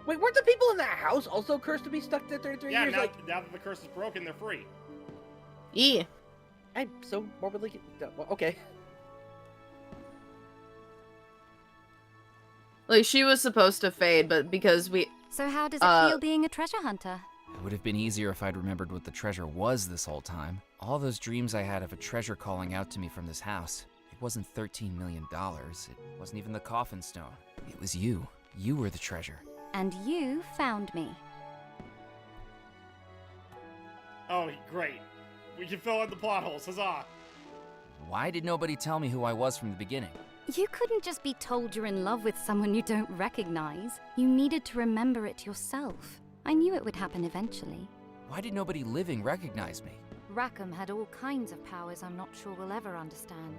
Speaker 2: Wait, weren't the people in that house also cursed to be stuck there 33
Speaker 14: Yeah,
Speaker 2: years?
Speaker 14: now,
Speaker 2: Like,
Speaker 14: now that the curse is broken, they're free.
Speaker 3: Yeah.
Speaker 2: I'm so morbidly... well, okay.
Speaker 3: Like, she was supposed to fade, but because we...
Speaker 6: So how does it feel being a treasure hunter?
Speaker 5: It would have been easier if I'd remembered what the treasure was this whole time. All those dreams I had of a treasure calling out to me from this house. It wasn't $13 million. It wasn't even the coffin stone. It was you. You were the treasure.
Speaker 6: And you found me.
Speaker 14: Oh, great. We can fill in the plot holes. Huzzah!
Speaker 5: Why did nobody tell me who I was from the beginning?
Speaker 6: You couldn't just be told you're in love with someone you don't recognize. You needed to remember it yourself. I knew it would happen eventually.
Speaker 5: Why did nobody living recognize me?
Speaker 6: Rackham had all kinds of powers I'm not sure we'll ever understand.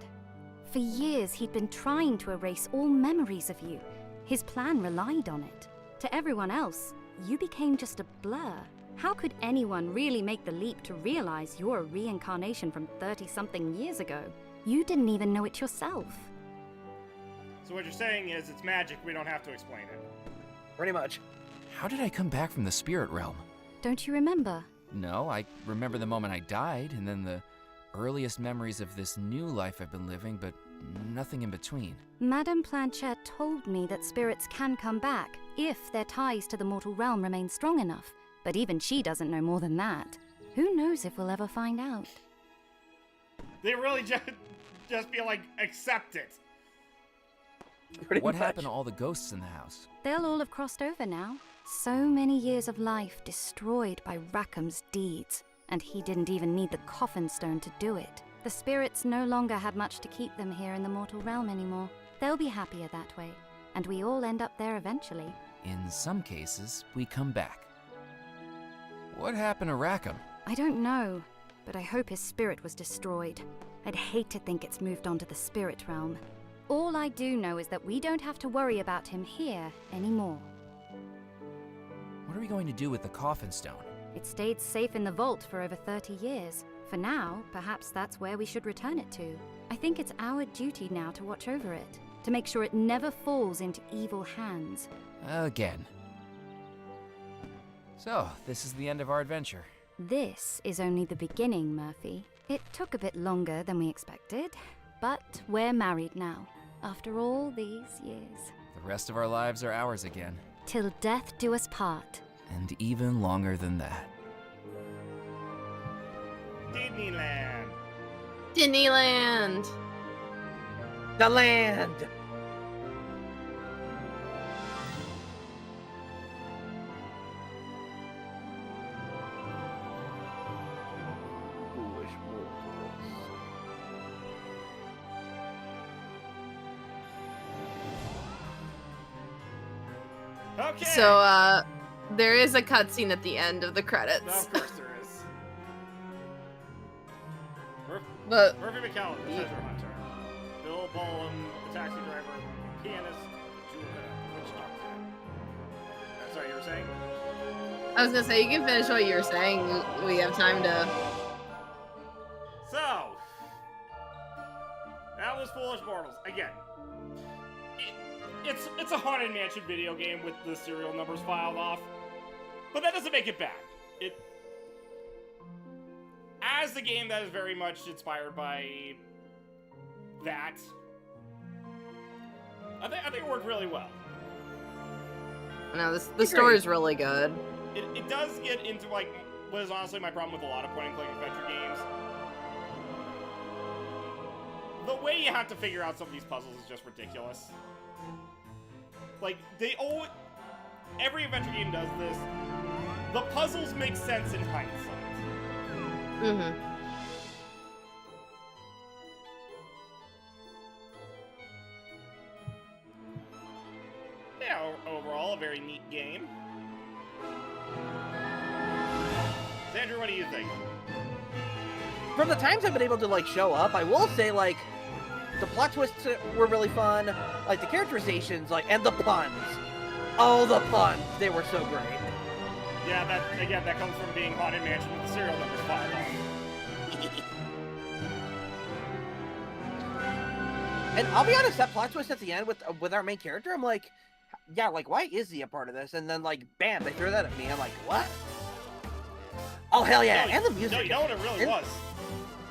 Speaker 6: For years, he'd been trying to erase all memories of you. His plan relied on it. To everyone else, you became just a blur. How could anyone really make the leap to realize you're a reincarnation from 30-something years ago? You didn't even know it yourself.
Speaker 14: So what you're saying is it's magic, we don't have to explain it.
Speaker 2: Pretty much.
Speaker 5: How did I come back from the spirit realm?
Speaker 6: Don't you remember?
Speaker 5: No, I remember the moment I died, and then the earliest memories of this new life I've been living, but nothing in between.
Speaker 6: Madame Planchette told me that spirits can come back if their ties to the mortal realm remain strong enough. But even she doesn't know more than that. Who knows if we'll ever find out?
Speaker 14: They really just be like, accept it.
Speaker 5: What happened to all the ghosts in the house?
Speaker 6: They'll all have crossed over now. So many years of life destroyed by Rackham's deeds. And he didn't even need the coffin stone to do it. The spirits no longer had much to keep them here in the mortal realm anymore. They'll be happier that way. And we all end up there eventually.
Speaker 5: In some cases, we come back. What happened to Rackham?
Speaker 6: I don't know, but I hope his spirit was destroyed. I'd hate to think it's moved on to the spirit realm. All I do know is that we don't have to worry about him here anymore.
Speaker 5: What are we going to do with the coffin stone?
Speaker 6: It stayed safe in the vault for over 30 years. For now, perhaps that's where we should return it to. I think it's our duty now to watch over it, to make sure it never falls into evil hands.
Speaker 5: Again. So, this is the end of our adventure.
Speaker 6: This is only the beginning, Murphy. It took a bit longer than we expected, but we're married now, after all these years.
Speaker 5: The rest of our lives are ours again.
Speaker 6: Till death do us part.
Speaker 5: And even longer than that.
Speaker 14: Disneyland.
Speaker 3: Disneyland.
Speaker 2: The land.
Speaker 14: Okay.
Speaker 3: So, there is a cutscene at the end of the credits.
Speaker 14: Of course there is.
Speaker 3: But
Speaker 14: Murphy McCallum, the treasure hunter. Bill Boland, the taxi driver. Pianist, witch doctor. Sorry, you were saying?
Speaker 3: I was gonna say, you can finish what you were saying. We have time to...
Speaker 14: So, that was Foolish Mortals. Again, it's a Haunted Mansion video game with the serial numbers filed off, but that doesn't make it bad. As a game that is very much inspired by that, I think it worked really well.
Speaker 3: No, the story is really good.
Speaker 14: It does get into, like, what is honestly my problem with a lot of point-and-click adventure games. The way you have to figure out some of these puzzles is just ridiculous. Like, every adventure game does this. The puzzles make sense in hindsight.
Speaker 3: Mm-hmm.
Speaker 14: Yeah, overall, a very neat game. Andrew, what do you think?
Speaker 2: From the times I've been able to, like, show up, I will say, like, the plot twists were really fun. Like, the characterizations, like, and the puns. Oh, the puns. They were so great.
Speaker 14: Yeah, that comes from being Haunted Mansion with the serial numbers filed on.
Speaker 2: And I'll be honest, that plot twist at the end with our main character, I'm like, yeah, like, why is he a part of this? And then, like, bam, they throw that at me. I'm like, what? Oh, hell yeah.
Speaker 14: No,
Speaker 2: and the music.
Speaker 14: No, you know what it really was?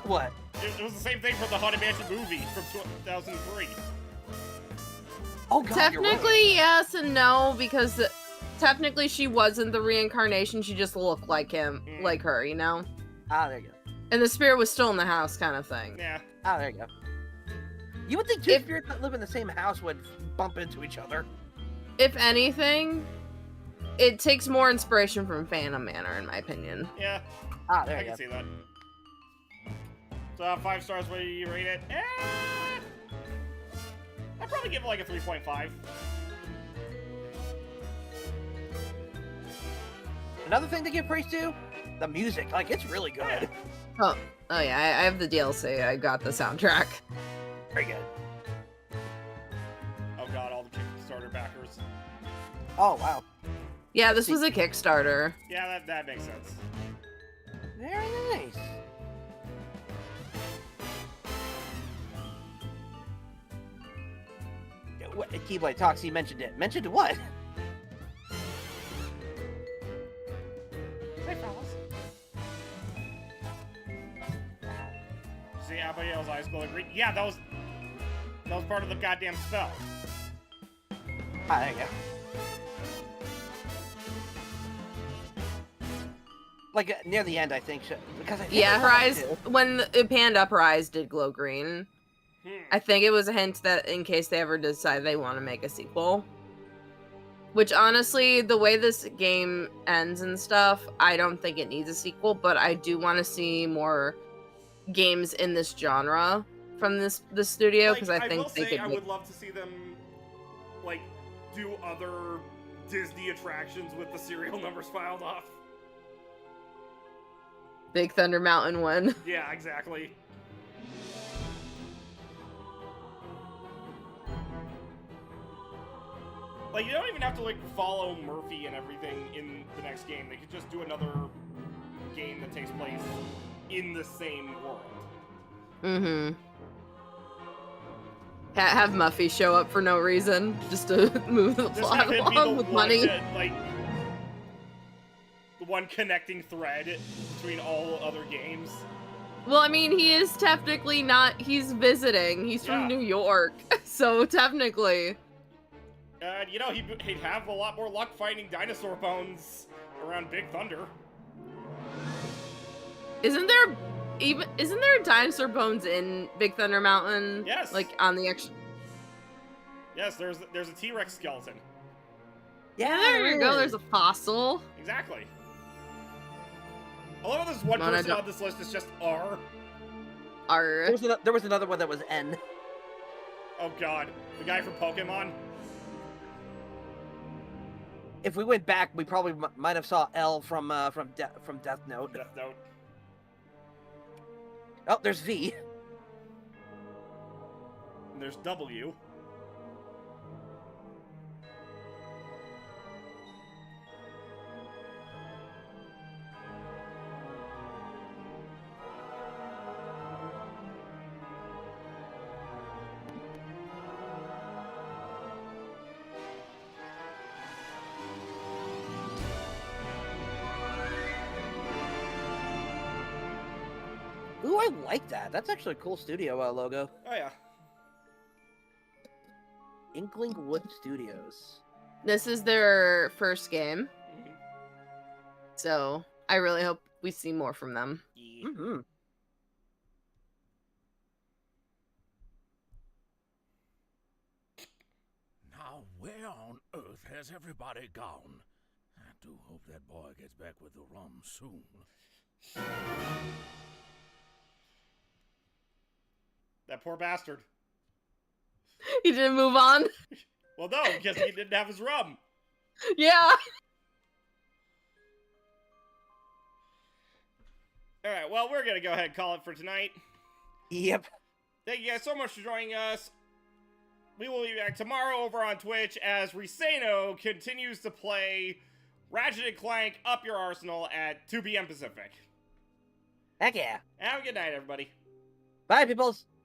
Speaker 2: What?
Speaker 14: It was the same thing from the Haunted Mansion movie from 2003.
Speaker 2: Oh God,
Speaker 3: technically yes and no, because technically she wasn't the reincarnation. She just looked like him, like her, you know.
Speaker 2: Ah, there you go.
Speaker 3: And the spirit was still in the house, kind of thing.
Speaker 14: Yeah.
Speaker 2: Ah, there you go. You would think two spirits that live in the same house would bump into each other.
Speaker 3: If anything, it takes more inspiration from Phantom Manor, in my opinion.
Speaker 14: Yeah.
Speaker 2: Ah, there
Speaker 14: I
Speaker 2: you
Speaker 14: can
Speaker 2: go.
Speaker 14: see that. So 5 stars, what do you rate it? I'd probably give it like a 3.5.
Speaker 2: Another thing to give praise to, the music. Like, it's really good.
Speaker 3: Oh yeah, I have the DLC. I got the soundtrack.
Speaker 2: Very good.
Speaker 14: Oh God, all the Kickstarter backers.
Speaker 2: Oh wow.
Speaker 3: Yeah, this was a Kickstarter.
Speaker 14: Yeah, that makes sense.
Speaker 2: Very nice. What, Keyblade Talks, he mentioned it. Mentioned what?
Speaker 14: Hey, fellas. See Abigail's eyes glowing green? Yeah, that was part of the goddamn spell.
Speaker 2: Ah, there you go. Like, near the end, I think. Because I think
Speaker 3: Yeah, her eyes, when it panned up, her eyes did glow green. I think it was a hint that in case they ever decide they want to make a sequel. Which, honestly, the way this game ends and stuff, I don't think it needs a sequel, but I do want to see more games in this genre from this studio, because I think they could
Speaker 14: I
Speaker 3: make...
Speaker 14: would love to see them, like, do other Disney attractions with the serial numbers filed off.
Speaker 3: Big Thunder Mountain one.
Speaker 14: Yeah, exactly. Like, you don't even have to, like, follow Murphy and everything in the next game. They could just do another game that takes place in the same world.
Speaker 3: Mm-hmm. Have Muffy show up for no reason, just to move the
Speaker 14: Just
Speaker 3: plot
Speaker 14: have him be
Speaker 3: along
Speaker 14: the
Speaker 3: with
Speaker 14: one
Speaker 3: money.
Speaker 14: that, like, the one connecting thread between all other games.
Speaker 3: Well, I mean, he is technically not... He's visiting. He's from New York. So, technically...
Speaker 14: You know, he'd have a lot more luck finding dinosaur bones around Big Thunder.
Speaker 3: Isn't there dinosaur bones in Big Thunder Mountain?
Speaker 14: Yes.
Speaker 3: Like, on the extra...
Speaker 14: Yes, there's a T-Rex skeleton.
Speaker 3: Yeah, there you go. There's a fossil.
Speaker 14: Exactly. I love how there's one person on this list that's just R.
Speaker 3: R.
Speaker 2: There was another one that was N.
Speaker 14: Oh God, the guy from Pokemon.
Speaker 2: If we went back, we probably might have saw L from Death Note.
Speaker 14: Death Note.
Speaker 2: Oh, there's V.
Speaker 14: And there's W.
Speaker 2: Ooh, I like that. That's actually a cool studio logo.
Speaker 14: Oh yeah.
Speaker 2: Inkling Wood Studios.
Speaker 3: This is their first game. So, I really hope we see more from them.
Speaker 2: Mm-hmm.
Speaker 10: Now, where on earth has everybody gone? I do hope that boy gets back with the rum soon.
Speaker 14: That poor bastard.
Speaker 3: He didn't move on?
Speaker 14: Well, no, because he didn't have his rum.
Speaker 3: Yeah.
Speaker 14: Alright, well, we're gonna go ahead and call it for tonight.
Speaker 2: Yep.
Speaker 14: Thank you guys so much for joining us. We will be back tomorrow over on Twitch as Riseno continues to play Ratchet & Clank Up Your Arsenal at 2 p.m. Pacific.
Speaker 2: Heck yeah.
Speaker 14: Have a good night, everybody.
Speaker 2: Bye, peoples.